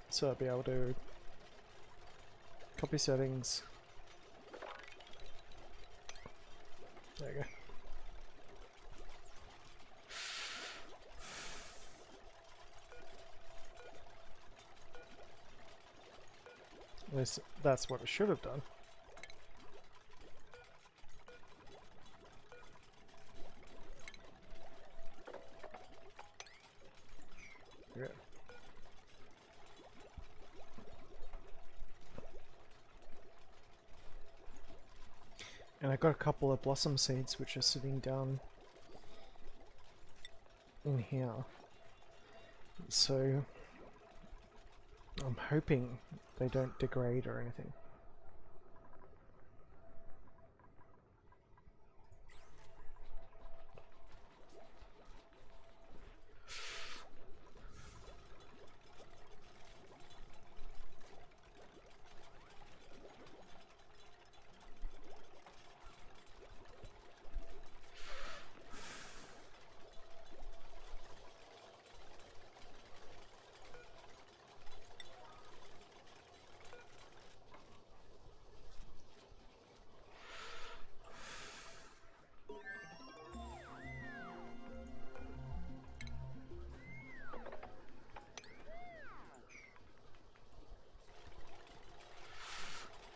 So I'll be able to copy settings. There you go. At least that's what it should have done. Yeah. And I got a couple of blossom seeds which are sitting down in here. So I'm hoping they don't degrade or anything.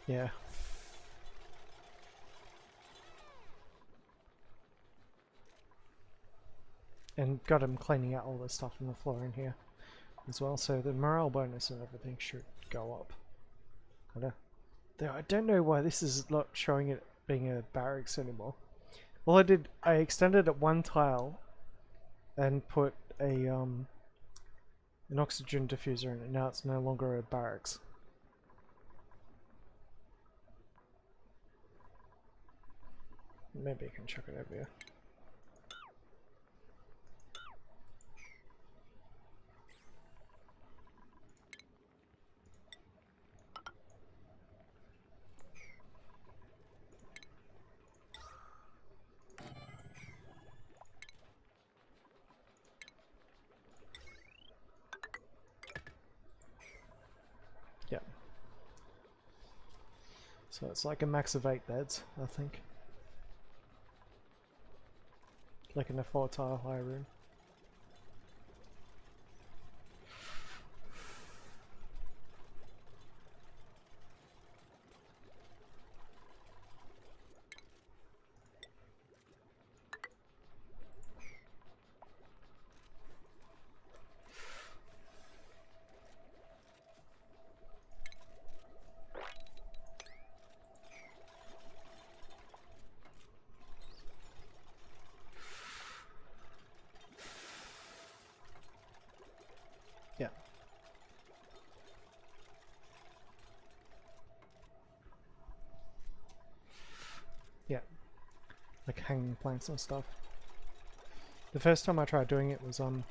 Yeah. And got him cleaning out all the stuff on the floor in here as well, so the morale bonus and everything should go up. I don't know why this is not showing it being a barracks anymore. All I did, I extended it one tile and put a an oxygen diffuser in it. Now it's no longer a barracks. Maybe I can chuck it over here. Yeah. So it's like a max of 8 beds, I think. Like in a 4-tile high room. Yeah. Yeah. Like hanging plants and stuff. The first time I tried doing it was I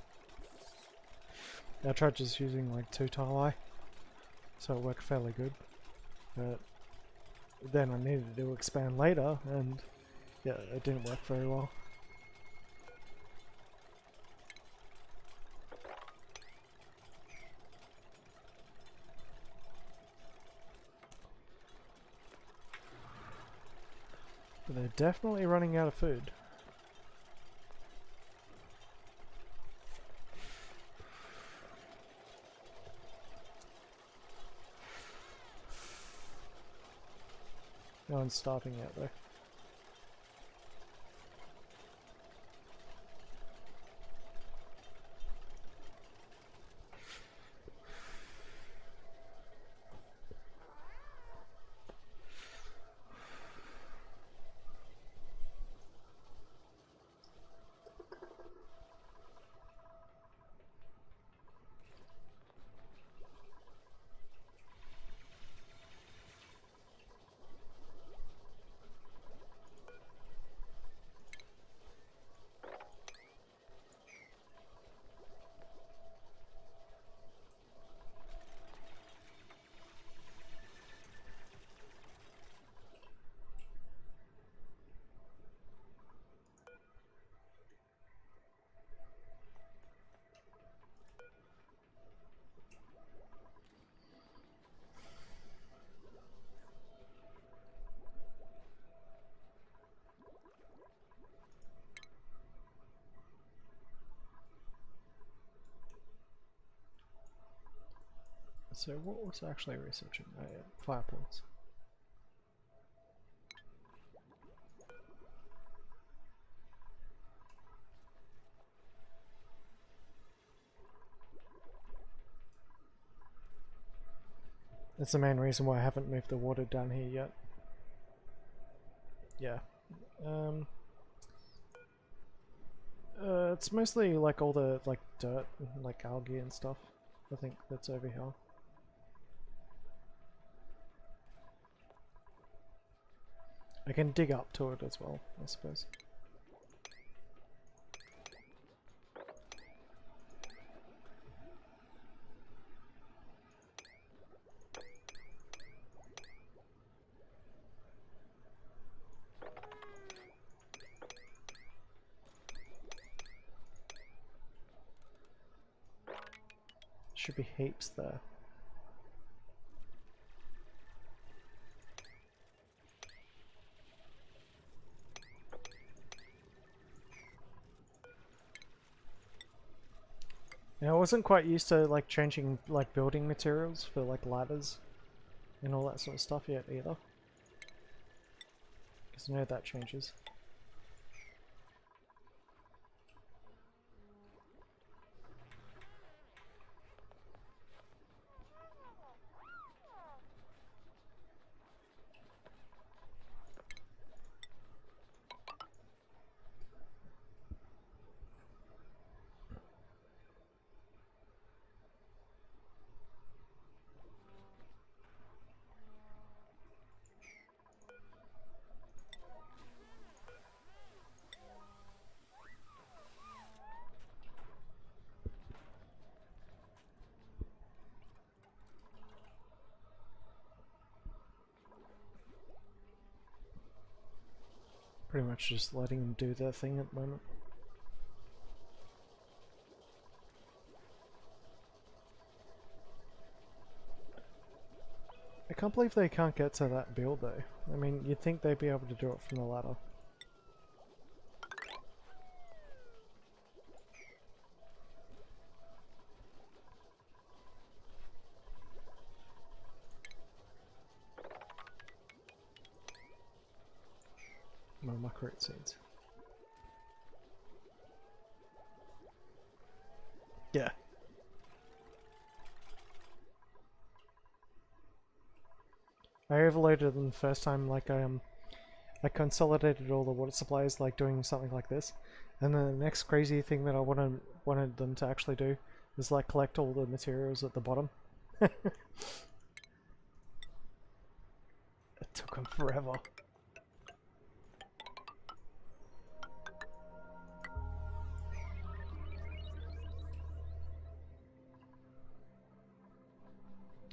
tried just using like 2-tile eye, so it worked fairly good. But then I needed to expand later, and yeah, it didn't work very well. But they're definitely running out of food. No one's starving yet though. So what was I actually researching? Oh yeah, fireballs. That's the main reason why I haven't moved the water down here yet. Yeah. It's mostly like all the like dirt, like algae and stuff. I think that's over here. I can dig up to it as well, I suppose. Should be heaps there. Yeah, I wasn't quite used to like changing like building materials for like ladders and all that sort of stuff yet either. Because I know that changes. Pretty much just letting them do their thing at the moment. I can't believe they can't get to that build though. I mean, you'd think they'd be able to do it from the ladder. My muckroot seeds. Yeah. I overloaded them the first time, like I consolidated all the water supplies, like doing something like this, and then the next crazy thing that I wanted them to actually do is like collect all the materials at the bottom. It took them forever.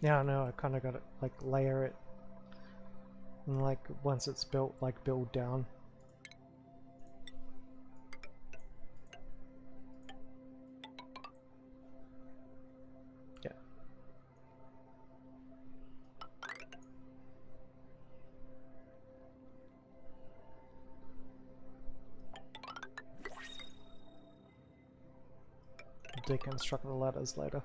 Yeah, I know, I kind of got to like layer it, and like once it's built, like build down. Yeah. Deconstruct the ladders later.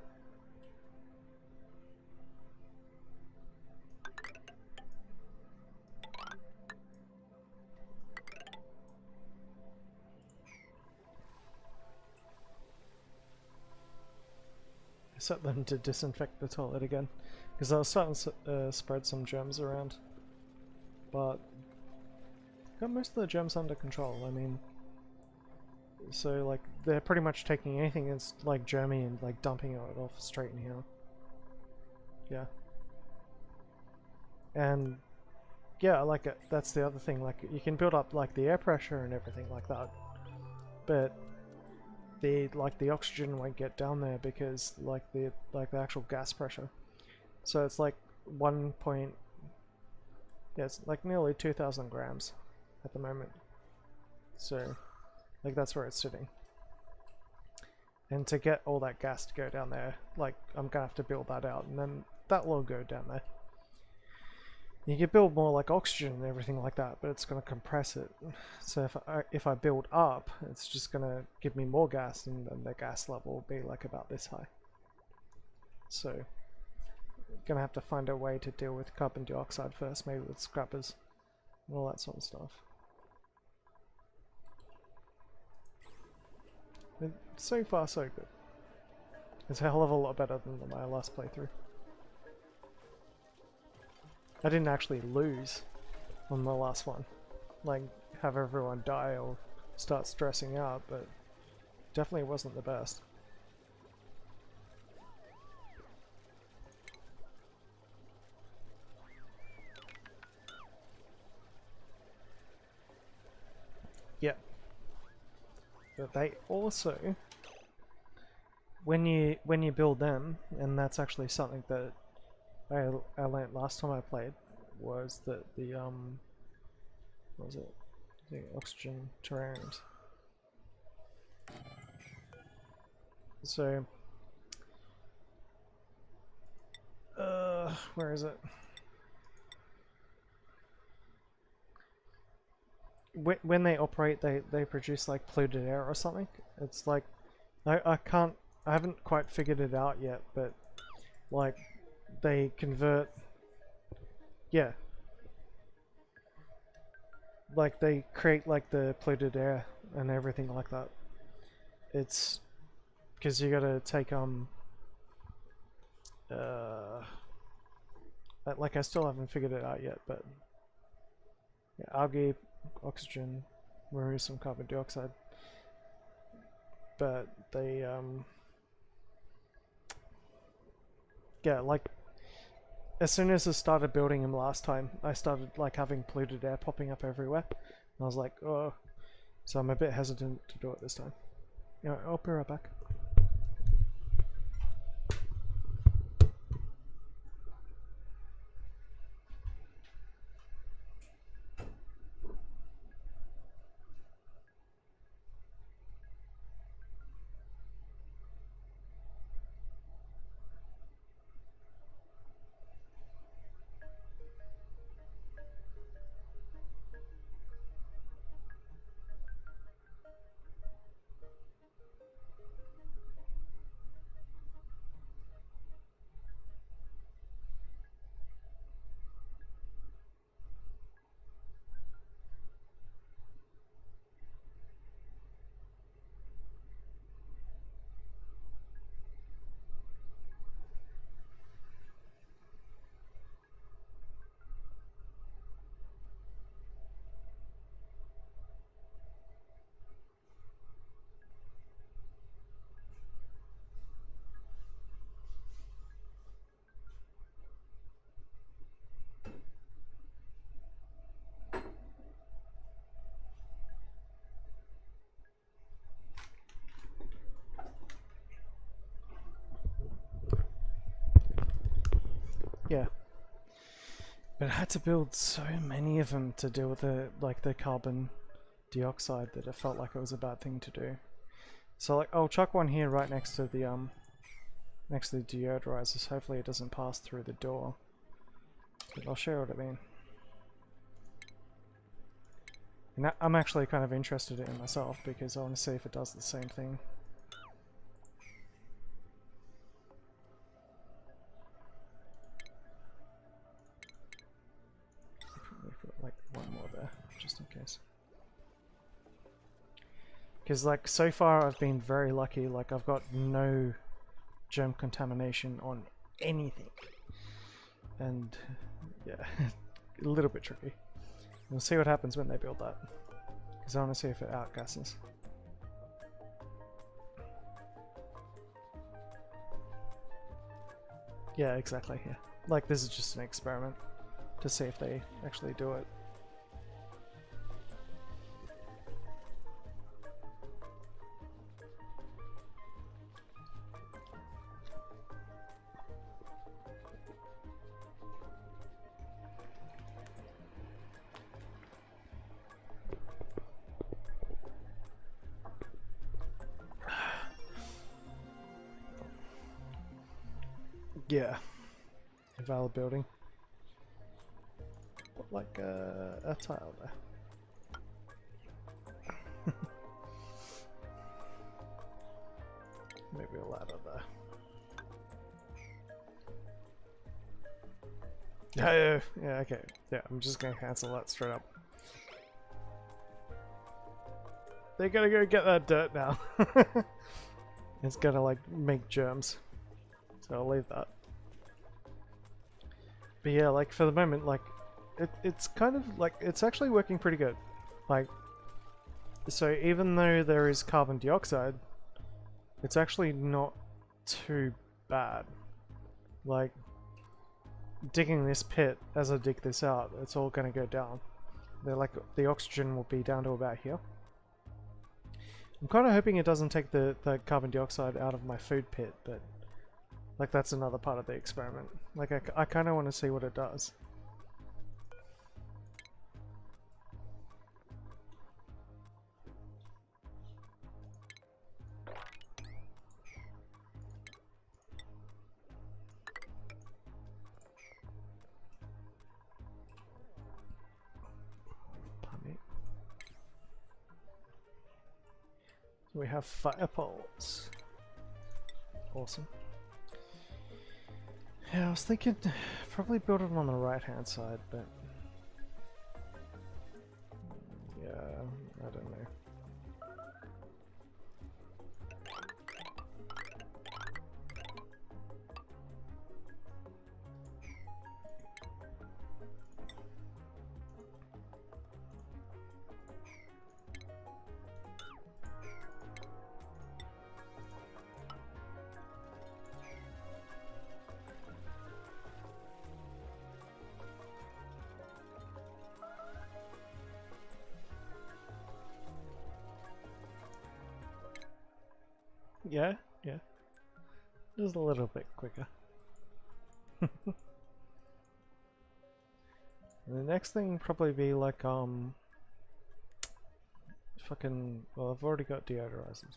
Set them to disinfect the toilet again, because I was starting to spread some germs around, but got most of the germs under control. I mean, so like they're pretty much taking anything that's like germy and like dumping it off straight in here. Yeah. And yeah, like that's the other thing, like you can build up like the air pressure and everything like that, but the oxygen won't get down there because the actual gas pressure. So it's like yeah, it's like nearly 2,000 grams at the moment. So like that's where it's sitting. And to get all that gas to go down there, like I'm gonna have to build that out, and then that will go down there. You can build more like oxygen and everything like that, but it's going to compress it. So if I build up, it's just going to give me more gas, and then the gas level will be like about this high. So going to have to find a way to deal with carbon dioxide first, maybe with scrubbers and all that sort of stuff. But so far so good. It's a hell of a lot better than my last playthrough. I didn't actually lose on the last one, like have everyone die or start stressing out, but definitely wasn't the best. Yeah. But they also, when you build them, and that's actually something that I learned last time I played, was that the what was it? The oxygen terrariums. So where is it? When they operate, they produce like polluted air or something. It's like I haven't quite figured it out yet, but like they convert Yeah. Like they create like the polluted air and everything like that. It's because you gotta take uh like I still haven't figured it out yet, but yeah, algae, oxygen, remove some carbon dioxide. But they yeah, like as soon as I started building them last time, I started like having polluted air popping up everywhere. And I was like, oh, so I'm a bit hesitant to do it this time. You know, I'll be right back. Yeah. But I had to build so many of them to deal with the carbon dioxide that it felt like it was a bad thing to do. So like I'll chuck one here right next to the deodorizers. Hopefully it doesn't pass through the door. But I'll show you what I mean. And I'm actually kind of interested in it myself because I want to see if it does the same thing. Probably put like one more there, just in case. Because like so far I've been very lucky, like I've got no germ contamination on anything. And yeah, a little bit tricky. We'll see what happens when they build that. Because I want to see if it outgasses. Yeah, exactly, yeah. Like this is just an experiment to see if they actually do it. Yeah. A valid building. Put like a tile there. Maybe a ladder there. Yeah, okay. Yeah, I'm just gonna cancel that straight up. They gotta go get that dirt now. It's gonna like make germs. So I'll leave that. But yeah, like for the moment, like it's kind of like it's actually working pretty good. Like so even though there is carbon dioxide, it's actually not too bad. Like digging this pit, as I dig this out, it's all gonna go down. They're like the oxygen will be down to about here. I'm kind of hoping it doesn't take the carbon dioxide out of my food pit, but like that's another part of the experiment. Like I kind of want to see what it does. We have fire poles. Awesome. Yeah, I was thinking probably build it on the right hand side, but yeah, I don't know. Yeah, yeah. Just a little bit quicker. And the next thing probably be like fucking, well, I've already got deodorizers.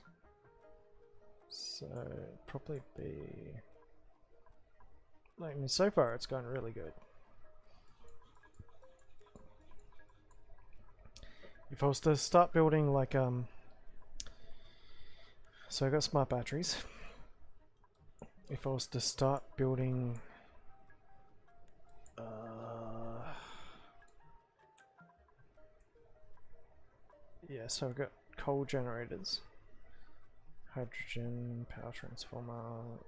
So probably be like, I mean, so far it's going really good. If I was to start building like so I got smart batteries. If I was to start building yeah, so I've got coal generators, hydrogen, power transformer,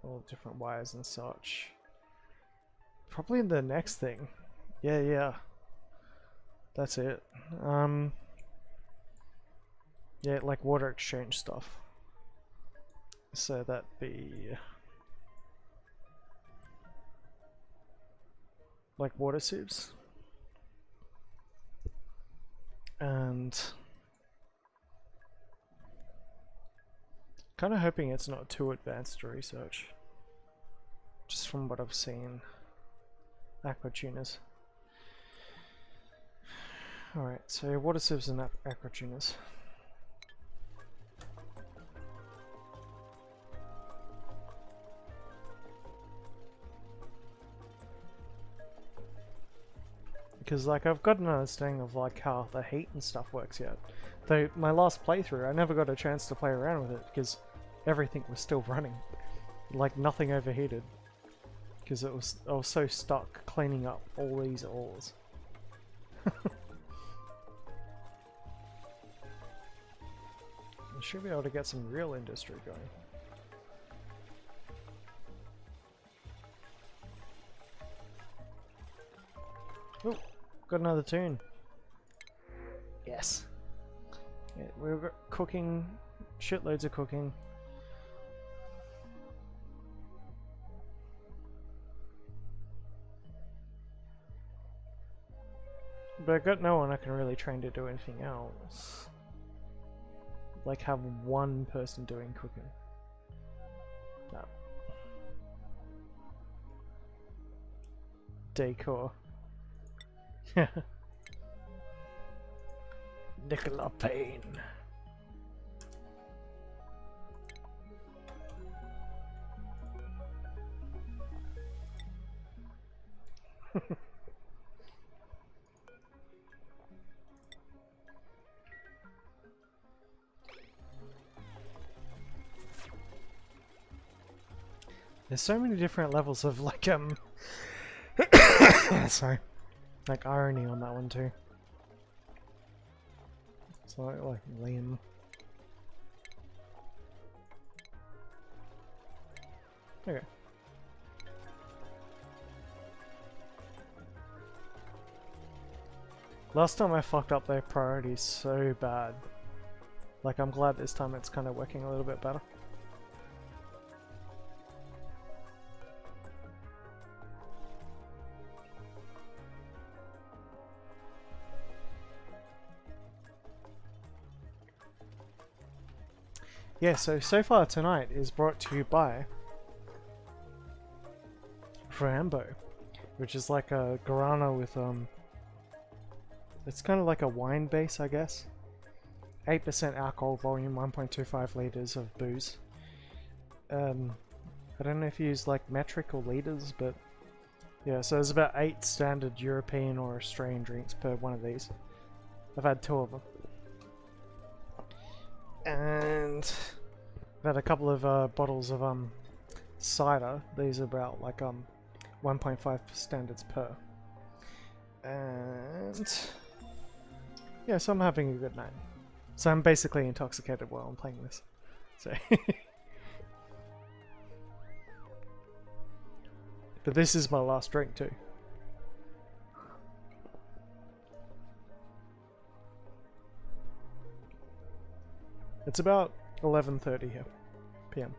all different wires and such. Probably the next thing. Yeah. That's it. Yeah, like water exchange stuff. So that'd be like water sieves. And kind of hoping it's not too advanced to research. Just from what I've seen. Aqua tuners. Alright, so water sieves and aqua tuners. Because like I've got an understanding of like how the heat and stuff works yet. Though my last playthrough I never got a chance to play around with it because everything was still running. Like nothing overheated. Because I was so stuck cleaning up all these ores. I should be able to get some real industry going. Oh, got another tune. Yes. Yeah, we've got cooking, shitloads of cooking. But I got no one I can really train to do anything else. Like have one person doing cooking. No. Decor. Nicola Payne. There's so many different levels of like sorry, like irony on that one too. So like Liam. Okay. Last time I fucked up their priorities so bad. Like I'm glad this time it's kind of working a little bit better. Yeah, so far tonight is brought to you by Rambo, which is like a guarana with it's kind of like a wine base, I guess. 8% alcohol volume, 1.25 liters of booze. I don't know if you use like metric or liters, but yeah, so there's about 8 standard European or Australian drinks per one of these. I've had 2 of them. And I've had a couple of bottles of cider. These are about like 1.5 standards per. And yeah, so I'm having a good night. So I'm basically intoxicated while I'm playing this. So but this is my last drink too. It's about 11:30 here, PM.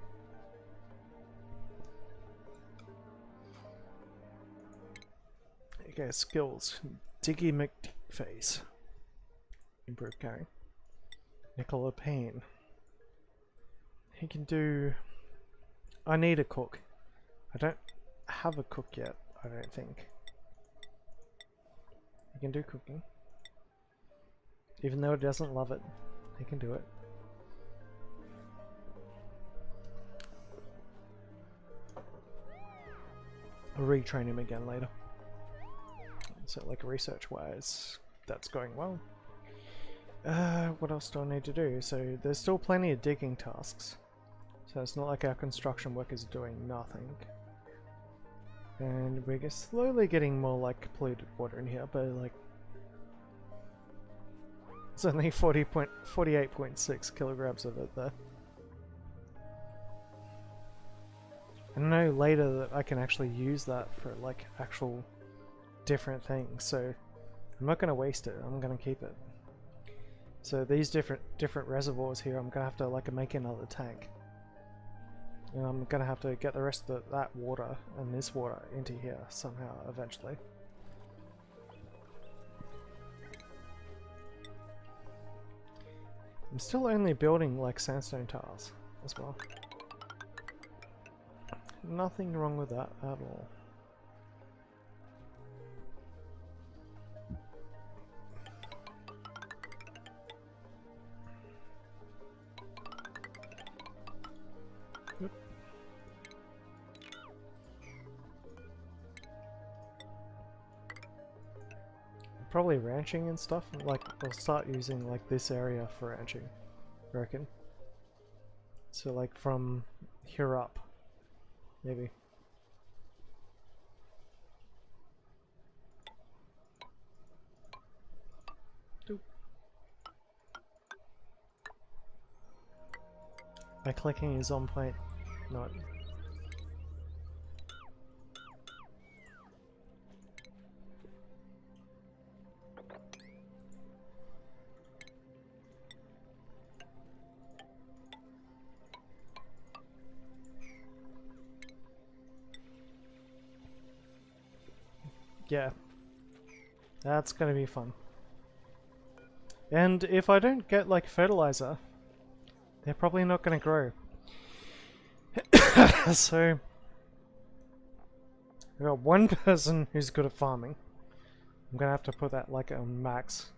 Okay, skills. Diggy McFace. Improved carry. Nicola Payne. He can do... I need a cook. I don't have a cook yet, I don't think. He can do cooking. Even though he doesn't love it, he can do it. I'll retrain him again later. So like research wise, that's going well. What else do I need to do? So there's still plenty of digging tasks. So it's not like our construction workers are doing nothing. And we're slowly getting more like polluted water in here, but like it's only 48.6 kilograms of it there. I know later that I can actually use that for like actual different things, so I'm not going to waste it, I'm going to keep it. So these different reservoirs here, I'm going to have to like make another tank. And I'm going to have to get the rest of that water and this water into here somehow eventually. I'm still only building like sandstone tiles as well. Nothing wrong with that at all. Yep. Probably ranching and stuff. Like, we'll start using like this area for ranching, I reckon. So like from here up. Maybe. Doop. My clicking is on point. Not. Yeah, that's gonna be fun. And if I don't get like fertilizer, they're probably not gonna grow. So I got one person who's good at farming. I'm gonna have to put that like on max.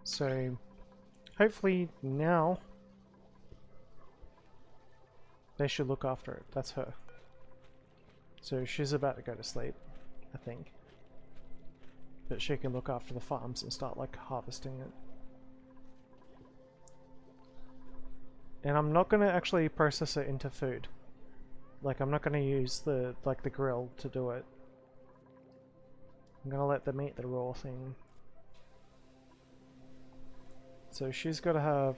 So hopefully now they should look after it. That's her. So she's about to go to sleep, I think. But she can look after the farms and start like harvesting it. And I'm not gonna actually process it into food. Like I'm not gonna use the the grill to do it. I'm gonna let them eat the raw thing. So she's gotta have...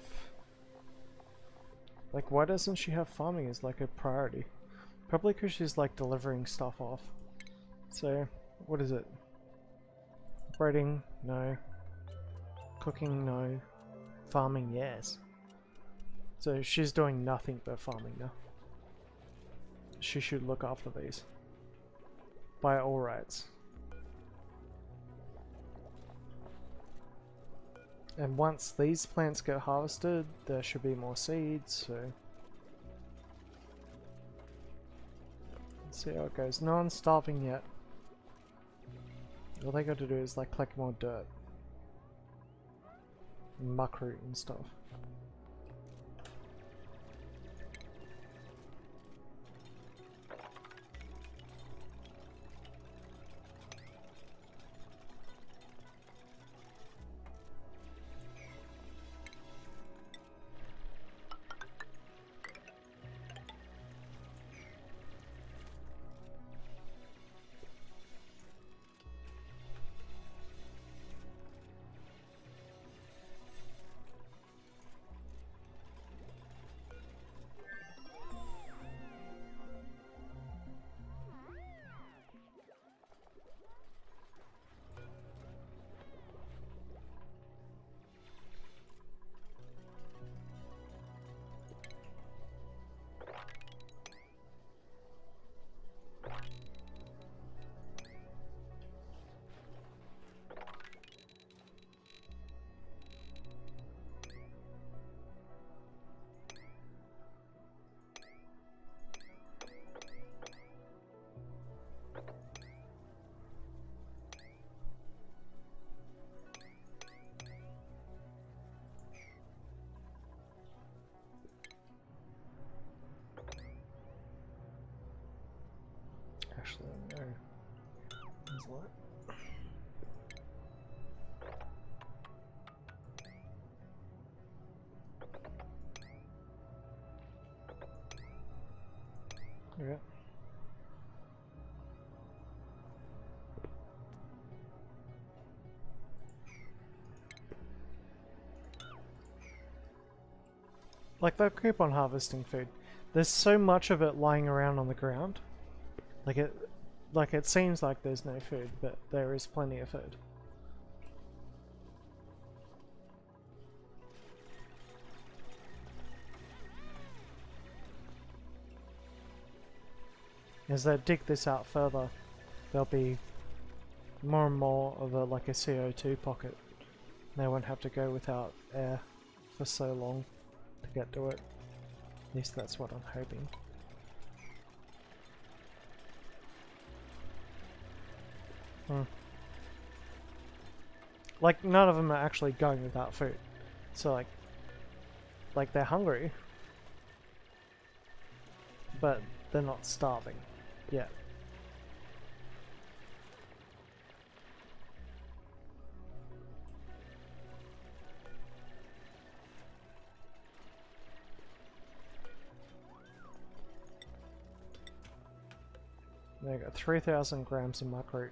Like why doesn't she have farming as like a priority? Probably because she's like delivering stuff off. So, what is it? Operating? No. Cooking? No. Farming? Yes. So she's doing nothing but farming now. She should look after these. By all rights. And once these plants get harvested, there should be more seeds, so... Let's see how it goes. No one's starving yet. All they got to do is like collect more dirt. Muckroot and stuff. Actually, no. There's light. Yeah. Like, they'll keep on harvesting food. There's so much of it lying around on the ground. Like it seems like there's no food, but there is plenty of food. As they dig this out further, there'll be more and more of a like a CO2 pocket. They won't have to go without air for so long to get to it. At least that's what I'm hoping. Like, none of them are actually going without food. So like they're hungry, but they're not starving yet. There you go, 3,000 grams of muckroot.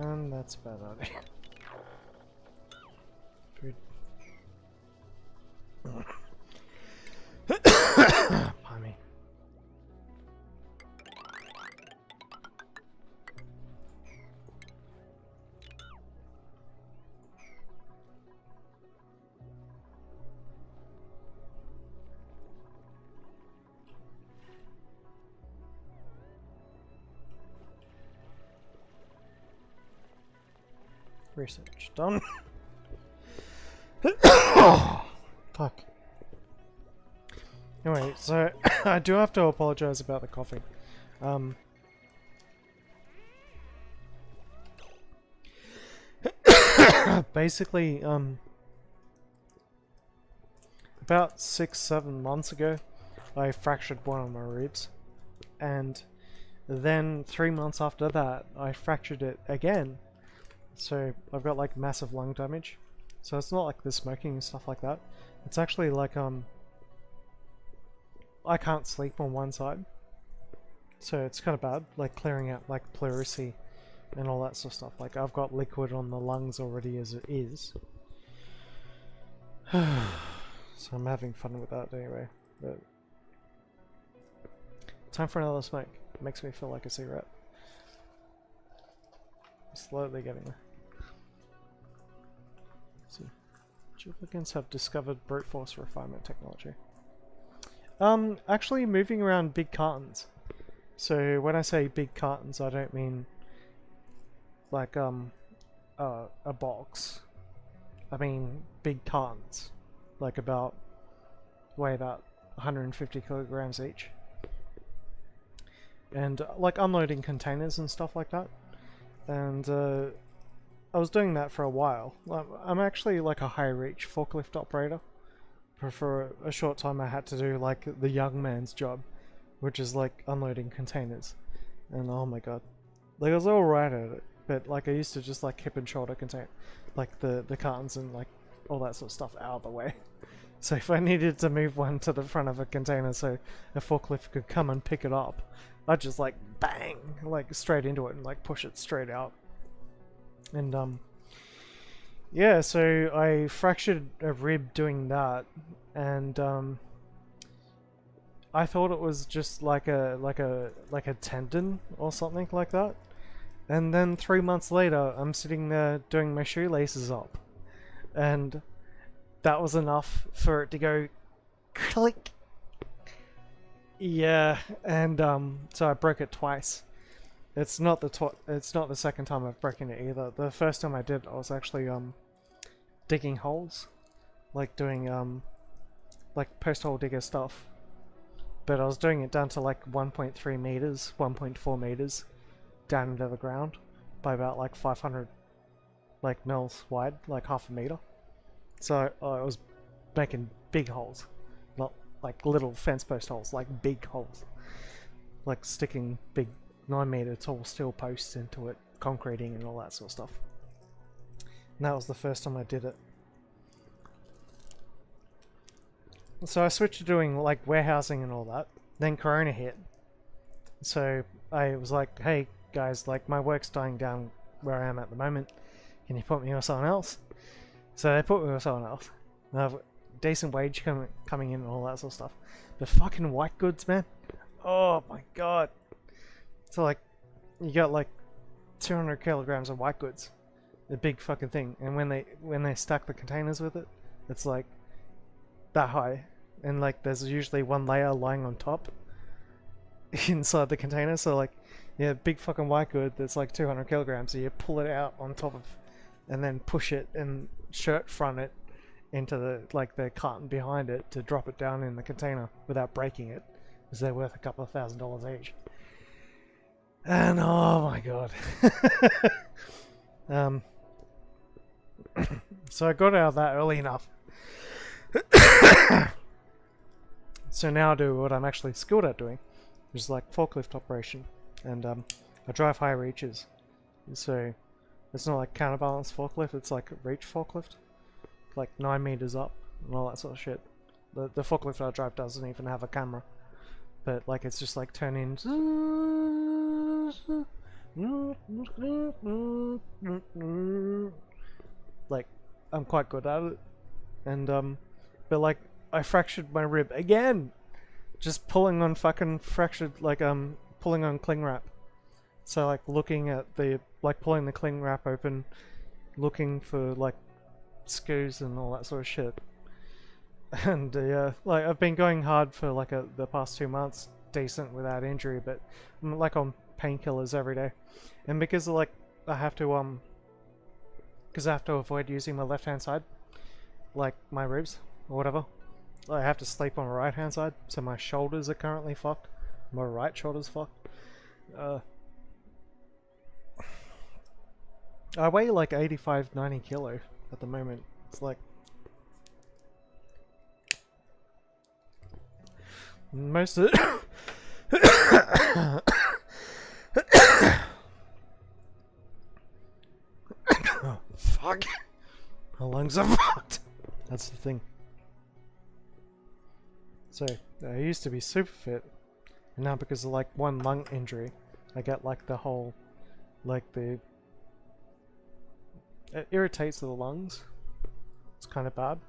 And that's about it. Food. Pardon me. Research done. Fuck. Anyway, so I do have to apologize about the coughing. Basically, about 6-7 months ago, I fractured one of my ribs, and then 3 months after that, I fractured it again. So I've got like massive lung damage. So it's not like the smoking and stuff like that. It's actually like I can't sleep on one side. So it's kind of bad, like clearing out like pleurisy and all that sort of stuff. Like I've got liquid on the lungs already as it is. So I'm having fun with that anyway. But time for another smoke. It makes me feel like a cigarette. I'm slowly getting there. So, Duplicants have discovered brute force refinement technology. Actually moving around big cartons. So when I say big cartons, I don't mean like a box. I mean big cartons, like weigh about 150 kilograms each, and like unloading containers and stuff like that. And I was doing that for a while. I'm actually like a high reach forklift operator. But for a short time I had to do like the young man's job, which is like unloading containers. And oh my god. Like I was alright at it, but like I used to just like hip and shoulder contain like the cartons and like all that sort of stuff out of the way. So if I needed to move one to the front of a container so a forklift could come and pick it up, I'd just like bang, like straight into it and like push it straight out. And Yeah, so I fractured a rib doing that, and I thought it was just like a tendon or something like that. And then 3 months later, I'm sitting there doing my shoelaces up, and that was enough for it to go click. Yeah, and so I broke it twice. It's not the second time I've broken it either. The first time I did, I was actually digging holes, like doing like post hole digger stuff. But I was doing it down to like 1.3 meters, 1.4 meters down into the ground by about like 500 like mils wide, like half a meter. So I was making big holes, not like little fence post holes, like big holes, like sticking big 9 meter tall steel posts into it, concreting and all that sort of stuff. And that was the first time I did it. So I switched to doing like warehousing and all that. Then Corona hit. So I was like, hey guys, like my work's dying down where I am at the moment. Can you put me with someone else? So they put me with someone else. And I've decent wage coming in and all that sort of stuff. But fucking white goods, man. Oh my god. So like, you got like 200 kilograms of white goods. The big fucking thing. And when they stack the containers with it, it's like that high. And like there's usually one layer lying on top inside the container. So like, yeah, big fucking white good that's like 200 kilograms. So you pull it out on top of, and then push it and shirt front it into the like the carton behind it to drop it down in the container without breaking it, because they're worth a couple of $1,000s each. And oh my god. So I got out of that early enough. So now I do what I'm actually skilled at doing, which is like forklift operation, and I drive high reaches. So it's not like counterbalance forklift; it's like reach forklift, like 9 meters up and all that sort of shit. The forklift I drive doesn't even have a camera, but like it's just like turning. Like I'm quite good at it, and but like I fractured my rib again, just pulling on fucking fractured like pulling on cling wrap. So like looking at the like pulling the cling wrap open, looking for like screws and all that sort of shit. And yeah, like I've been going hard for like the past 2 months, decent without injury, but I'm like on painkillers every day, and because of, like I have to avoid using my left hand side, like my ribs or whatever. I have to sleep on my right hand side, so my shoulders are currently fucked. My right shoulder's fucked. I weigh like 85, 90 kilo at the moment. It's like most of it. Oh, fuck. My lungs are fucked. That's the thing. So I used to be super fit, and now because of like one lung injury, I get like the whole, like the, it irritates the lungs. It's kind of bad.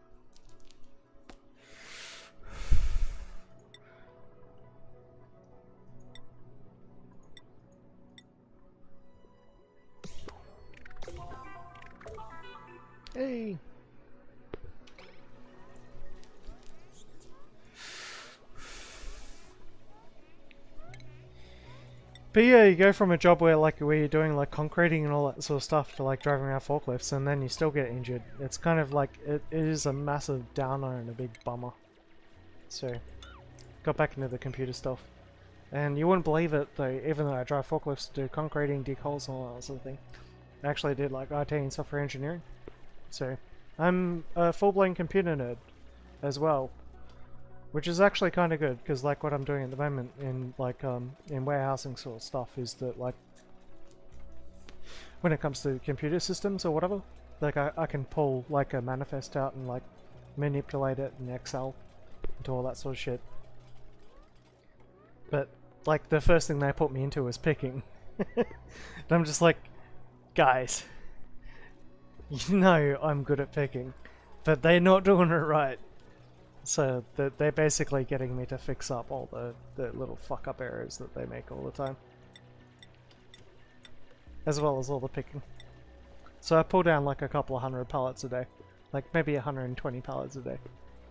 Hey. But yeah, you go from a job where you're doing like concreting and all that sort of stuff to like driving around forklifts, and then you still get injured. It's kind of like it is a massive downer and a big bummer. So got back into the computer stuff, and you wouldn't believe it though. Even though I drive forklifts to do concreting, dig holes, and all that sort of thing, I actually did like IT and software engineering. So I'm a full-blown computer nerd as well. Which is actually kind of good, because like what I'm doing at the moment in like in warehousing sort of stuff is that like when it comes to computer systems or whatever, like I can pull like a manifest out and like manipulate it in Excel and do all that sort of shit. But like the first thing they put me into was picking. And I'm just like, guys, You know I'm good at picking, but they're not doing it right. So they're basically getting me to fix up all the little fuck up errors that they make all the time. As well as all the picking. So I pull down like a couple of hundred pallets a day. Like maybe 120 pallets a day.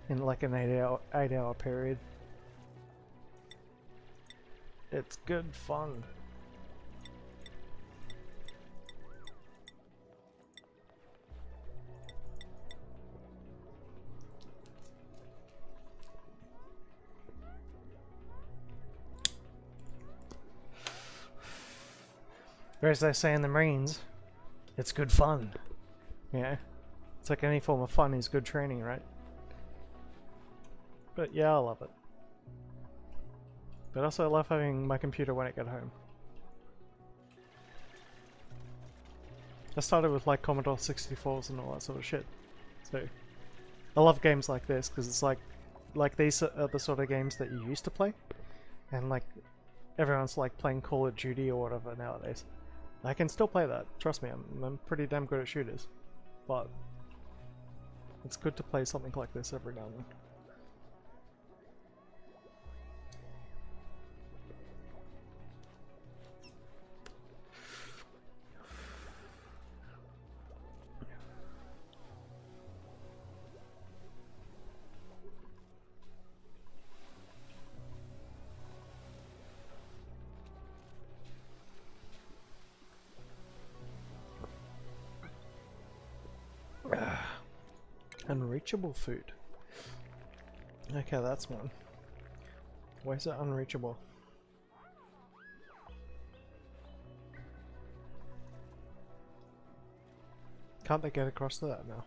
In like an 8 hour period. It's good fun. Or as they say in the Marines, it's good fun. Yeah. It's like any form of fun is good training, right? But yeah, I love it. But also I love having my computer when I get home. I started with like Commodore 64s and all that sort of shit. So I love games like this because it's like these are the sort of games that you used to play. And like everyone's like playing Call of Duty or whatever nowadays. I can still play that, trust me, I'm pretty damn good at shooters. But it's good to play something like this every now and then. Unreachable food. Okay, that's one. Why is it unreachable? Can't they get across to that now?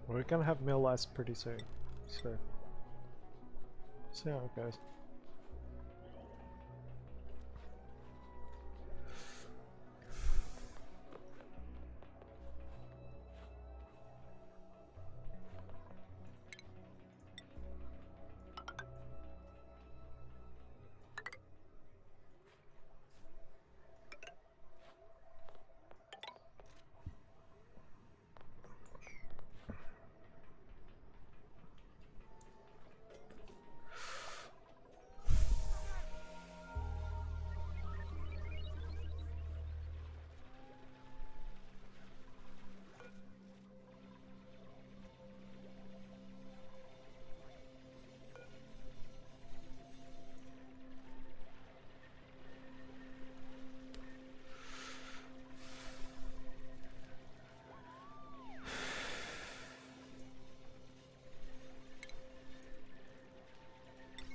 We're gonna have mill lice pretty soon, so see how it goes.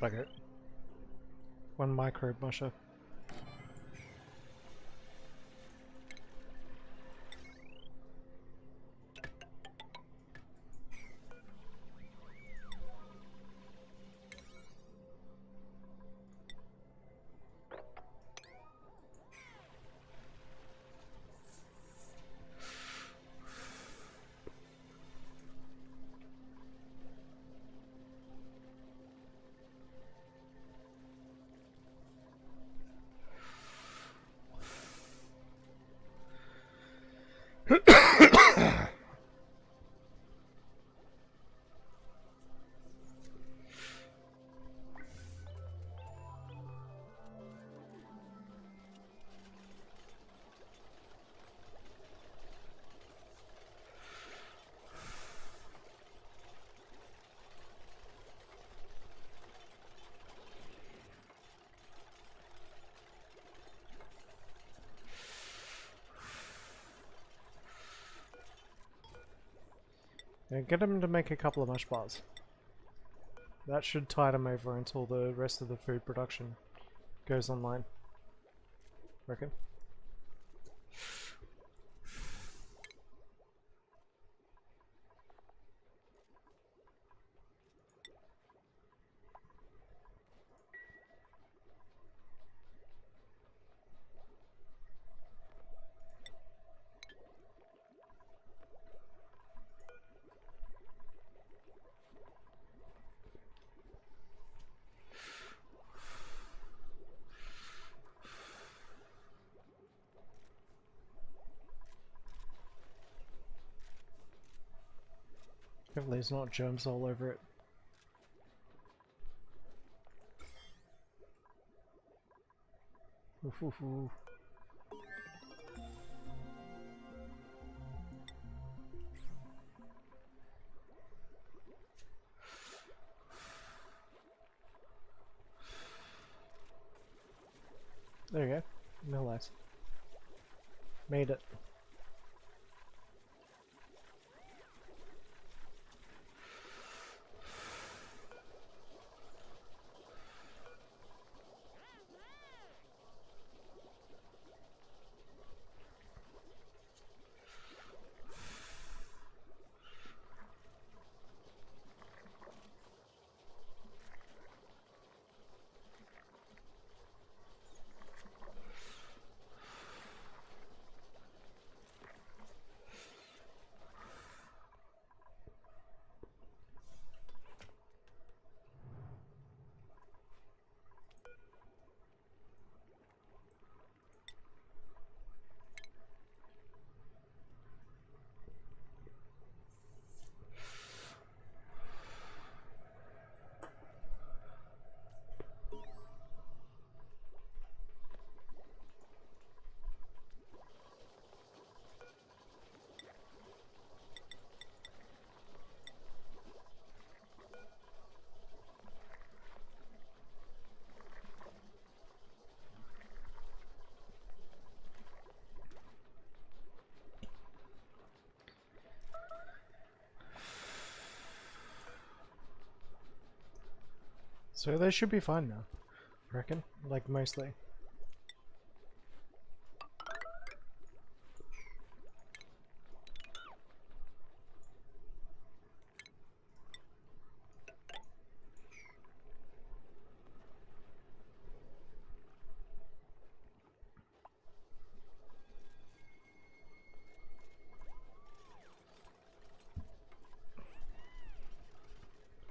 Fuck it. One microbe musher. Yeah, get them to make a couple of mush bars. That should tide them over until the rest of the food production goes online. Reckon? Hopefully there's not germs all over it. Oof, oof, oof. There you go. No less. Made it. So they should be fine now, I reckon. Like, mostly.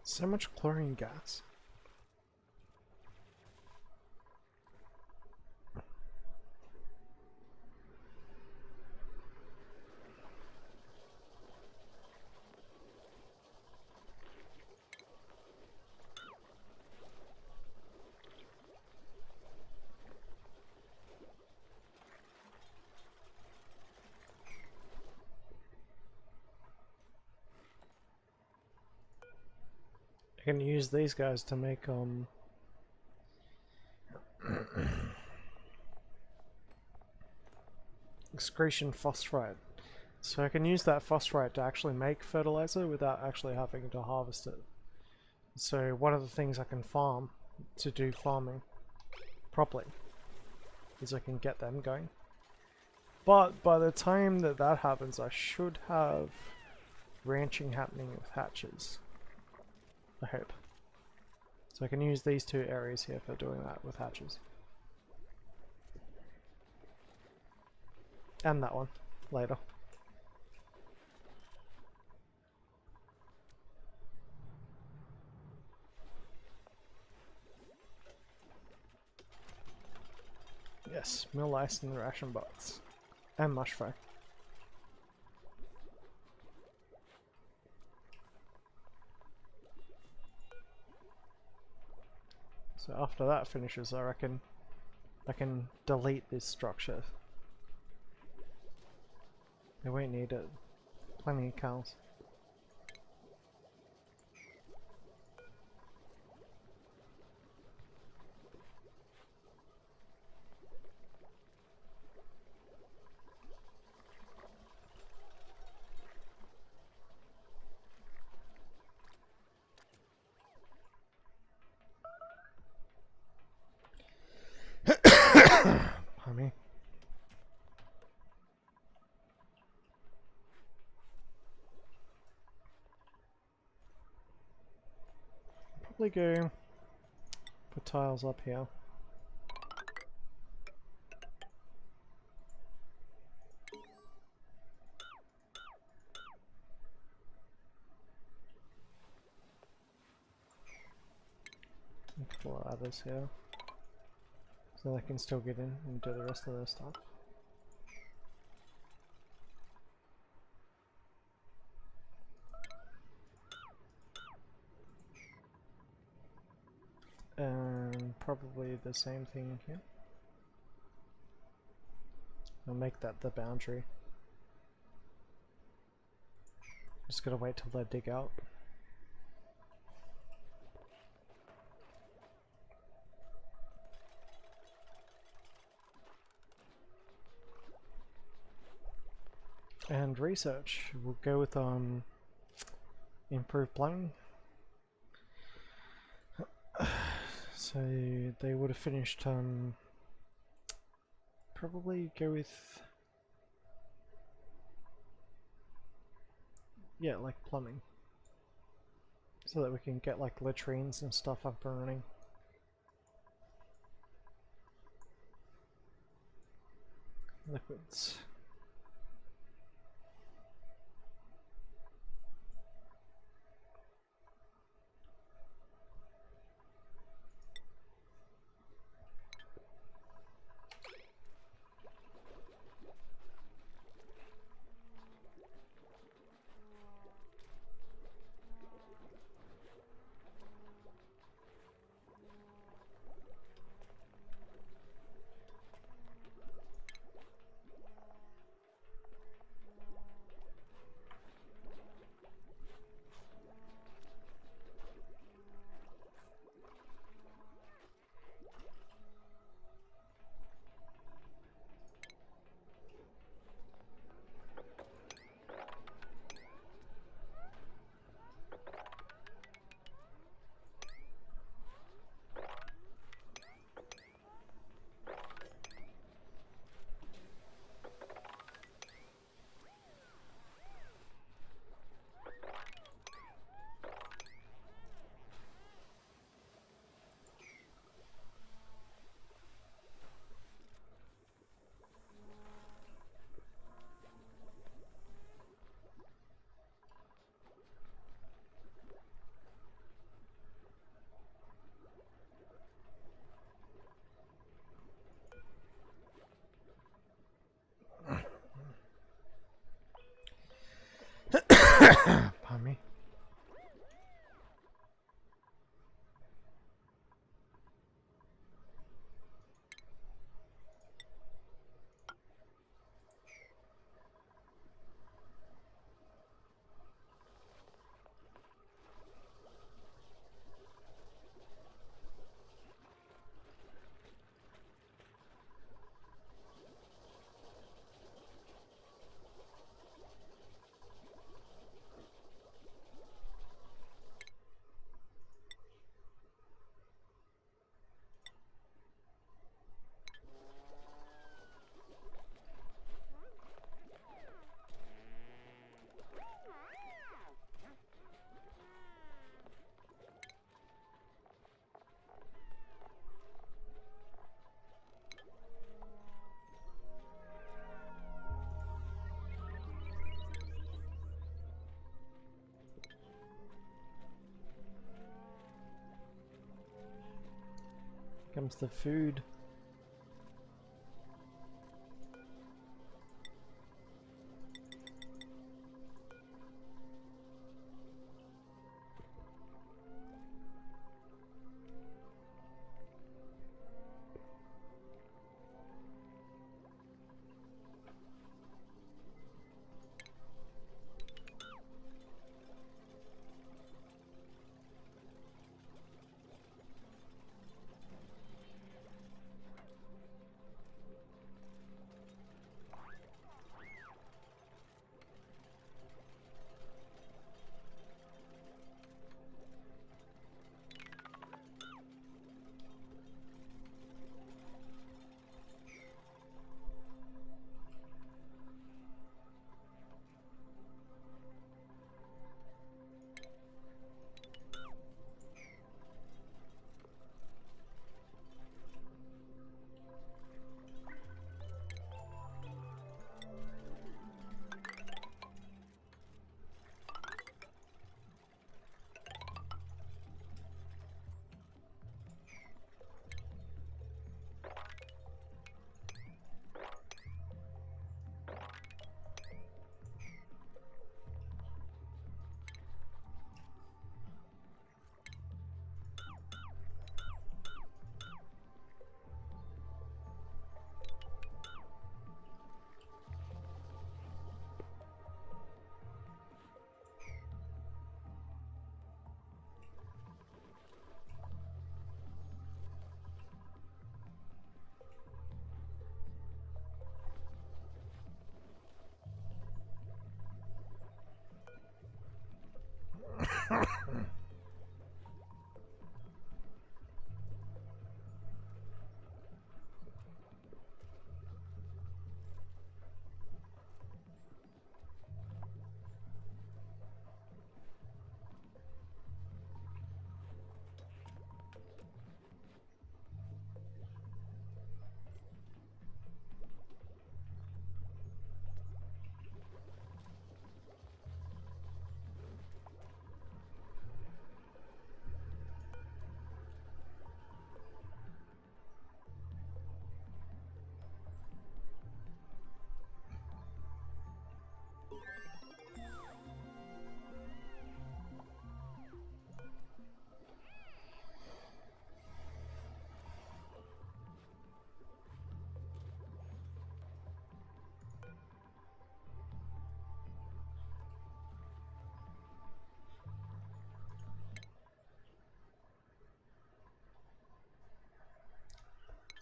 So much chlorine gas. I can use these guys to make excretion phosphorite. So I can use that phosphorite to actually make fertilizer without actually having to harvest it. So one of the things I can farm to do farming properly is I can get them going. But by the time that that happens, I should have ranching happening with hatches. I hope. So I can use these two areas here for doing that with hatches. And that one later. Yes, mill ice and ration box. And mush fry. So after that finishes, I reckon I can delete this structure. I won't need it. Plenty of cows. Pardon me. Probably go put tiles up here. And a couple of others here. So they can still get in and do the rest of their stuff. probably the same thing here. I'll make that the boundary. Just gotta wait till they dig out. And research. We'll go with improved plumbing. So they would have finished probably go with, yeah, like plumbing, so that we can get like latrines and stuff up and running. Liquids. Pardon me. Comes the food.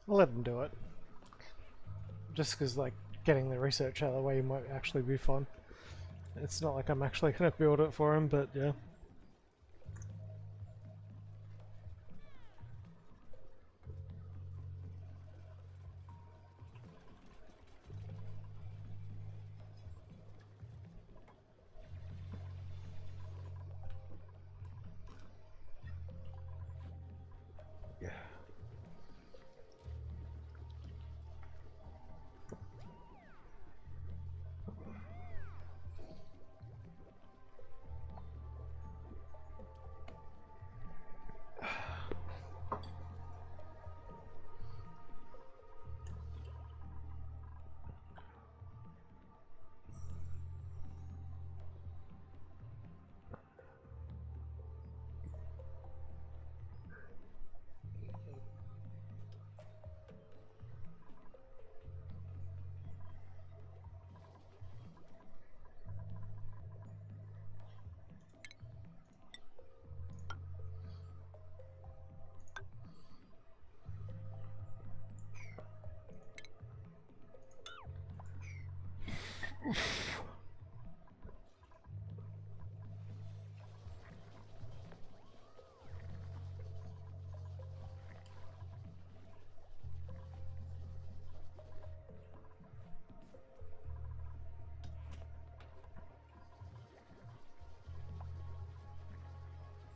I'll let them do it. Just because, like, getting the research out of the way might actually be fun. It's not like I'm actually going to build it for him, but yeah.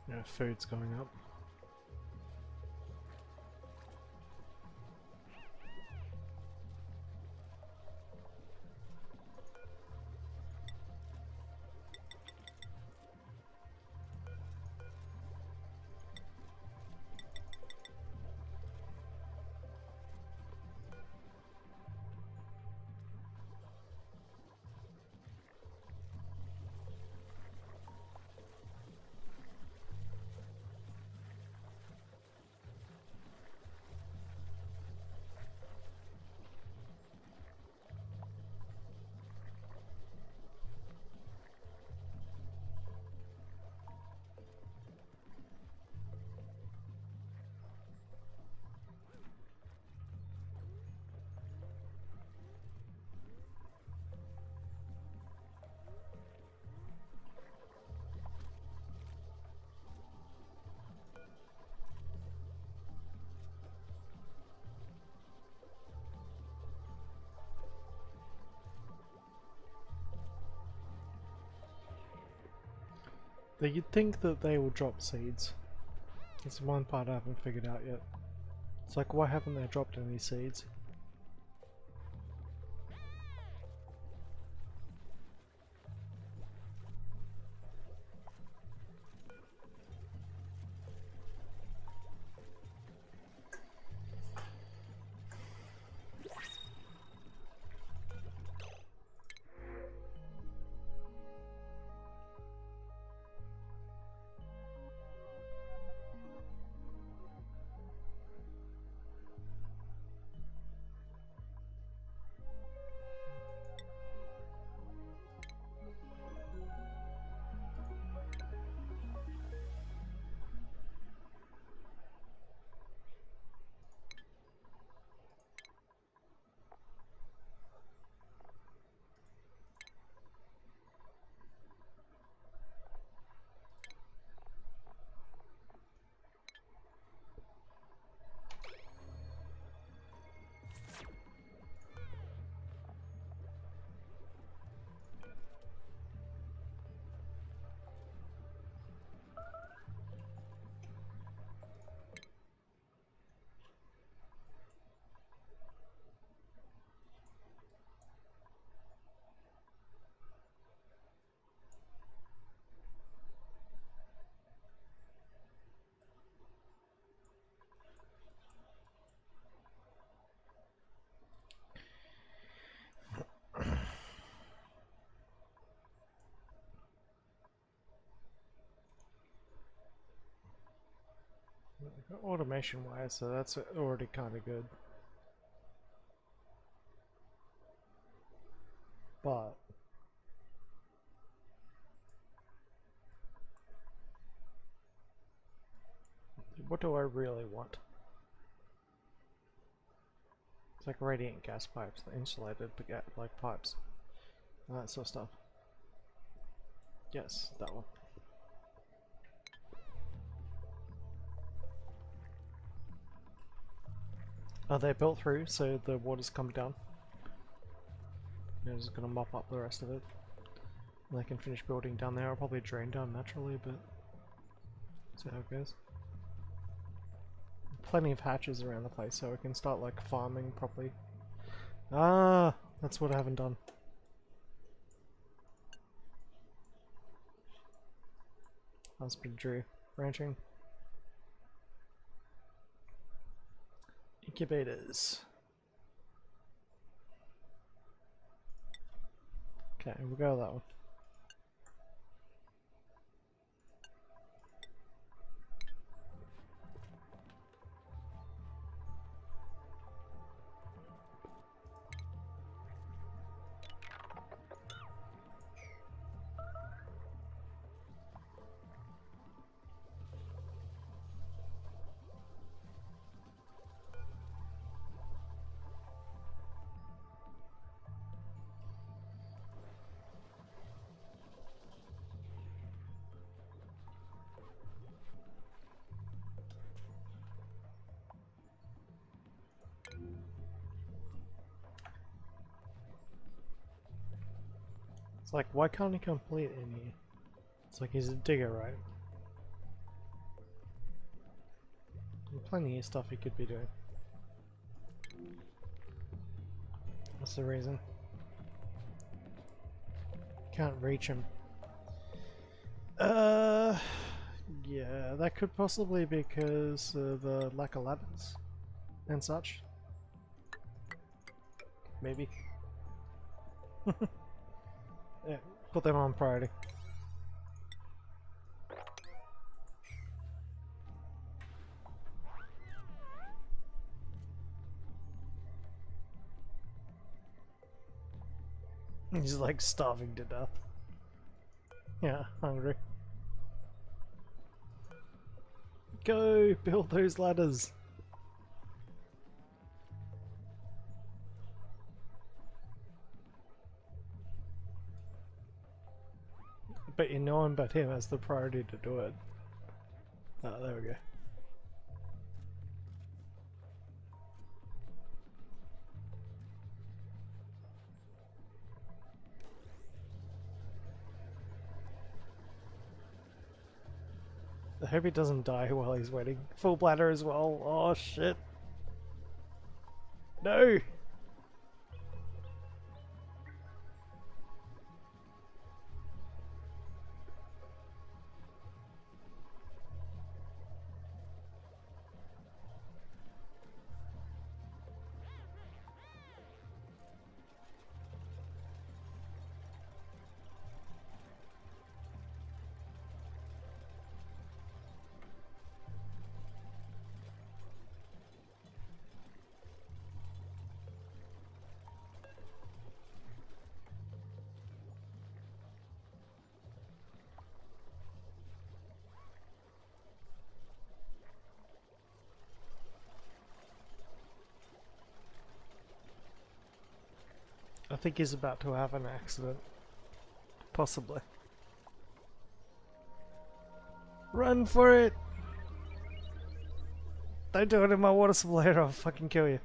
Yeah, food's going up. You'd think that they will drop seeds. It's one part I haven't figured out yet. It's like, why haven't they dropped any seeds? automation wise, so that's already kind of good. But what do I really want? It's like radiant gas pipes, insulated like pipes, and that sort of stuff. Yes, that one. Are they built through so the water's come down? They're just gonna mop up the rest of it. And they can finish building down there. I'll probably drain down naturally, but see how it goes. Plenty of hatches around the place so we can start like farming properly. Ah, that's what I haven't done. Husbandry, ranching. Incubators. Okay, we'll go with that one. It's like, why can't he complete in here? It's like he's a digger, right? There's plenty of stuff he could be doing. What's the reason? Can't reach him. Yeah, that could possibly be because of the lack of ladders and such. Maybe. Yeah, put them on priority. He's like starving to death. Yeah, hungry. Go build those ladders. But you know him but him has the priority to do it. Oh, there we go. I hope he doesn't die while he's waiting. Full bladder as well. Oh shit. No! I think he's about to have an accident. Possibly. Run for it! Don't do it in my water supply or I'll fucking kill you.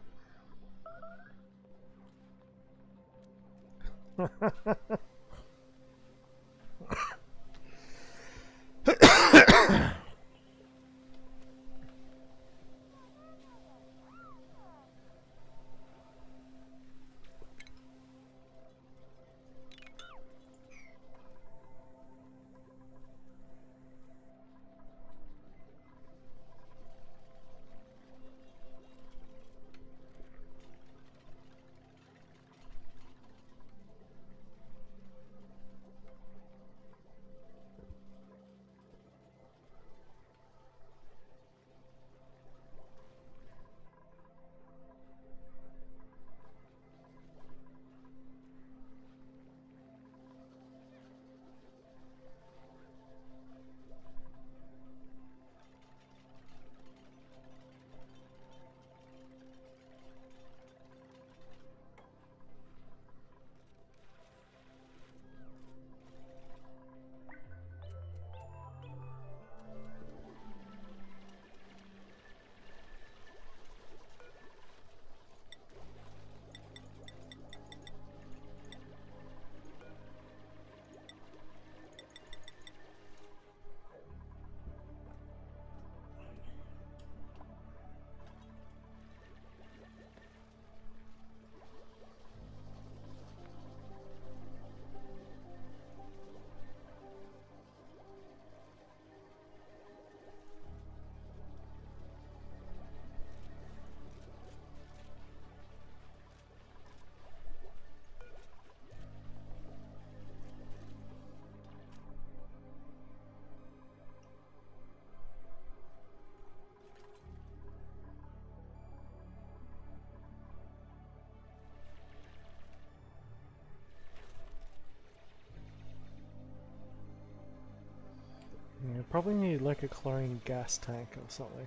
probably need like a chlorine gas tank or something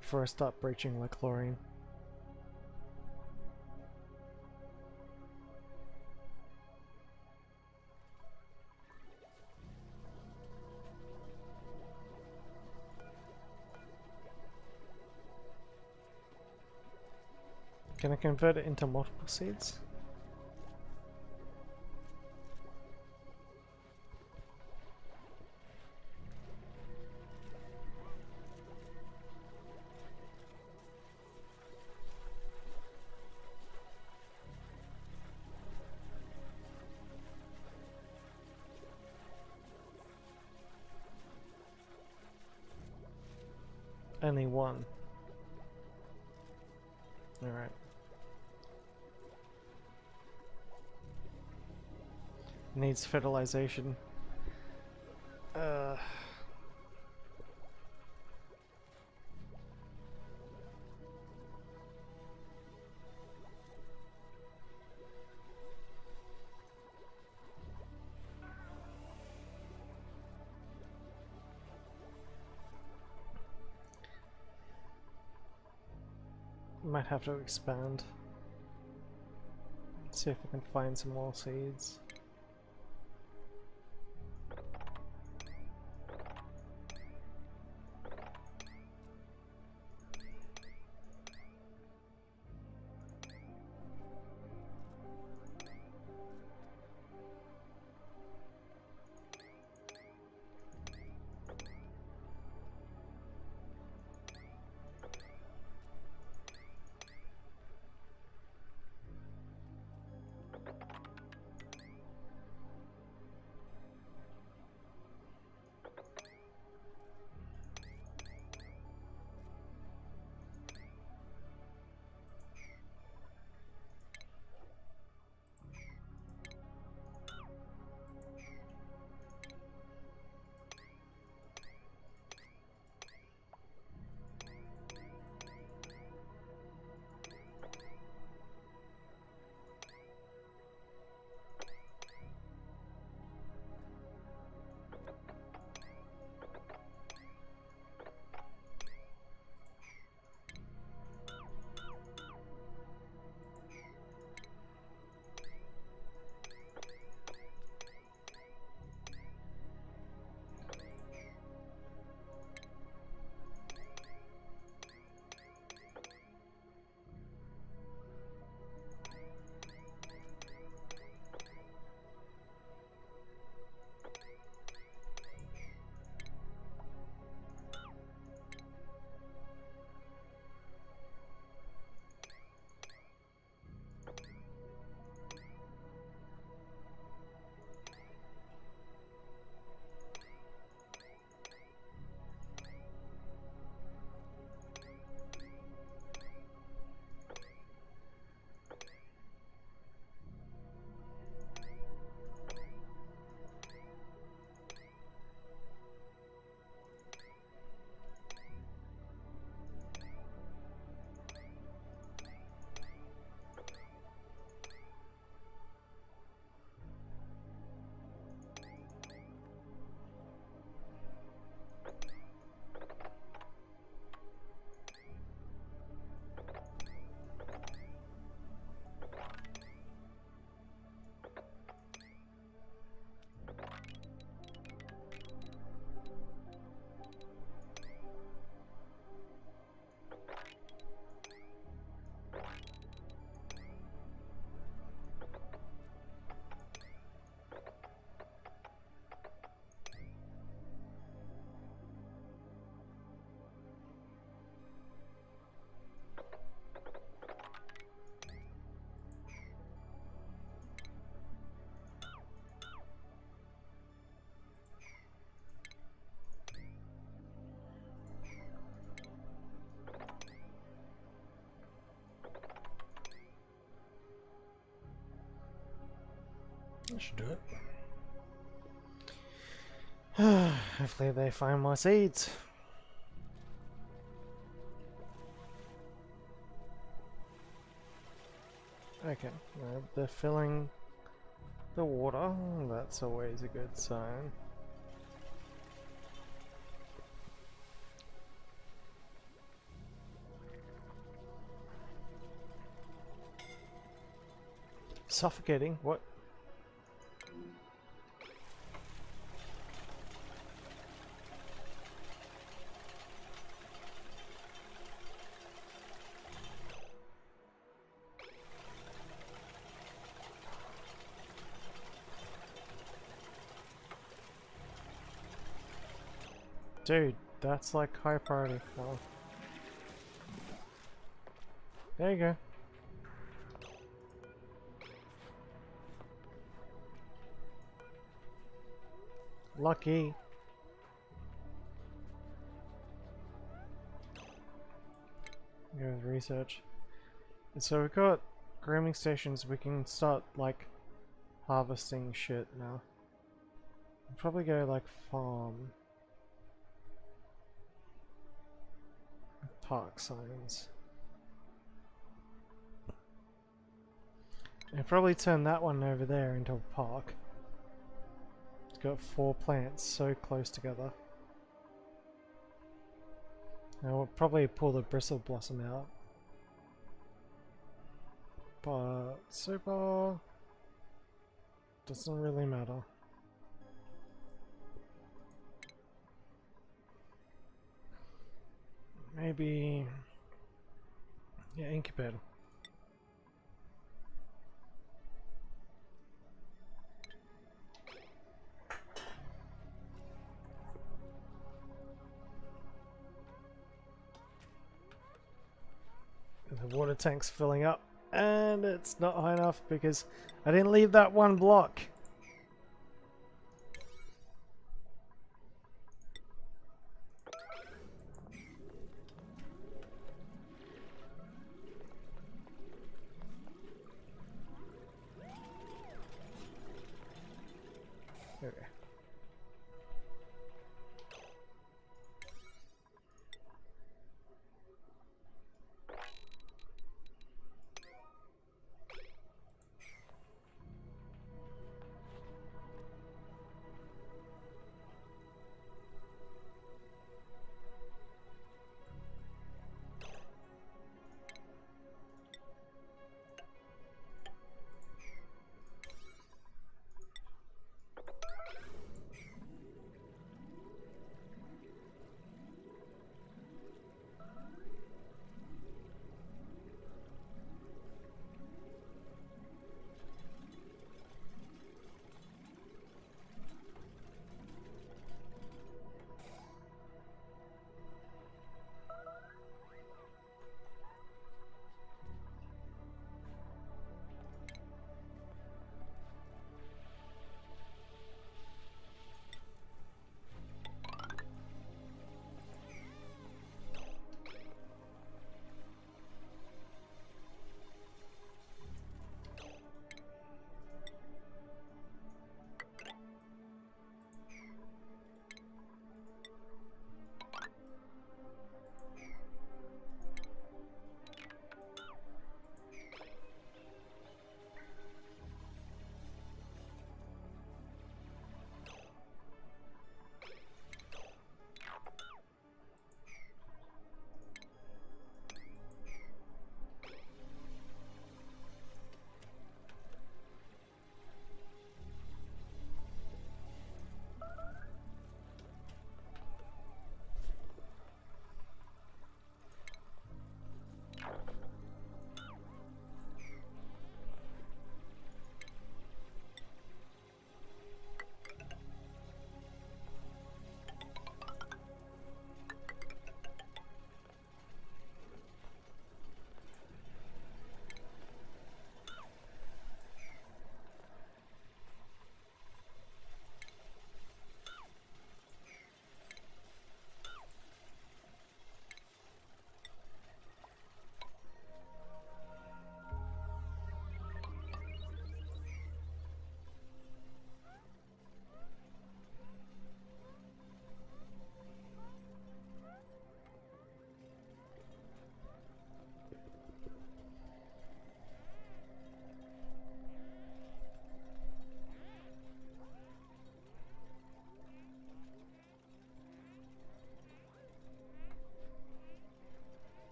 before I start breaching like chlorine. Can I convert it into multiple seeds? Only one. Alright. Needs fertilization. Might have to expand. See if I can find some more seeds. That should do it. Hopefully they find my seeds. Okay, they're filling the water. That's always a good sign. suffocating. What? Dude, that's like high priority. Oh. There you go. Lucky. Go with research. And so we've got grooming stations, we can start like harvesting shit now. I'll probably go like farm. Park signs. And probably turn that one over there into a park. It's got 4 plants so close together. And we'll probably pull the bristle blossom out. But super doesn't really matter. Maybe, yeah, incubator. The water tank's filling up, and it's not high enough because I didn't leave that one block. Okay.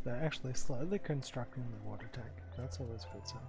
They're actually slowly constructing the water tank. That's always a good sign.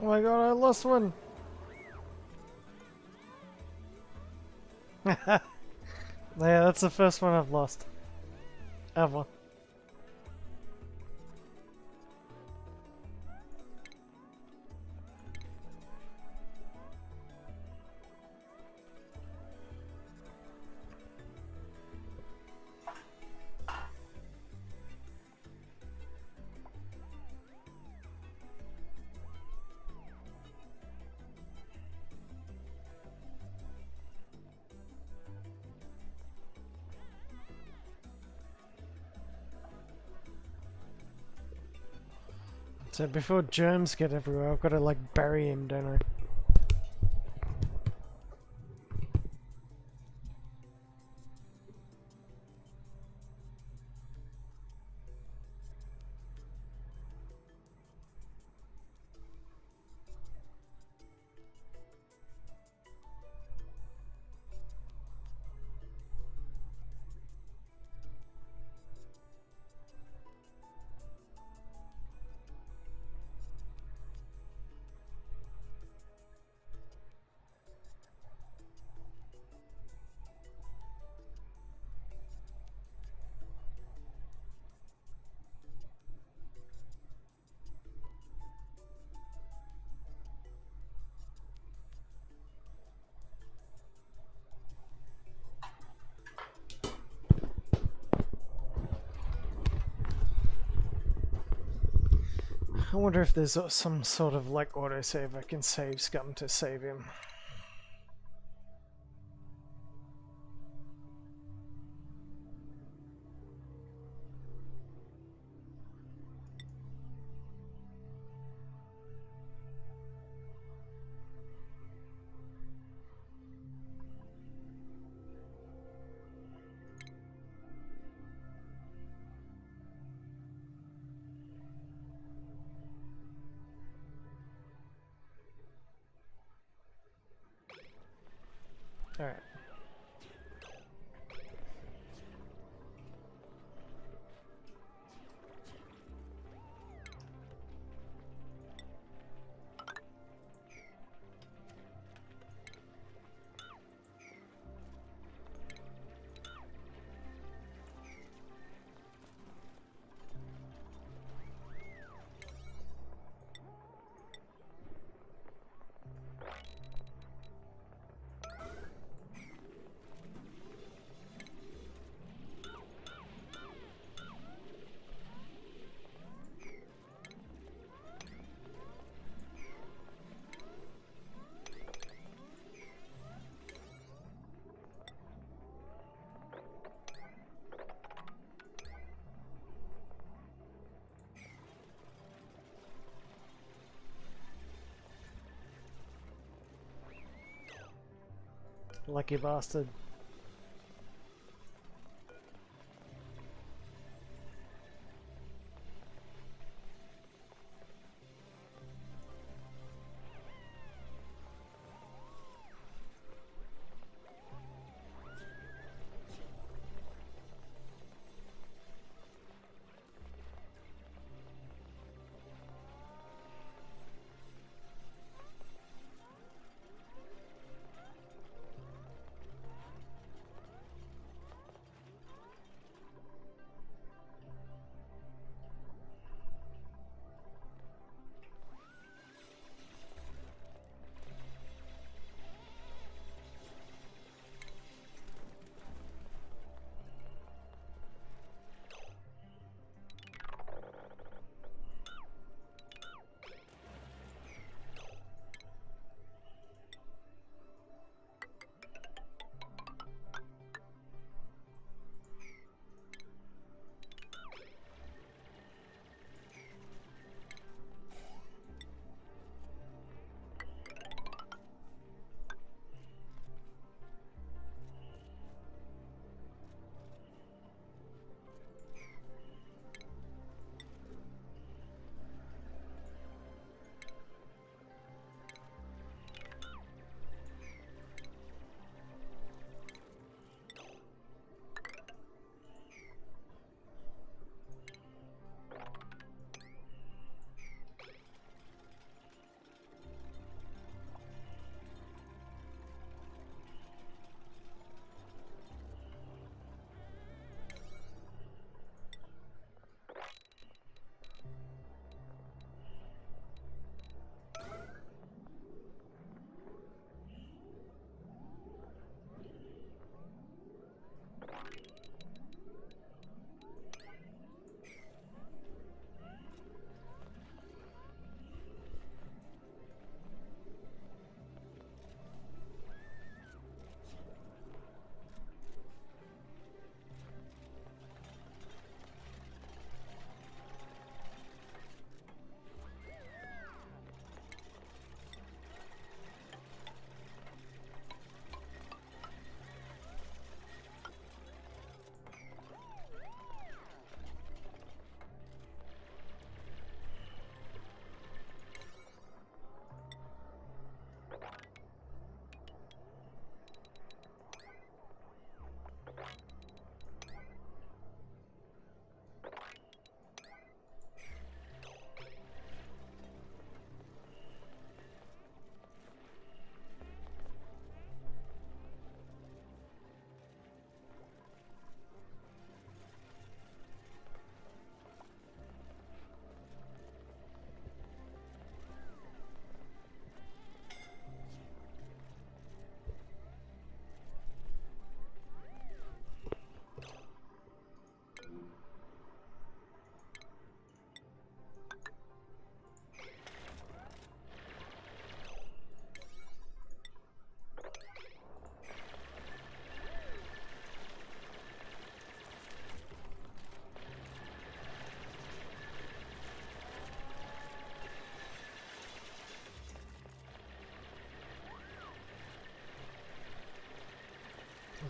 Oh my god, I lost one! Yeah, that's the first one I've lost. Ever. So before germs get everywhere, I've got to like bury him, don't I? I wonder if there's some sort of like autosave I can save Scum to save him. Alright. Lucky bastard.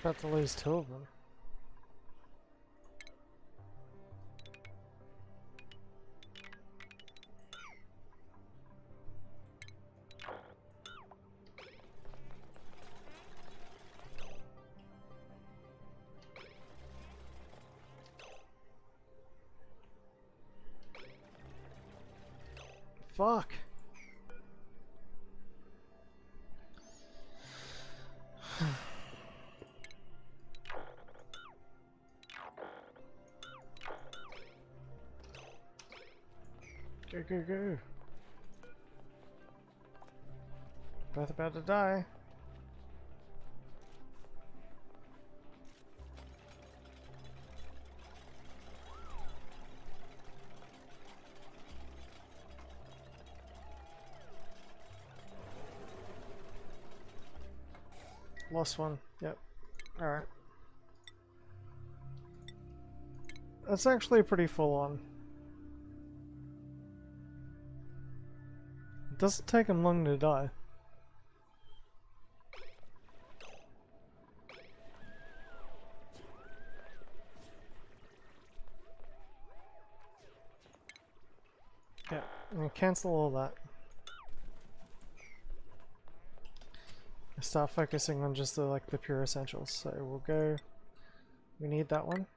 About to lose 2 of them. Fuck. Go, go, go. Both about to die. Lost one. Yep. Alright. That's actually pretty full on. It doesn't take them long to die. Yeah, I'm gonna cancel all that. Start focusing on just the pure essentials. So we'll go. We need that one.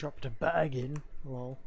Dropped a bag in, lol.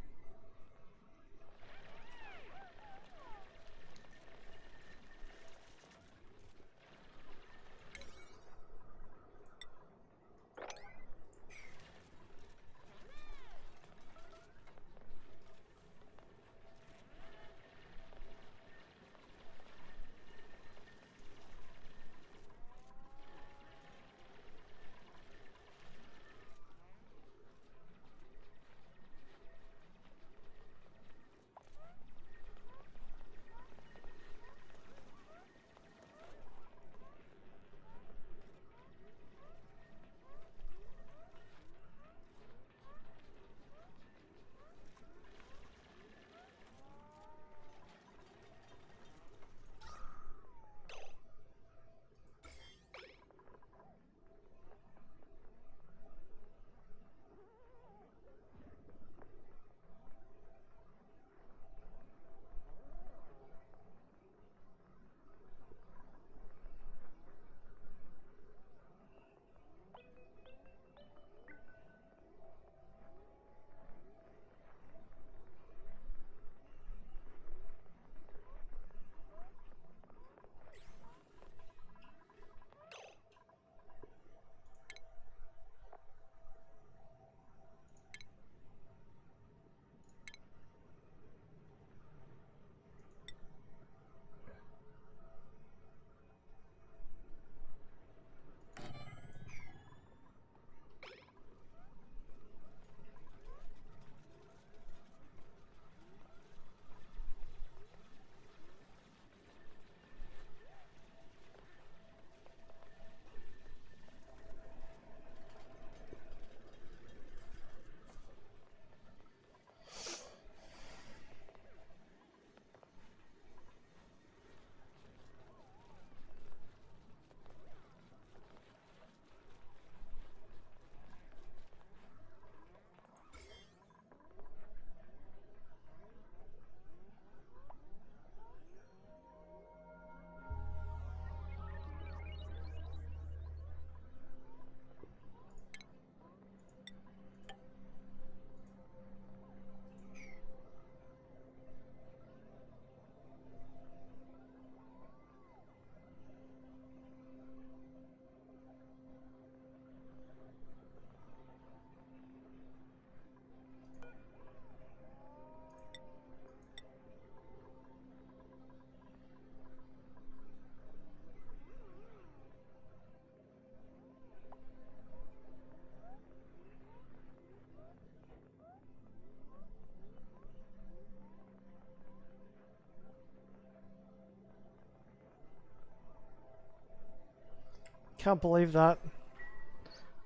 Can't believe that.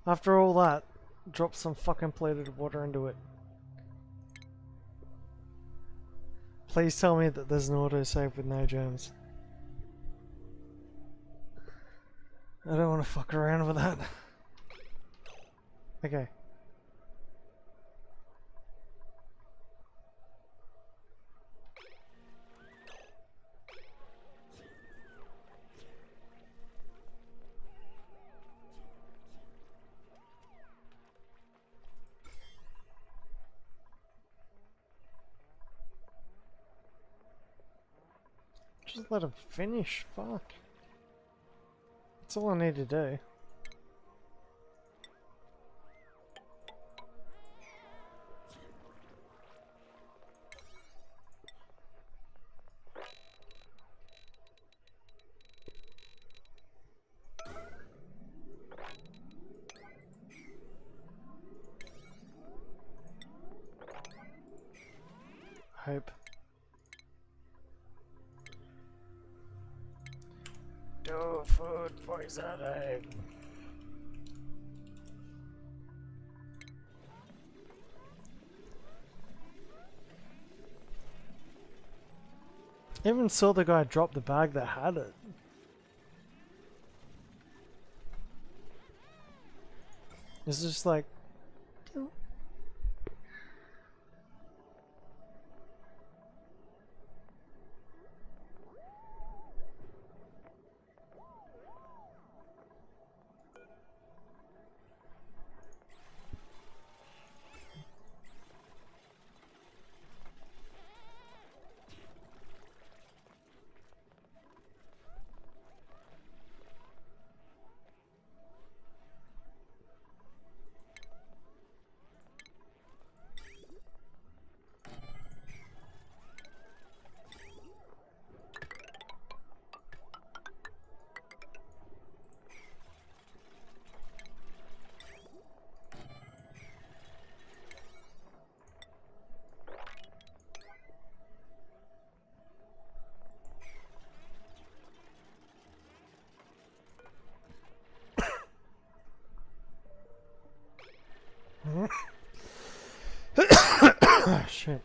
After all that, drop some fucking plated water into it. Please tell me that there's an autosave with no germs. I don't want to fuck around with that. Okay. Just let him finish, fuck. That's all I need to do. Hope. Do food poisoning. I even saw the guy drop the bag that had it. It's just like... Ah, shit.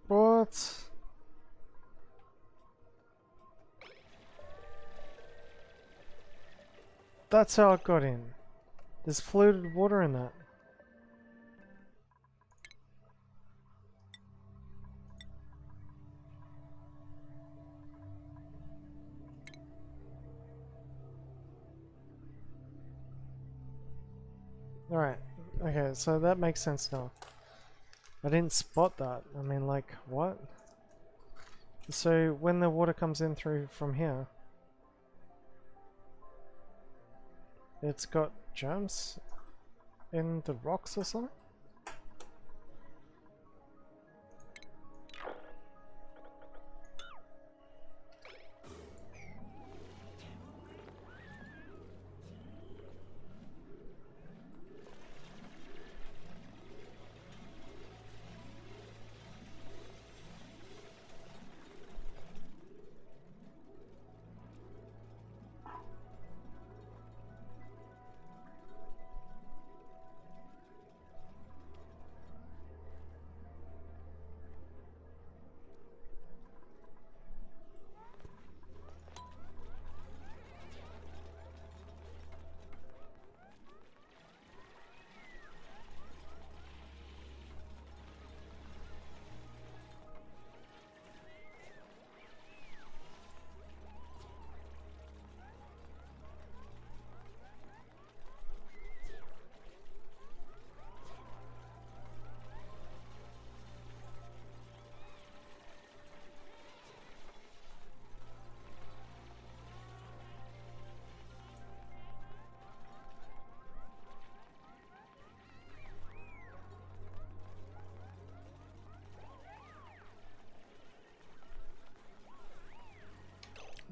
What? That's how it got in. There's polluted water in that. Alright, okay, so that makes sense now. I didn't spot that. I mean, like, what? So, when the water comes in through from here, it's got germs in the rocks or something?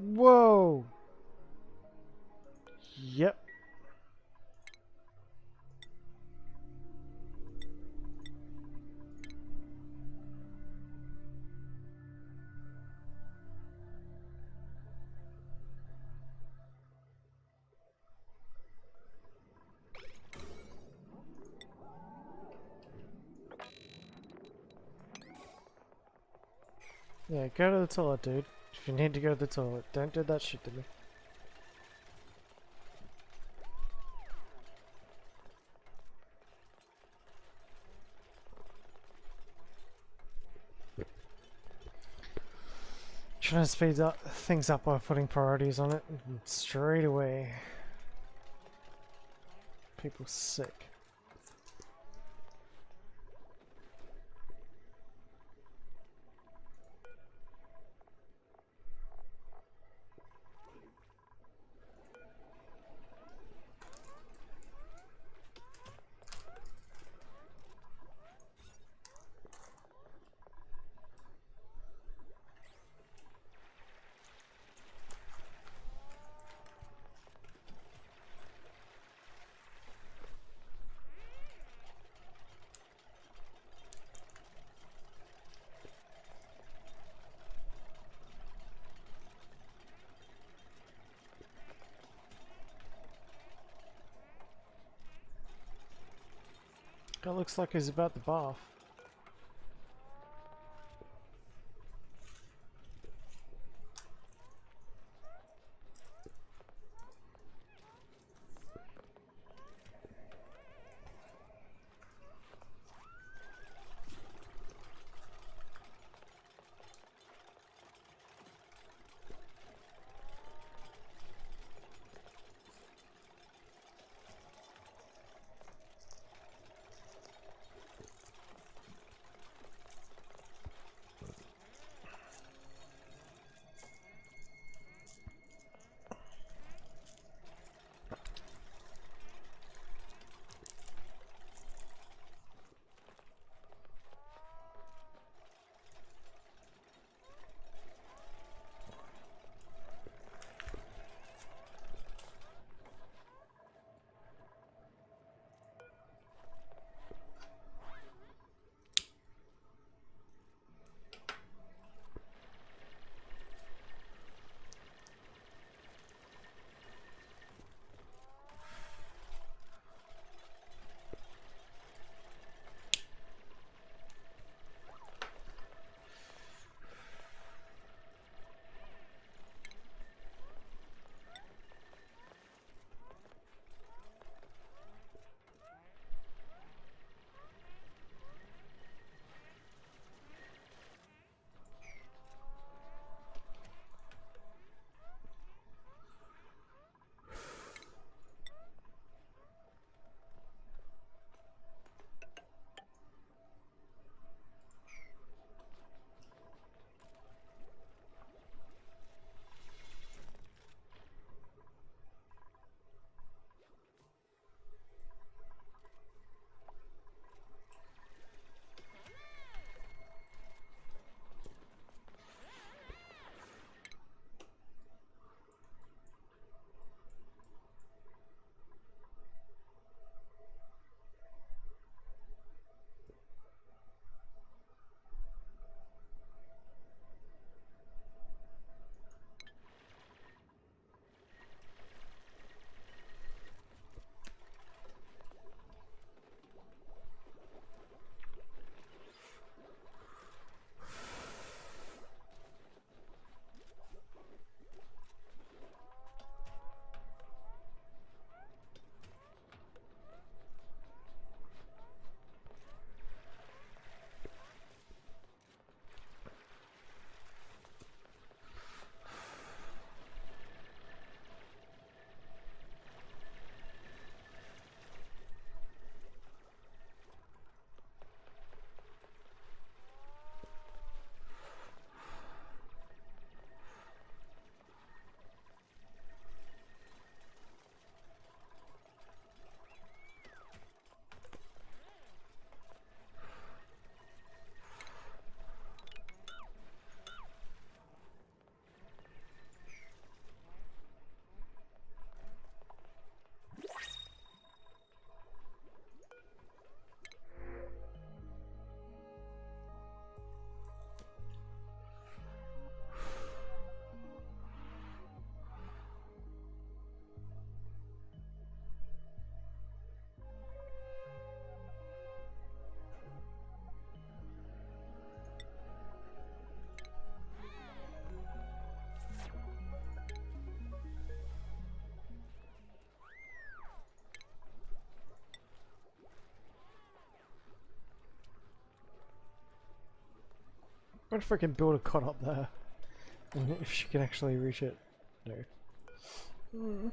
Whoa! Yep. Yeah, go to the toilet, dude. If you need to go to the toilet, don't do that shit to me. Trying to speed things up by putting priorities on it straight away. People sick. That looks like he's about to bath. What if I can build a cot up there? And if she can actually reach it? No.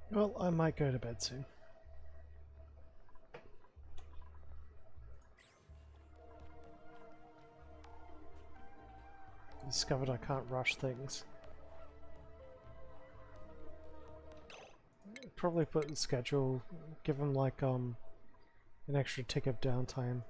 Well, I might go to bed soon. Discovered I can't rush things. Probably put in schedule, give them like an extra tick of downtime.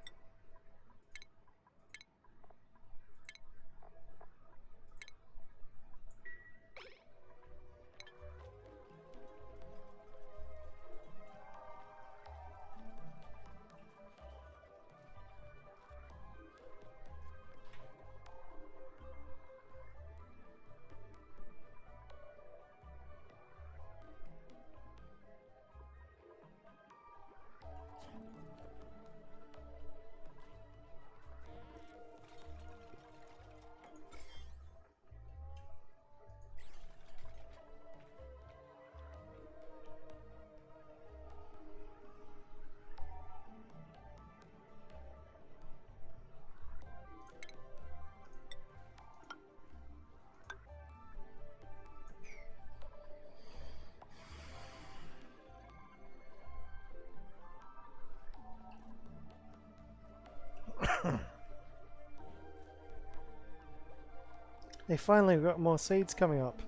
They finally got more seeds coming up.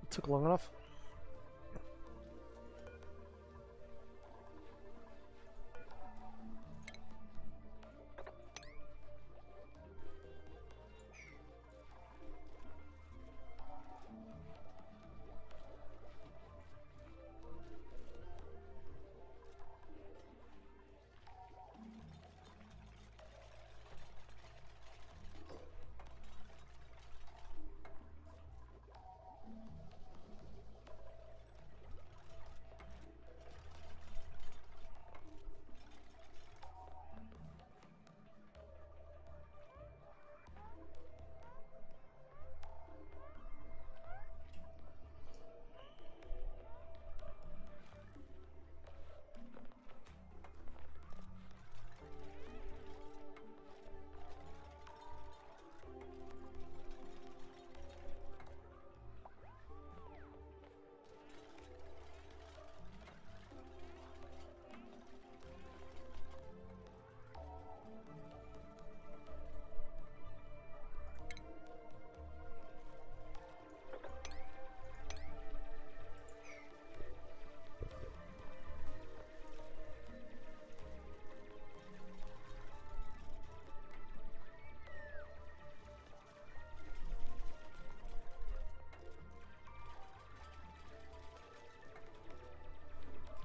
It took long enough.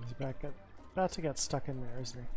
He's about to get stuck in there, isn't he?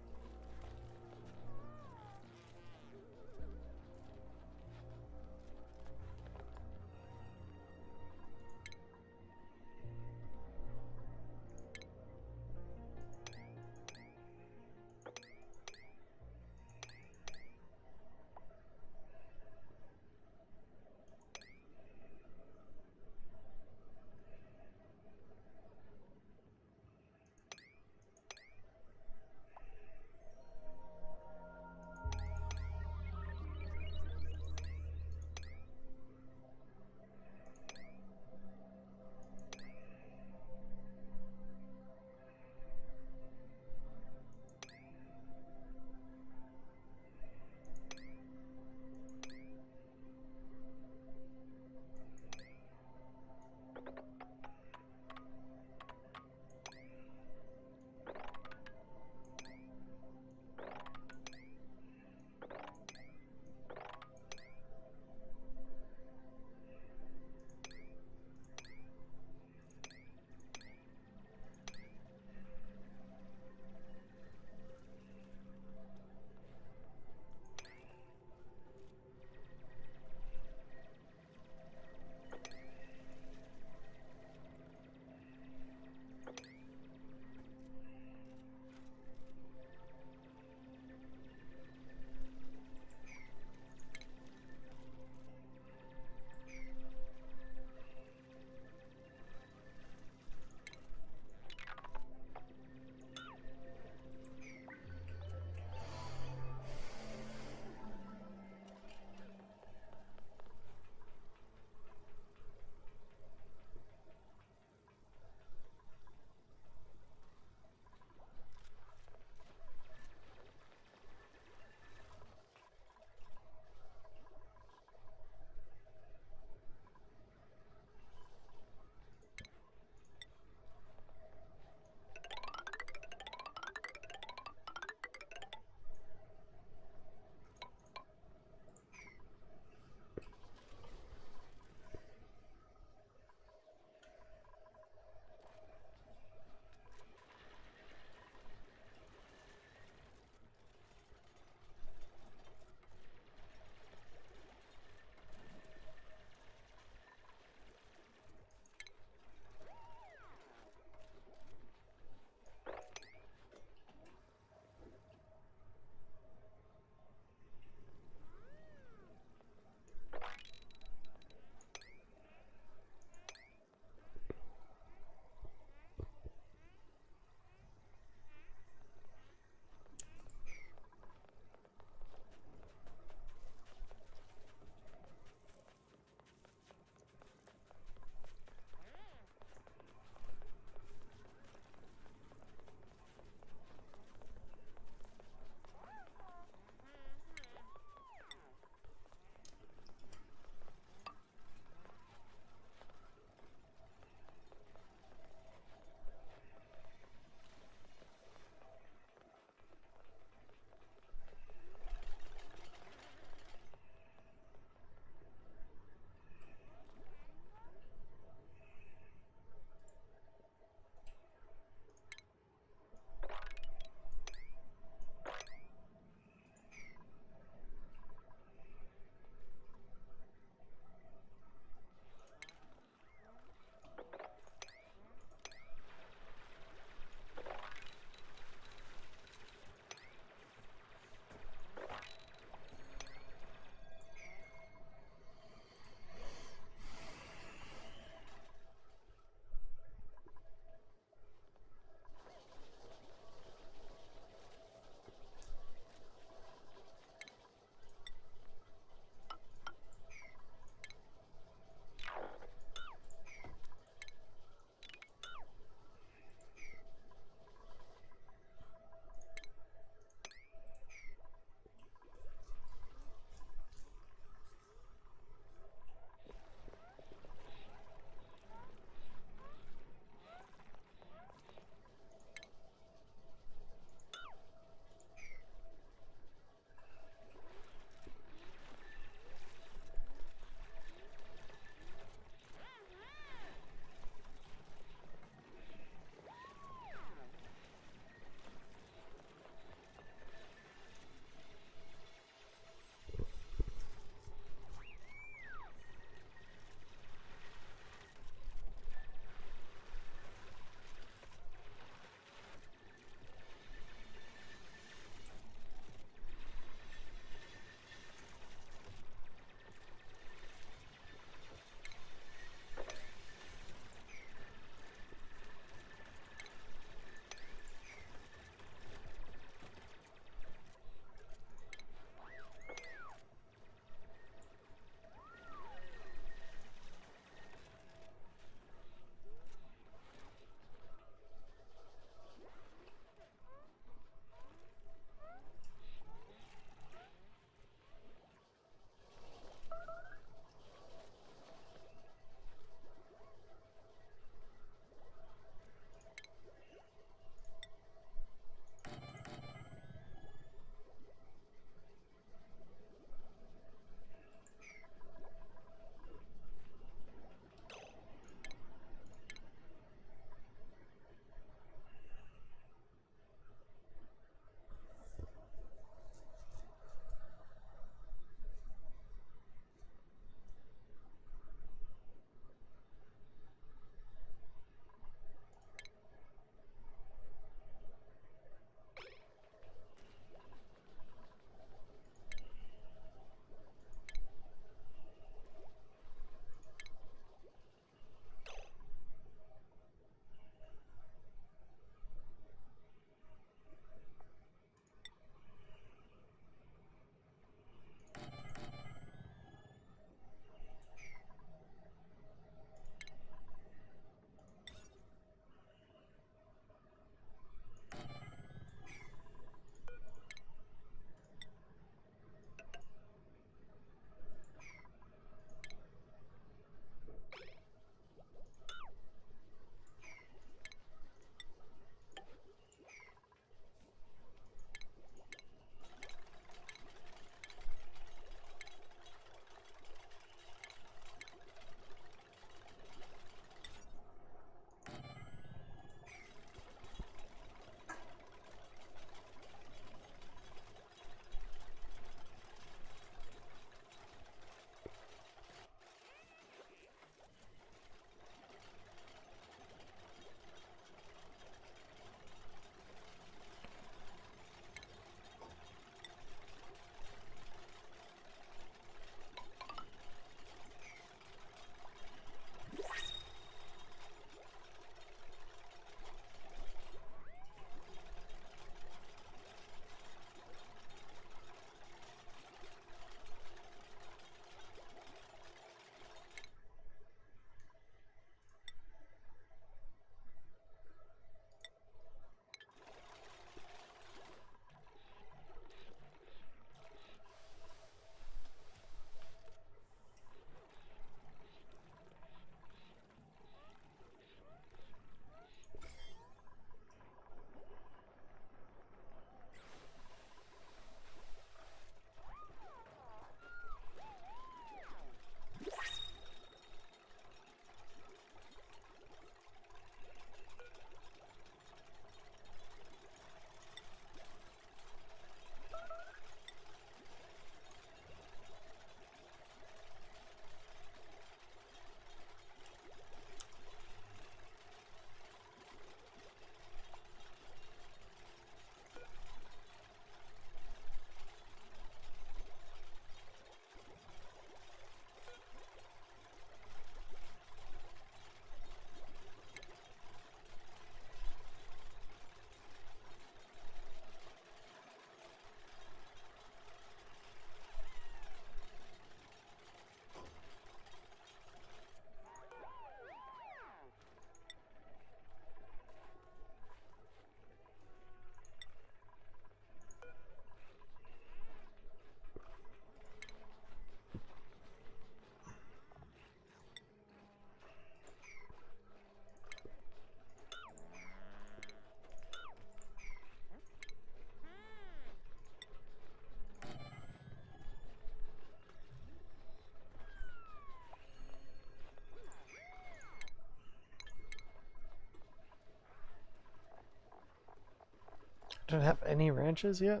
Don't have any ranchers yet?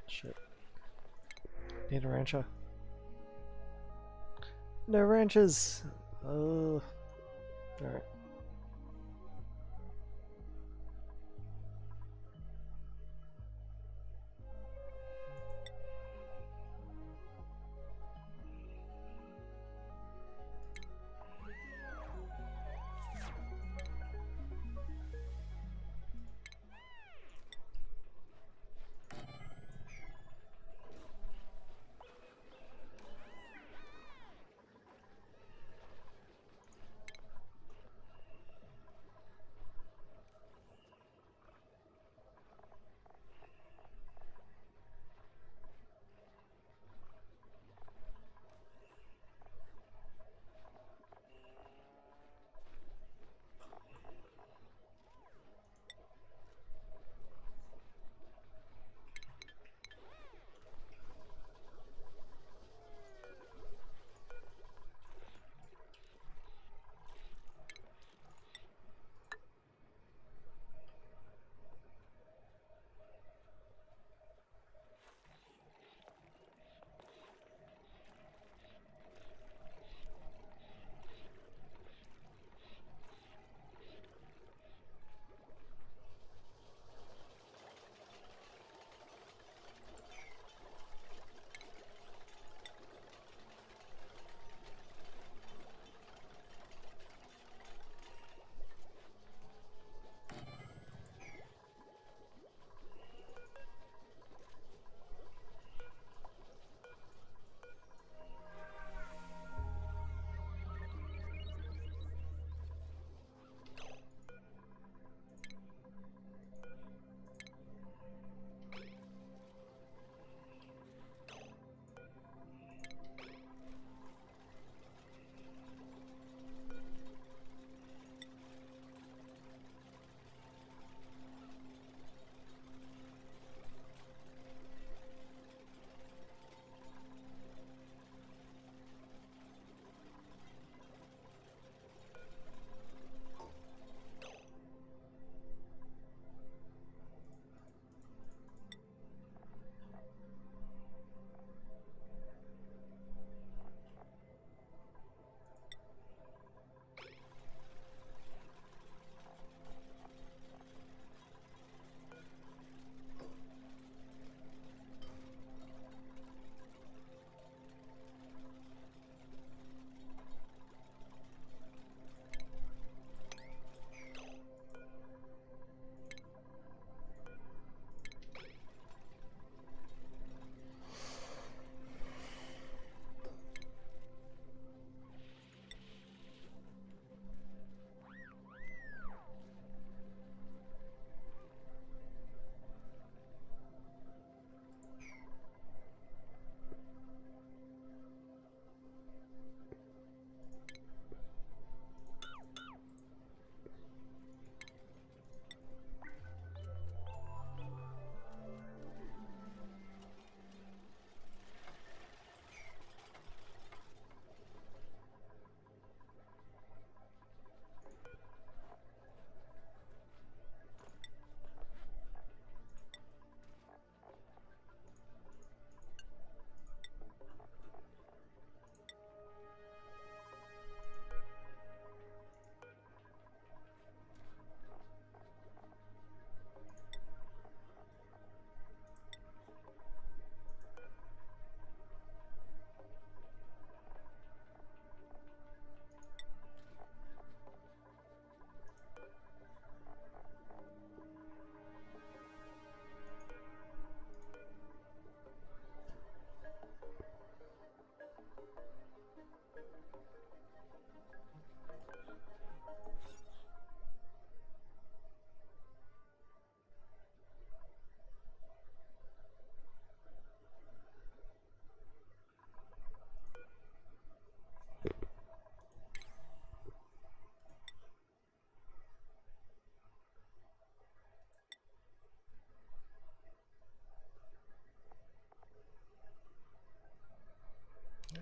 Shit. Need a rancher. No ranchers! Alright.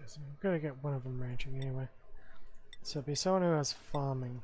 So I'm gonna get one of them ranching anyway. So it'd be someone who has farming.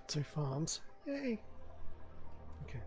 2 farms. Yay! Okay.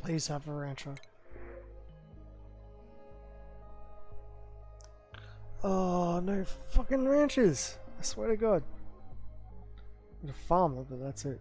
Please have a rancher. Oh, no fucking ranchers! I swear to God. I'm a farmer, but that's it.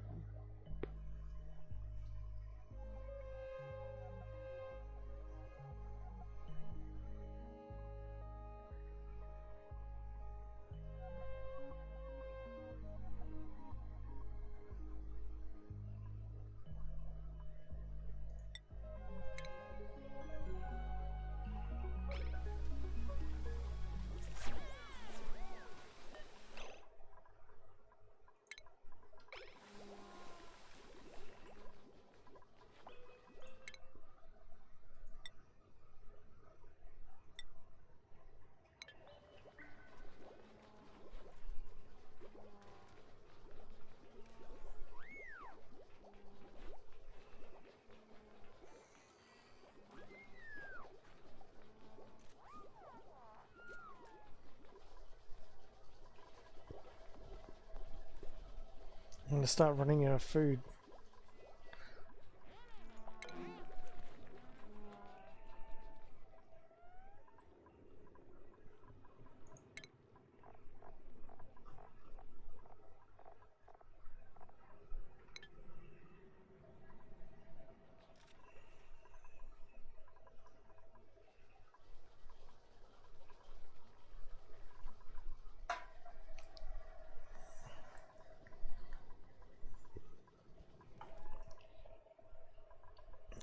I'm gonna start running out of food.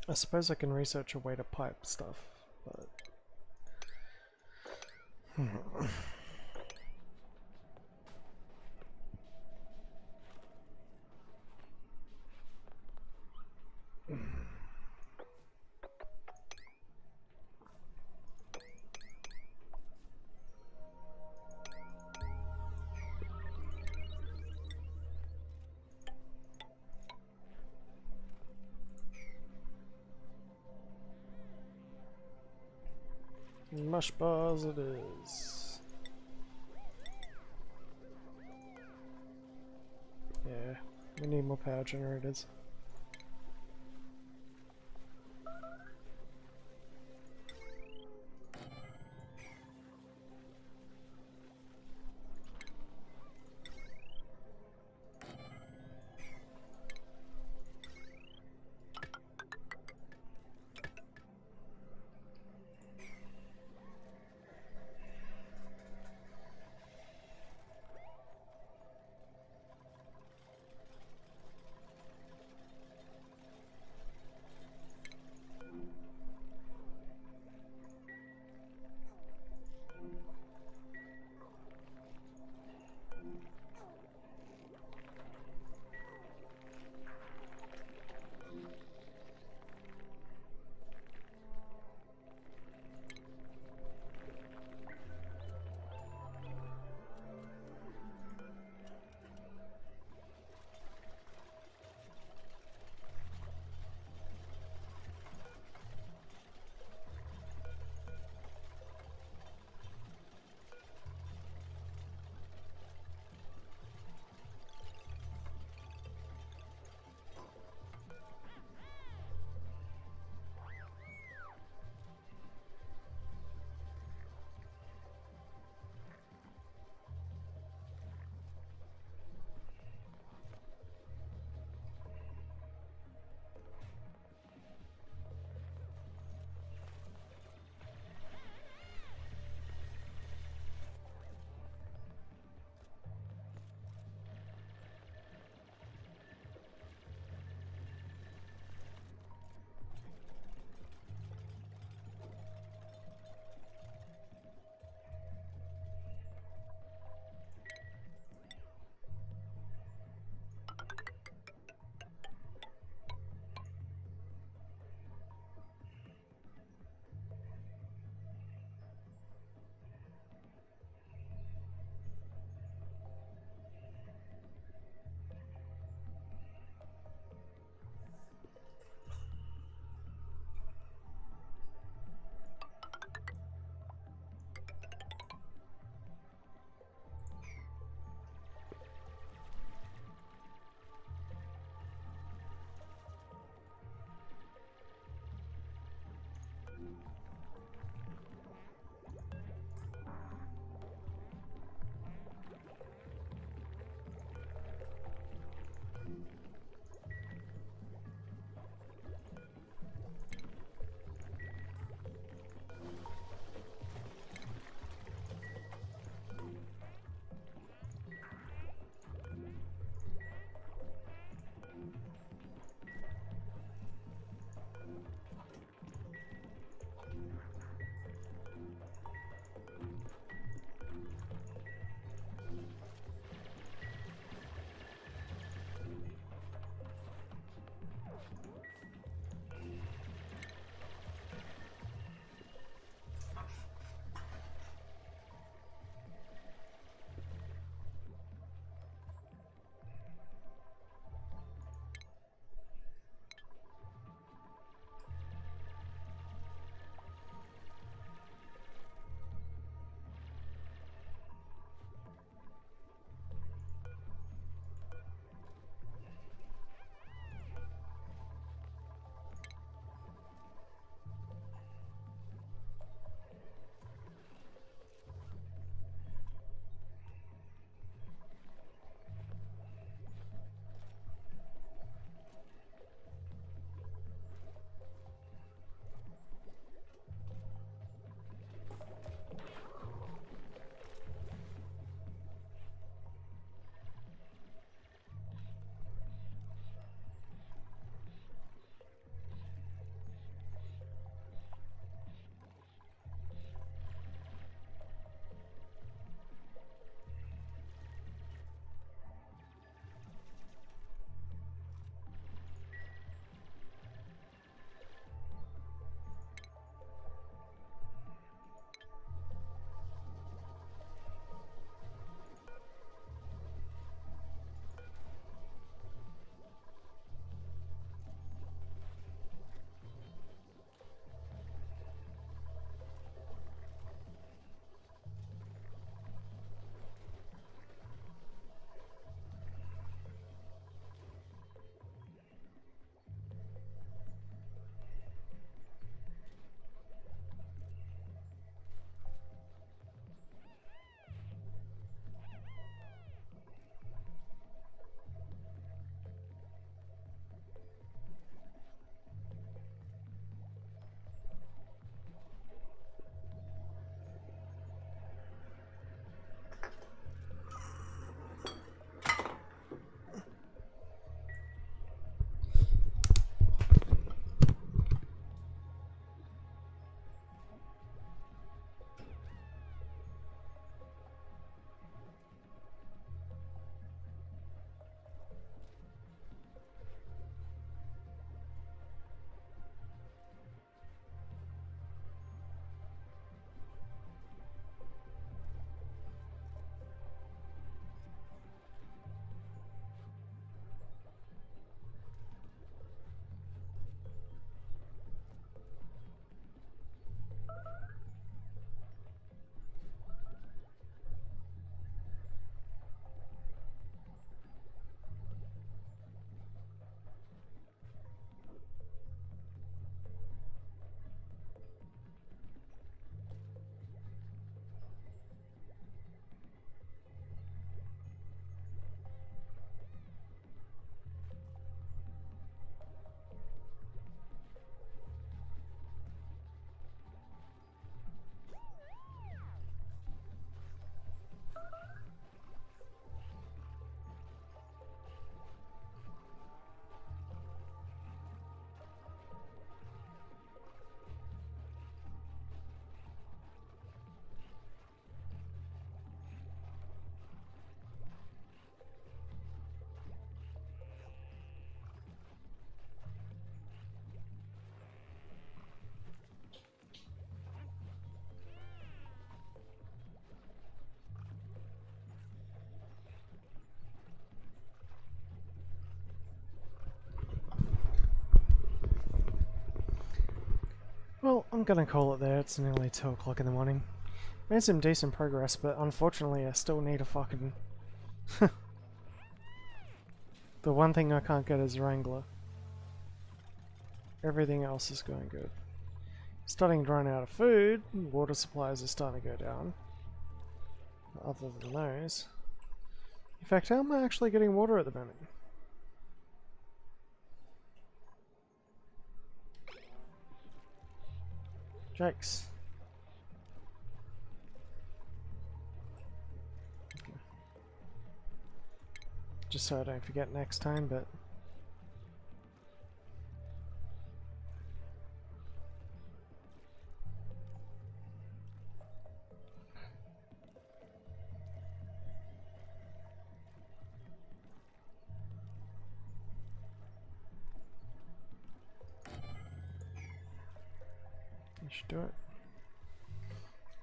I suppose I can research a way to pipe stuff, but... Mush bars it is. Yeah, we need more power generators. Well, I'm gonna call it there. It's nearly 2 o'clock in the morning. Made some decent progress, but unfortunately I still need a fucking... The one thing I can't get is Wrangler. Everything else is going good. Starting to run out of food. Water supplies are starting to go down. Other than those. In fact, how am I actually getting water at the moment? Jakes. Just so I don't forget next time, but... I should do it.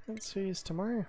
And see you tomorrow.